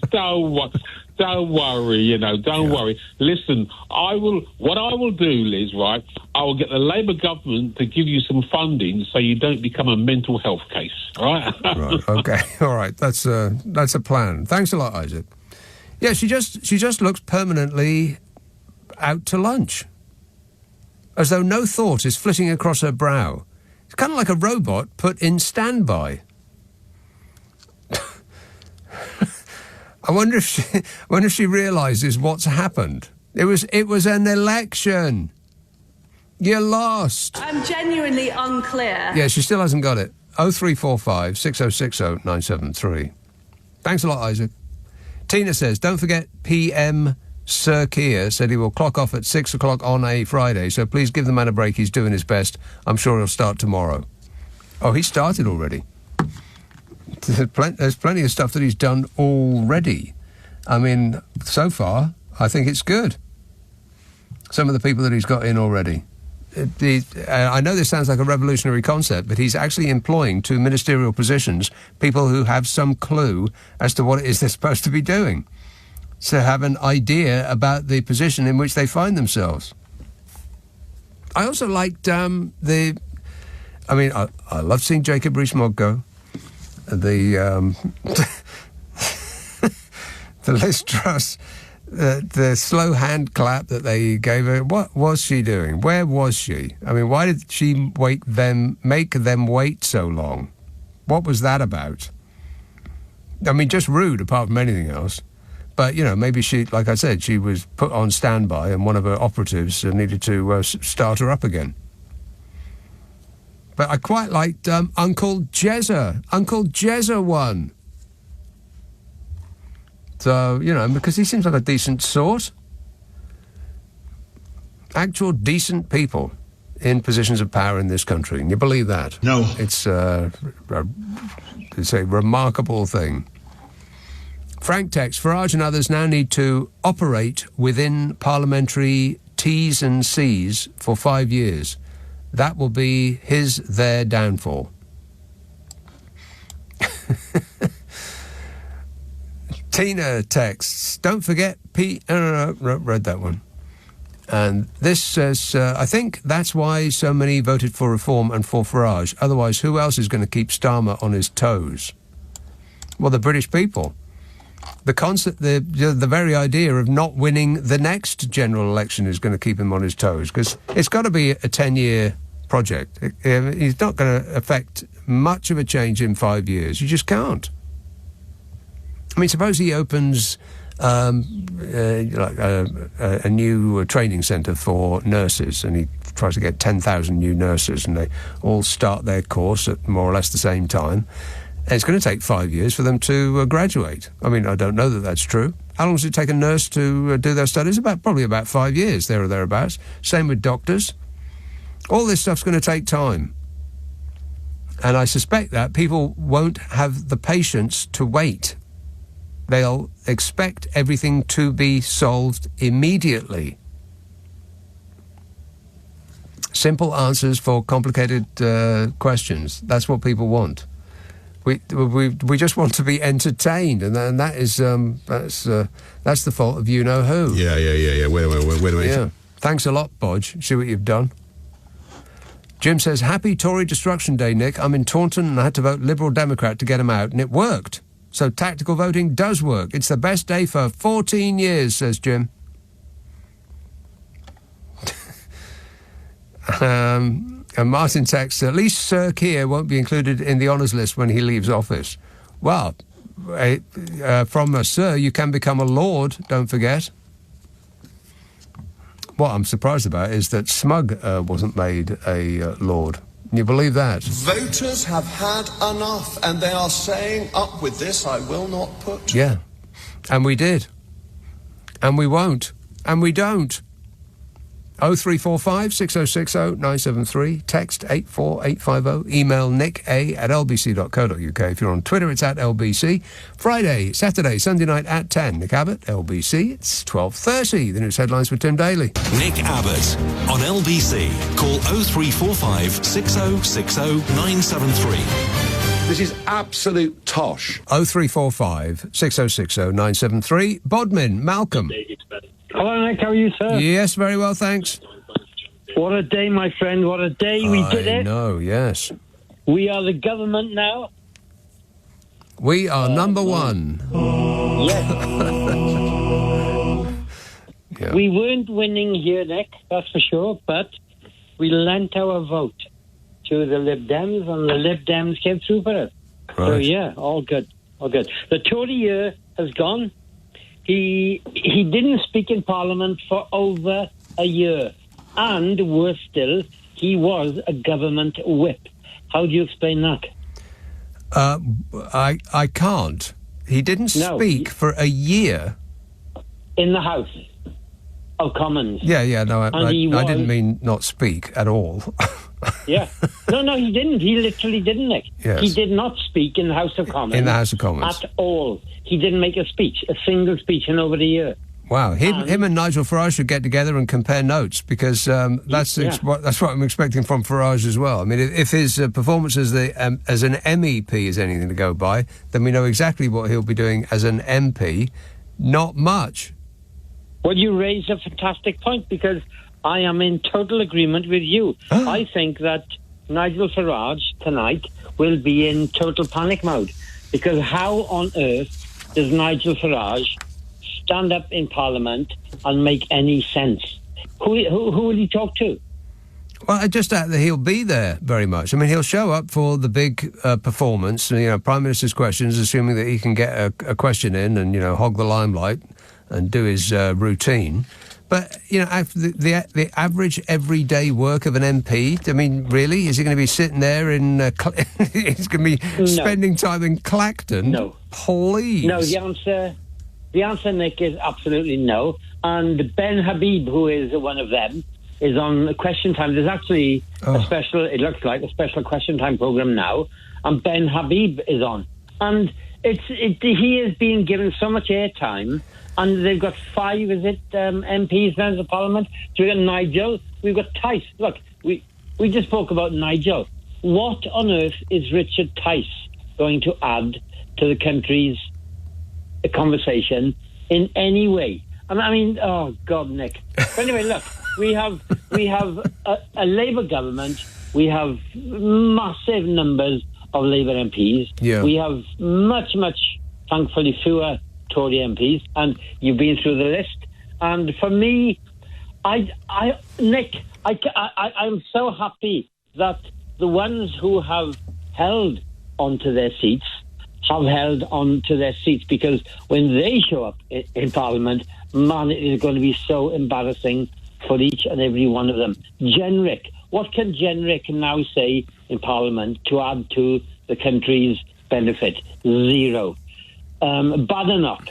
Don't worry, don't worry. Listen, what I will do, Liz, right, I will get the Labour government to give you some funding so you don't become a mental health case, right? Right, okay, all right, that's a plan. Thanks a lot, Isaac. Yeah, she just looks permanently out to lunch, as though no thought is flitting across her brow. It's kind of like a robot put in standby. I wonder if she realises what's happened. It was an election. You lost. I'm genuinely unclear. Yeah, she still hasn't got it. 0345 6060 973. Thanks a lot, Isaac. Tina says, don't forget PM Sir Keir said he will clock off at 6 o'clock on a Friday, so please give the man a break. He's doing his best. I'm sure he'll start tomorrow. Oh, he started already. There's plenty of stuff that he's done already. I mean, so far, I think it's good. Some of the people that he's got in already. I know this sounds like a revolutionary concept, but he's actually employing to ministerial positions people who have some clue as to what it is they're supposed to be doing, to have an idea about the position in which they find themselves. I also liked I love seeing Jacob Rees-Mogg go. The Liz Truss, the slow hand clap that they gave her. What was she doing? Where was she? I mean, why did she make them wait so long? What was that about? I mean, just rude, apart from anything else. But, maybe she, like I said, she was put on standby and one of her operatives needed to start her up again. But I quite liked Uncle Jezza. Uncle Jezza won. So, because he seems like a decent sort. Actual decent people in positions of power in this country. Can you believe that? No. It's a remarkable thing. Frank texts, Farage and others now need to operate within parliamentary T's and C's for 5 years. That will be their downfall. Tina texts, don't forget No, read that one. And this says, I think that's why so many voted for reform and for Farage. Otherwise, who else is going to keep Starmer on his toes? Well, the British people. The concept, the very idea of not winning the next general election is going to keep him on his toes, because it's got to be a 10-year project. He's not going to affect much of a change in 5 years. You just can't. I mean, suppose he opens a new training centre for nurses, and he tries to get 10,000 new nurses, and they all start their course at more or less the same time. And it's going to take 5 years for them to graduate. I mean, I don't know that that's true. How long does it take a nurse to do their studies? Probably about 5 years, there or thereabouts. Same with doctors. All this stuff's going to take time. And I suspect that people won't have the patience to wait. They'll expect everything to be solved immediately. Simple answers for complicated questions. That's what people want. We just want to be entertained, and that is that's the fault of you know who. Yeah. Wait a minute. Yeah. Thanks a lot, Bodge. See what you've done. Jim says, happy Tory Destruction Day, Nick. I'm in Taunton and I had to vote Liberal Democrat to get him out, and it worked. So tactical voting does work. It's the best day for 14 years, says Jim. And Martin texts, at least Sir Keir won't be included in the honours list when he leaves office. Well, from a sir, you can become a lord, don't forget. What I'm surprised about is that Smug wasn't made a lord. Can you believe that? Voters have had enough, and they are saying, up with this, I will not put. Yeah. And we did. And we won't. And we don't. 0345 6060 973. Text 84850. Email nick@lbc.co.uk. If you're on Twitter, it's @LBC. Friday, Saturday, Sunday night at 10. Nick Abbott, LBC. It's 12:30. The news headlines with Tim Daly. Nick Abbott on LBC. Call 0345 6060 973. This is absolute tosh. 0345 6060 973. Bodmin, Malcolm. Hello, Nick. How are you, sir? Yes, very well, thanks. What a day, my friend. What a day. We did it. I know, yes. We are the government now. We are number one. Yes. Yeah. We weren't winning here, Nick, that's for sure, but we lent our vote to the Lib Dems, and the Lib Dems came through for us. Right. So, yeah, all good. All good. The Tory year has gone. He didn't speak in Parliament for over a year. And worse still, he was a government whip. How do you explain that? I can't. He didn't speak for a year. In the House of Commons. Yeah, no, I was, didn't mean not speak at all. Yeah. No, he didn't. He literally didn't, Nick. Yes. He did not speak in the House of Commons. In the House of Commons. At all. He didn't make a speech, a single speech in over a year. Wow, him and Nigel Farage should get together and compare notes, because that's what I'm expecting from Farage as well. I mean, if his performance as an MEP is anything to go by, then we know exactly what he'll be doing as an MP. Not much. Well, you raise a fantastic point, because I am in total agreement with you. I think that Nigel Farage tonight will be in total panic mode, because how on earth does Nigel Farage stand up in Parliament and make any sense? Who will he talk to? Well, I just doubt that he'll be there very much. I mean, he'll show up for the big performance, Prime Minister's questions, assuming that he can get a question in and, hog the limelight and do his routine. But, the average everyday work of an MP, I mean, really? Is he going to be sitting there in... he's going to be spending time in Clacton? No. Please. No, the answer, Nick, is absolutely no. And Ben Habib, who is one of them, is on Question Time. There's actually it looks like a special Question Time programme now, and Ben Habib is on. And he is being given so much airtime, and they've got 5, MPs now in the Parliament. So we've got Nigel, we've got Tice. Look, we just spoke about Nigel. What on earth is Richard Tice going to add to the country's conversation in any way? I mean, oh God, Nick. But anyway, look, we have a Labour government. We have massive numbers of Labour MPs. Yeah. We have much, thankfully, fewer Tory MPs, and you've been through the list. And for me, Nick, I'm so happy that the ones who have held onto their seats have held on to their seats, because when they show up in Parliament, man, it is going to be so embarrassing for each and every one of them. Jenrick, what can Jenrick now say in Parliament to add to the country's benefit? Zero. Badenoch.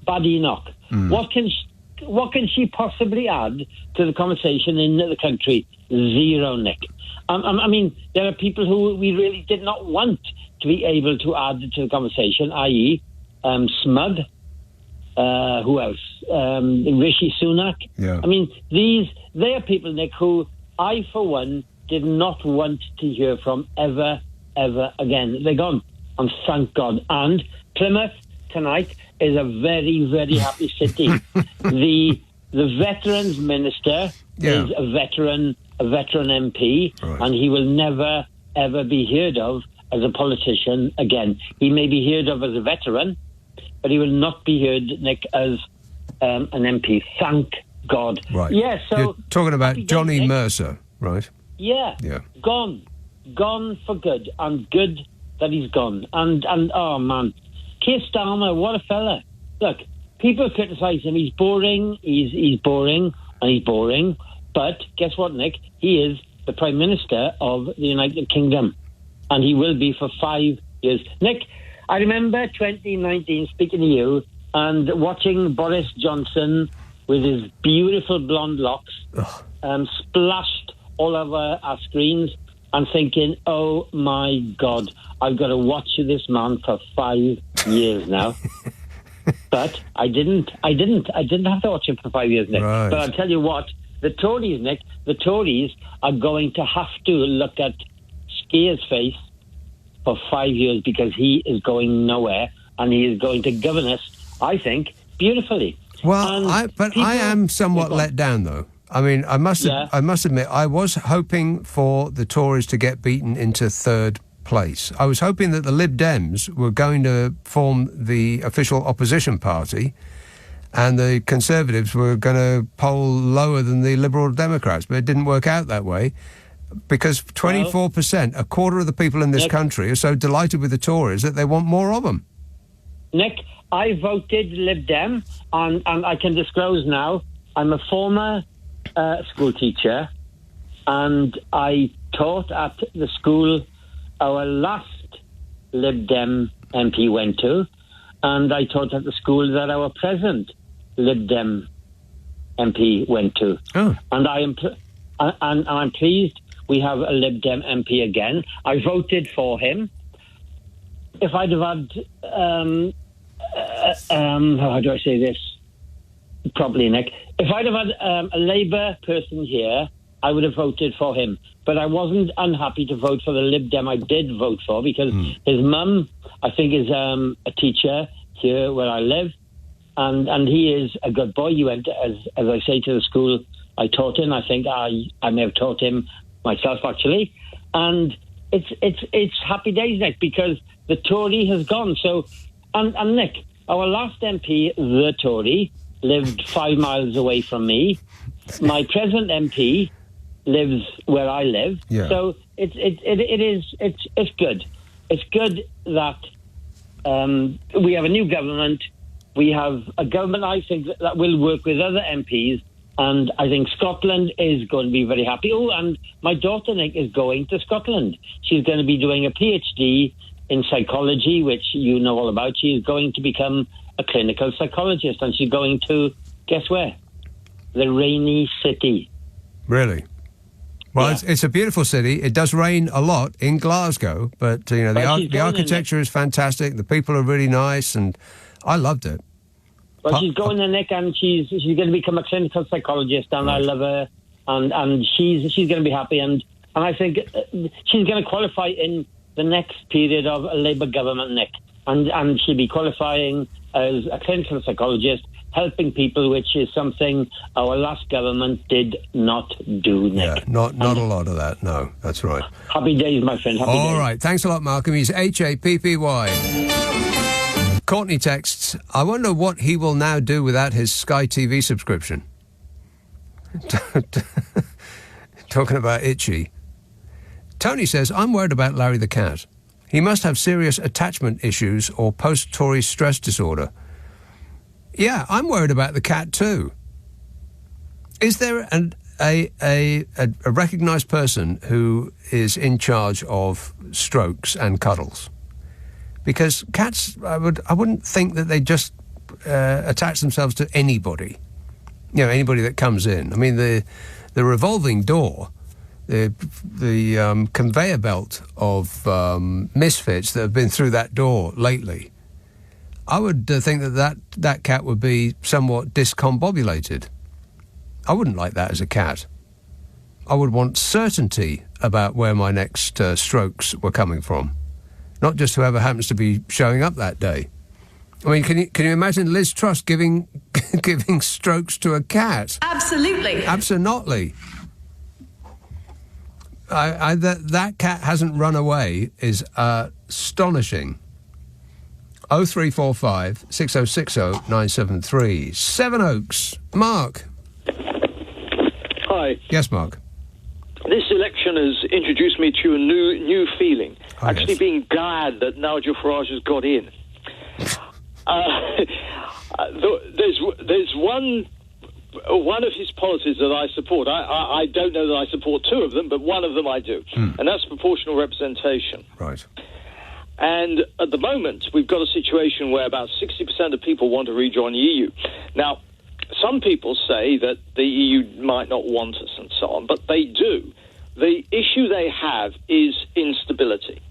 What can she possibly add to the conversation in the country? Zero, Nick. I mean, there are people who we really did not want to be able to add to the conversation, i.e. Smug. Who else? Rishi Sunak. Yeah. I mean, they are people, Nick, who I, for one, did not want to hear from ever again. They're gone, and thank God. And Plymouth tonight is a very, very happy city. The Veterans Minister is a veteran MP, right, and he will never, ever be heard of as a politician again. He may be heard of as a veteran, but he will not be heard, Nick, as an MP. Thank God. Right. Yeah, so... You're talking about Johnny Nick. Mercer, right? Yeah. Gone for good, and good that he's gone. And oh, man, Keir Starmer, what a fella. Look, people criticise him. He's boring, he's boring, and he's boring. But guess what, Nick? He is the Prime Minister of the United Kingdom. And he will be for 5 years. Nick, I remember 2019 speaking to you and watching Boris Johnson with his beautiful blonde locks splashed all over our screens and thinking, oh my God, I've got to watch this man for 5 years now. But I didn't have to watch him for 5 years, Nick. Right. But I'll tell you what, the Tories, Nick, the Tories are going to have to look at Keir's face for 5 years because he is going nowhere and he is going to govern us, I think, beautifully. Well, I am somewhat let down, though. I mean, I must admit, I was hoping for the Tories to get beaten into third place. I was hoping that the Lib Dems were going to form the official opposition party and the Conservatives were going to poll lower than the Liberal Democrats, but it didn't work out that way because 24%, a quarter of the people in this country are so delighted with the Tories that they want more of them. Nick, I voted Lib Dem, and I can disclose now, I'm a former school teacher, and I taught at the school our last Lib Dem MP went to, and I taught at the school that our present Lib Dem MP went to. Oh. And I'm pleased we have a Lib Dem MP again. I voted for him. If I'd have had, how do I say this properly, Nick? If I'd have had a Labour person here, I would have voted for him. But I wasn't unhappy to vote for the Lib Dem I did vote for because his mum, I think, is a teacher here where I live. And he is a good boy. He went, as I say, to the school I taught in. I think I may have taught him myself, actually. And it's happy days, Nick, because the Tory has gone. So, and Nick, our last MP, the Tory, lived 5 miles away from me. My present MP lives where I live. Yeah. So it's good. It's good that we have a new government. We have a government, I think, that will work with other MPs, and I think Scotland is going to be very happy. Oh, and my daughter, Nick, is going to Scotland. She's going to be doing a PhD in psychology, which you know all about. She is going to become a clinical psychologist, and she's going to, guess where? The rainy city. Really? Well, Yeah. it's a beautiful city. It does rain a lot in Glasgow, but the architecture is fantastic. The people are really nice, and I loved it. Well, she's going there, Nick, and she's going to become a clinical psychologist, and I love her, and she's going to be happy, and I think she's going to qualify in the next period of a Labour government, Nick, and she'll be qualifying as a clinical psychologist, helping people, which is something our last government did not do, Nick. Yeah, not a lot of that. No, that's right. Happy days, my friend. Happy days. All right, thanks a lot, Malcolm. He's HAPPY. Courtney texts, I wonder what he will now do without his Sky TV subscription. Talking about itchy. Tony says, I'm worried about Larry the cat. He must have serious attachment issues or post-Tory stress disorder. Yeah, I'm worried about the cat too. Is there a recognised person who is in charge of strokes and cuddles? Because cats, I wouldn't think that they just attach themselves to anybody. You know, anybody that comes in. I mean, the revolving door, the conveyor belt of misfits that have been through that door lately. I would think that cat would be somewhat discombobulated. I wouldn't like that as a cat. I would want certainty about where my next strokes were coming from. Not just whoever happens to be showing up that day. I mean, can you imagine Liz Truss giving strokes to a cat? Absolutely. Absolutely. That cat hasn't run away is astonishing. 0345 6060 973. Sevenoaks. Mark. Hi. Yes, Mark. This election has introduced me to a new feeling. Oh, Actually yes. being glad that Nigel Farage has got in. There's one of his policies that I support. I don't know that I support two of them, but one of them I do, and that's proportional representation. Right. And at the moment, we've got a situation where about 60% of people want to rejoin the EU. Now, some people say that the EU might not want us and so on, but they do. The issue they have is instability.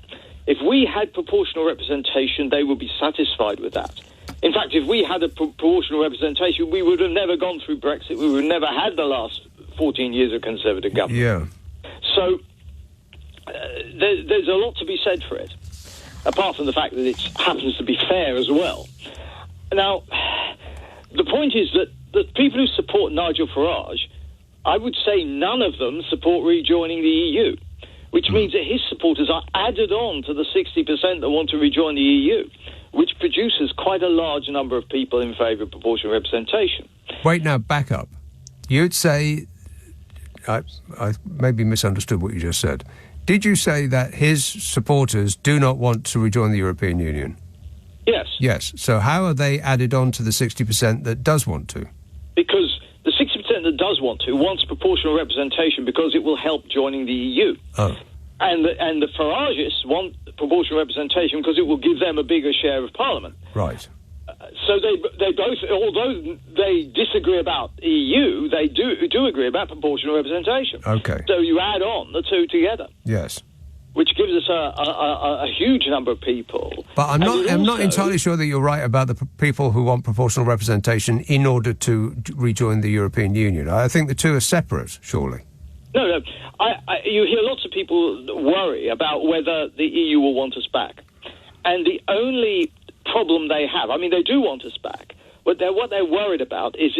If we had proportional representation, they would be satisfied with that. In fact, if we had a proportional representation, we would have never gone through Brexit. We would have never had the last 14 years of Conservative government. Yeah. So there's a lot to be said for it, apart from the fact that it happens to be fair as well. Now, the point is that the people who support Nigel Farage, I would say none of them support rejoining the EU, which means that his supporters are added on to the 60% that want to rejoin the EU, which produces quite a large number of people in favour of proportional representation. Wait, now, back up. You'd say... I maybe misunderstood what you just said. Did you say that his supporters do not want to rejoin the European Union? Yes. Yes. So how are they added on to the 60% that does want to? Because the 60% that does want to wants proportional representation because it will help joining the EU. Oh. And the Faragists want proportional representation because it will give them a bigger share of Parliament. Right. So they both, although they disagree about EU, they do agree about proportional representation. Okay. So you add on the two together. Yes. Which gives us a huge number of people. But I'm not entirely sure that you're right about the people who want proportional representation in order to rejoin the European Union. I think the two are separate, surely. No. You hear lots of people worry about whether the EU will want us back. And the only problem they have, I mean, they do want us back, but what they're worried about is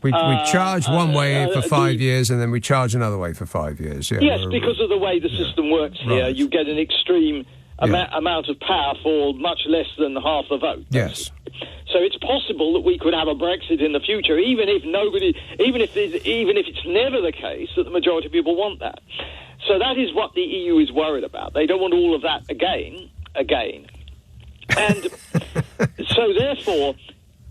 we charge one way for 5 years and then we charge another way for 5 years. Yeah. Yes, because of the way the system works here, you get an extreme amount of power for much less than half the vote. Yes. So it's possible that we could have a Brexit in the future, even if it's never the case that the majority of people want that. So that is what the EU is worried about. They don't want all of that again. And so therefore,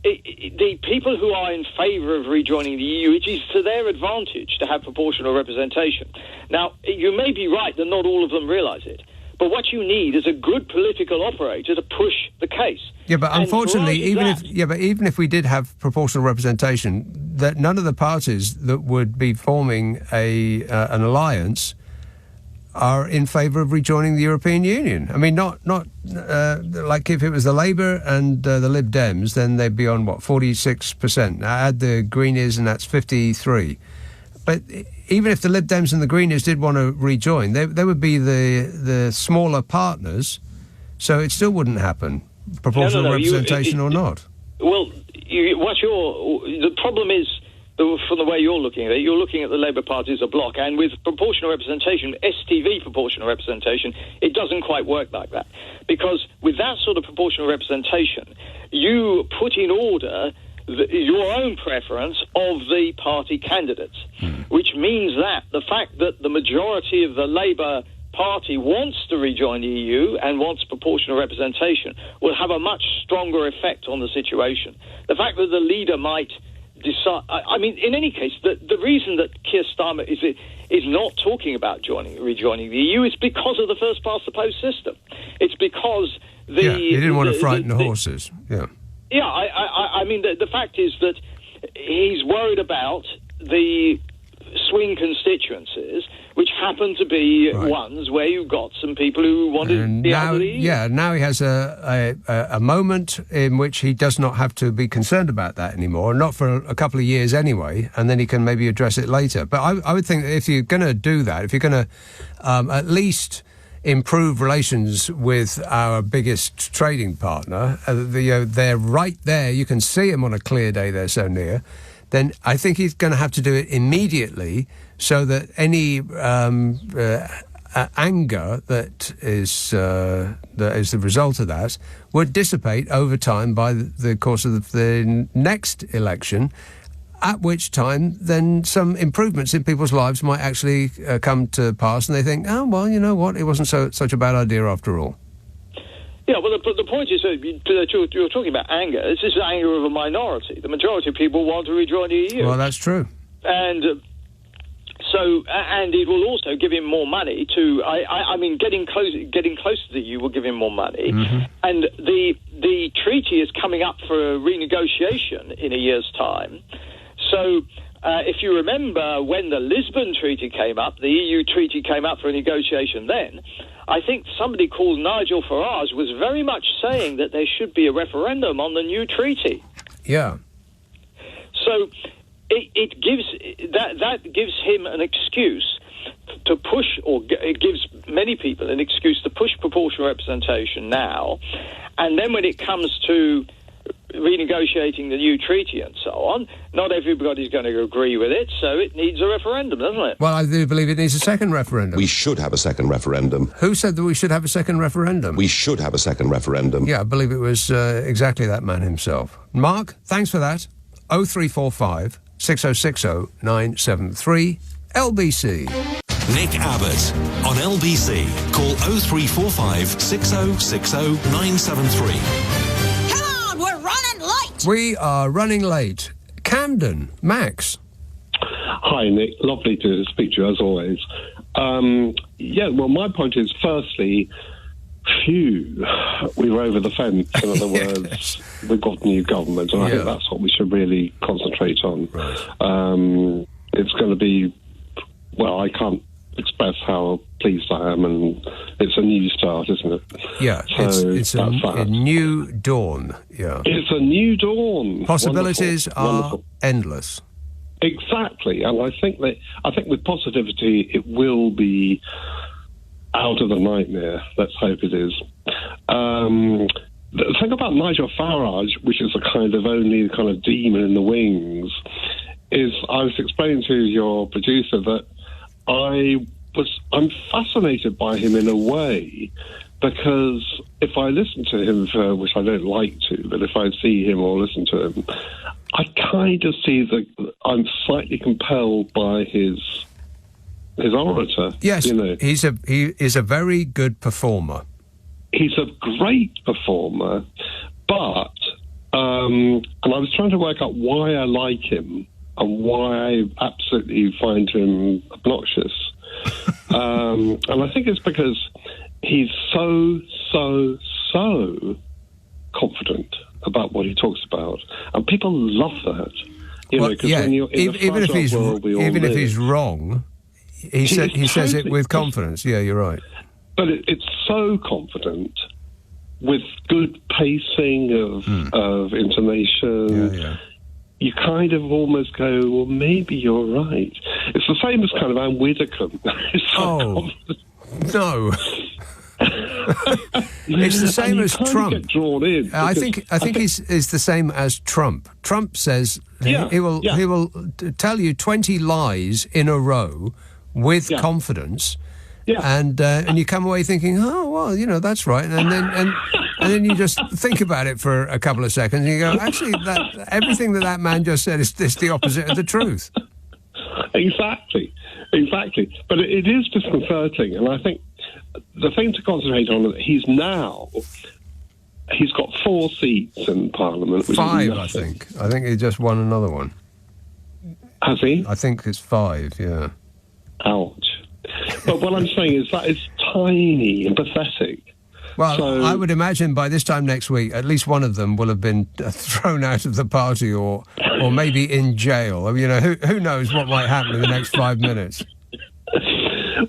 the people who are in favour of rejoining the EU, it is to their advantage to have proportional representation. Now, you may be right that not all of them realise it, but what you need is a good political operator to push the case. Yeah, but unfortunately, even if we did have proportional representation, that none of the parties that would be forming an alliance are in favour of rejoining the European Union. I mean, not like if it was the Labour and the Lib Dems, then they'd be on, 46%. Now add the Greenies and that's 53. But even if the Lib Dems and the Greenies did want to rejoin, they would be the smaller partners, so it still wouldn't happen, proportional representation or not. Well, the problem is, from the way you're looking at it, you're looking at the Labour Party as a bloc, and with proportional representation, STV proportional representation, it doesn't quite work like that. Because with that sort of proportional representation, you put in order your own preference of the party candidates, which means that the fact that the majority of the Labour Party wants to rejoin the EU and wants proportional representation will have a much stronger effect on the situation. The fact that the leader might decide, I mean, in any case, the reason that Keir Starmer is not talking about rejoining the EU is because of the first past the post system. It's because he didn't want to frighten the horses. Yeah. Yeah, I mean, the fact is that he's worried about the swing constituencies, which happen to be ones where you've got some people who want to be out of the EU. Yeah, now he has a moment in which he does not have to be concerned about that anymore, not for a couple of years anyway, and then he can maybe address it later. But I would think that if you're going to do that, if you're going to at least improve relations with our biggest trading partner, they're right there, you can see them on a clear day, they're so near, then I think he's going to have to do it immediately so that any anger that is the result of that would dissipate over time by the course of the next election, at which time then some improvements in people's lives might actually come to pass and they think, oh, well, you know what, it wasn't such a bad idea after all. Yeah, well, the point is that you're talking about anger. This is anger of a minority. The majority of people want to rejoin the EU. Well, that's true. And and it will also give him more money to. I mean, getting close to the EU will give him more money. Mm-hmm. And the treaty is coming up for renegotiation in a year's time. So. If you remember when the Lisbon Treaty came up, the EU treaty came up for a negotiation then, I think somebody called Nigel Farage was very much saying that there should be a referendum on the new treaty. Yeah. So it gives him an excuse to push, or it gives many people an excuse to push proportional representation now, and then when it comes to renegotiating the new treaty and so on, not everybody's going to agree with it, so it needs a referendum, doesn't it? Well, I do believe it needs a second referendum. We should have a second referendum. Who said that we should have a second referendum? We should have a second referendum. Yeah, I believe it was exactly that man himself. Mark, thanks for that. 0345 6060 973 LBC. Nick Abbott on LBC. Call 0345 6060 973. We are running late. Camden, Max. Hi, Nick. Lovely to speak to you, as always. Well, my point is, firstly, phew, we were over the fence. In other words, we've got a new government, and I think that's what we should really concentrate on. Right. It's going to be, well, I can't express how pleased I am, and it's a new start, isn't it? Yeah, so it's a new dawn. Yeah, it's a new dawn. Possibilities are wonderful. Endless. Exactly, and I think with positivity, it will be out of the nightmare. Let's hope it is. The thing about Nigel Farage, which is only kind of demon in the wings, is I was explaining to your producer that I'm fascinated by him in a way, because if I listen to him, which I don't like to, but if I see him or listen to him, I kind of see that I'm slightly compelled by his orator. Yes, he is a very good performer. He's a great performer, but and I was trying to work out why I like him and why I absolutely find him obnoxious. And I think it's because he's so confident about what he talks about, and people love that. Even if he's wrong, he says it with confidence. Yeah, you're right. But it's so confident, with good pacing of intonation. Yeah. You kind of almost go, well, maybe you're right. It's the same as kind of Anne Widdecombe. No. It's the same as Trump. Get drawn in I think he's the same as Trump. Trump says he will tell you 20 lies in a row with confidence. Yeah. And you come away thinking, oh well, that's right, and then you just think about it for a couple of seconds, and you go, actually, everything that man just said is the opposite of the truth. Exactly. But it is disconcerting, and I think the thing to concentrate on is he's got 4 seats in Parliament. Which 5, is I think. I think he just won another one. Has he? I think it's 5. Yeah. Ouch. But what I'm saying is that it's tiny and pathetic. Well, I would imagine by this time next week, at least one of them will have been thrown out of the party or maybe in jail. Who knows what might happen in the next 5 minutes.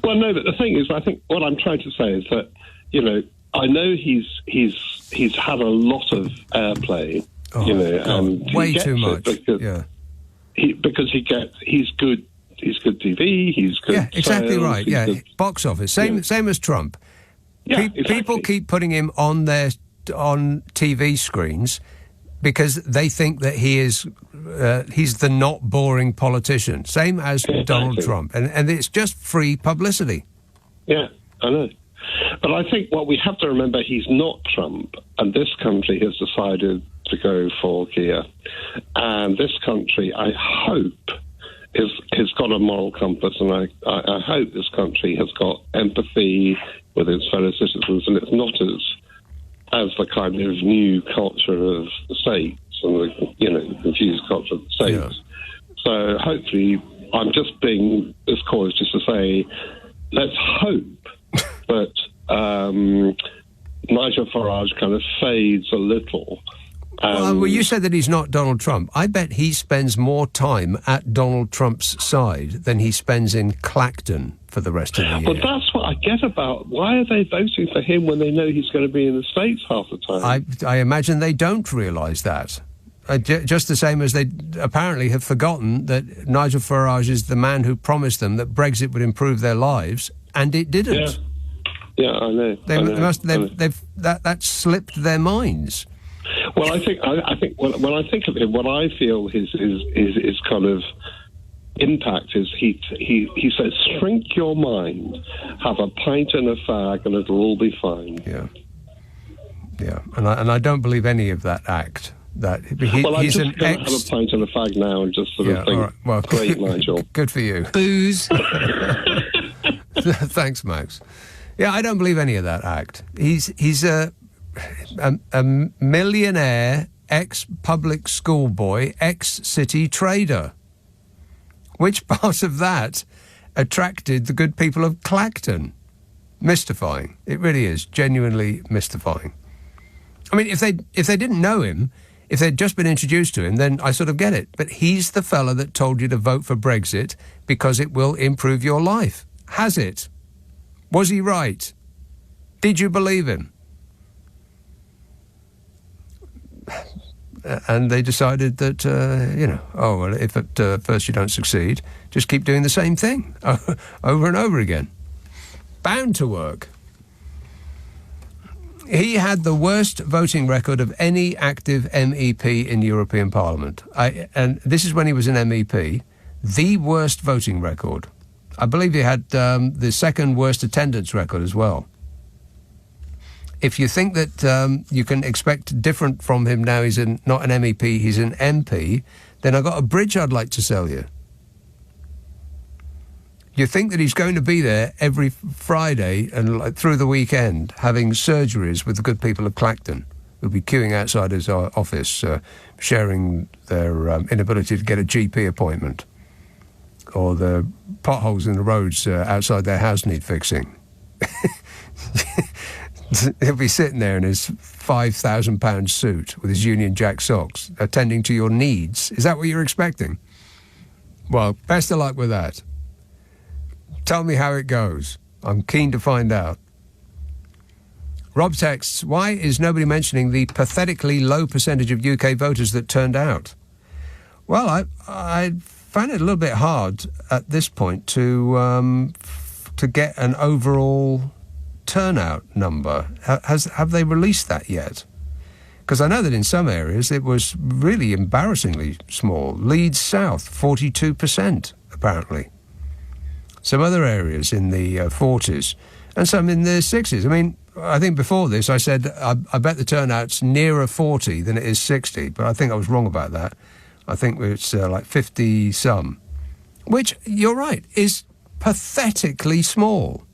Well, no, but the thing is, I think what I'm trying to say is that, I know he's had a lot of airplay, and way too much. Because he's good. He's good TV. He's good. Yeah, exactly sales, right. Yeah, good. Box office. Same as Trump. Yeah, exactly. People keep putting him on TV screens because they think that he's the not boring politician. Same as Donald Trump, and it's just free publicity. Yeah, I know. But I think what we have to remember, he's not Trump, and this country has decided to go for Kia, and this country, I hope, has got a moral compass, and I hope this country has got empathy with its fellow citizens, and it's not as the kind of new culture of the states and the confused culture of the states. Yeah. So hopefully, I'm just being as cautious just to say, let's hope that Nigel Farage kind of fades a little. Well, you said that he's not Donald Trump. I bet he spends more time at Donald Trump's side than he spends in Clacton for the rest of the year. Well, that's what I get about. Why are they voting for him when they know he's going to be in the States half the time? I imagine they don't realise that. Just the same as they apparently have forgotten that Nigel Farage is the man who promised them that Brexit would improve their lives, and it didn't. Yeah, I know. That slipped their minds. Well, I think when I think of him, what I feel his kind of impact is he says, shrink your mind, have a pint and a fag, and it'll all be fine. Yeah, and I don't believe any of that act. I'm just going to have a pint and a fag now and just sort of think, all right. Well, great, Nigel. Good for you. Booze. Thanks, Max. Yeah, I don't believe any of that act. He's a millionaire, ex-public school boy, ex-city trader. Which part of that attracted the good people of Clacton? Mystifying. It really is. Genuinely mystifying. I mean, if they didn't know him, if they'd just been introduced to him, then I sort of get it. But he's the fella that told you to vote for Brexit because it will improve your life. Has it? Was he right? Did you believe him? And they decided that, if at first you don't succeed, just keep doing the same thing over and over again. Bound to work. He had the worst voting record of any active MEP in European Parliament. And this is when he was an MEP. The worst voting record. I believe he had the second worst attendance record as well. If you think that you can expect different from him now, he's not an MEP, he's an MP, then I've got a bridge I'd like to sell you. You think that he's going to be there every Friday and through the weekend having surgeries with the good people of Clacton, who'll be queuing outside his office, sharing their inability to get a GP appointment, or the potholes in the roads outside their house need fixing. He'll be sitting there in his £5,000 suit with his Union Jack socks, attending to your needs. Is that what you're expecting? Well, best of luck with that. Tell me how it goes. I'm keen to find out. Rob texts, why is nobody mentioning the pathetically low percentage of UK voters that turned out? Well, I find it a little bit hard at this point to get an overall turnout number. Have they released that yet? Because I know that in some areas it was really embarrassingly small. Leeds South, 42%, apparently. Some other areas in the 40s, and some in the 60s. I mean, I think before this I said I bet the turnout's nearer 40 than it is 60, but I think I was wrong about that. I think it's like 50-some, which, you're right, is pathetically small.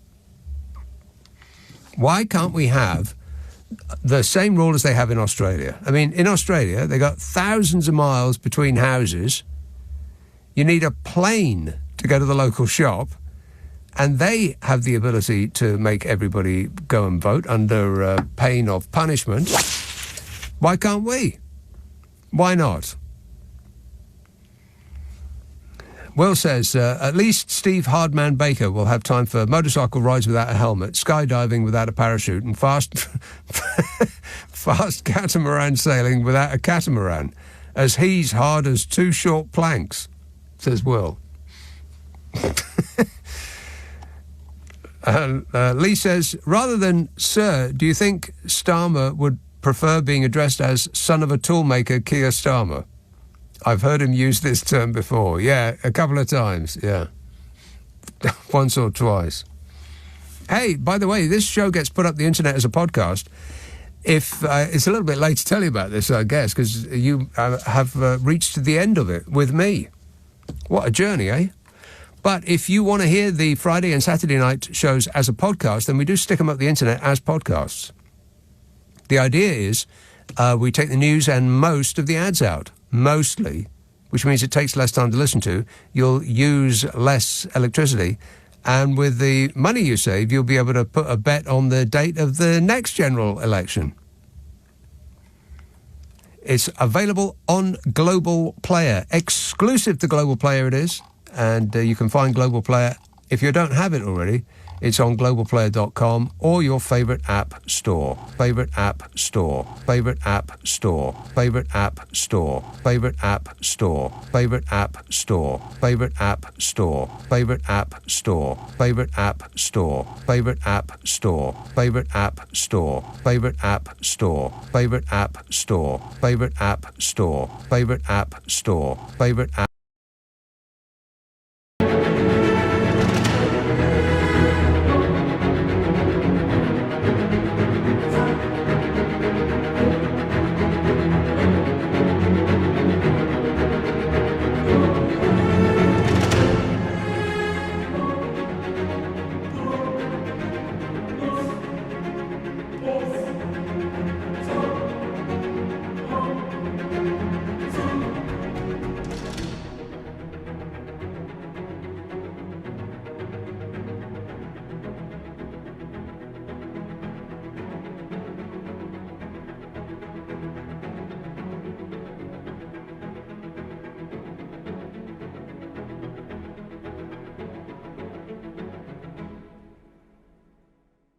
Why can't we have the same rule as they have in Australia? I mean, in Australia, they got thousands of miles between houses. You need a plane to go to the local shop, and they have the ability to make everybody go and vote under pain of punishment. Why can't we? Why not? Will says, at least Steve Hardman Baker will have time for motorcycle rides without a helmet, skydiving without a parachute, and fast catamaran sailing without a catamaran, as he's hard as two short planks, says Will. Lee says, rather than sir, do you think Starmer would prefer being addressed as son of a toolmaker Keir Starmer? I've heard him use this term before. Yeah, a couple of times, yeah. Once or twice. Hey, by the way, this show gets put up the internet as a podcast. If it's a little bit late to tell you about this, I guess, because you have reached the end of it with me. What a journey, eh? But if you want to hear the Friday and Saturday night shows as a podcast, then we do stick them up the internet as podcasts. The idea is we take the news and most of the ads out, mostly, which means it takes less time to listen to. You'll use less electricity. And with the money you save, you'll be able to put a bet on the date of the next general election. It's available on Global Player. Exclusive to Global Player it is. And you can find Global Player, if you don't have it already, it's on globalplayer.com or your favourite app store. Favourite app store. Favourite app store. Favourite app store. Favourite app store. Favourite app store. Favourite app store. Favourite app store. Favourite app store. Favourite app store. Favourite app store. Favourite app store. Favourite app store. Favourite app store. Favourite app store. Favourite app.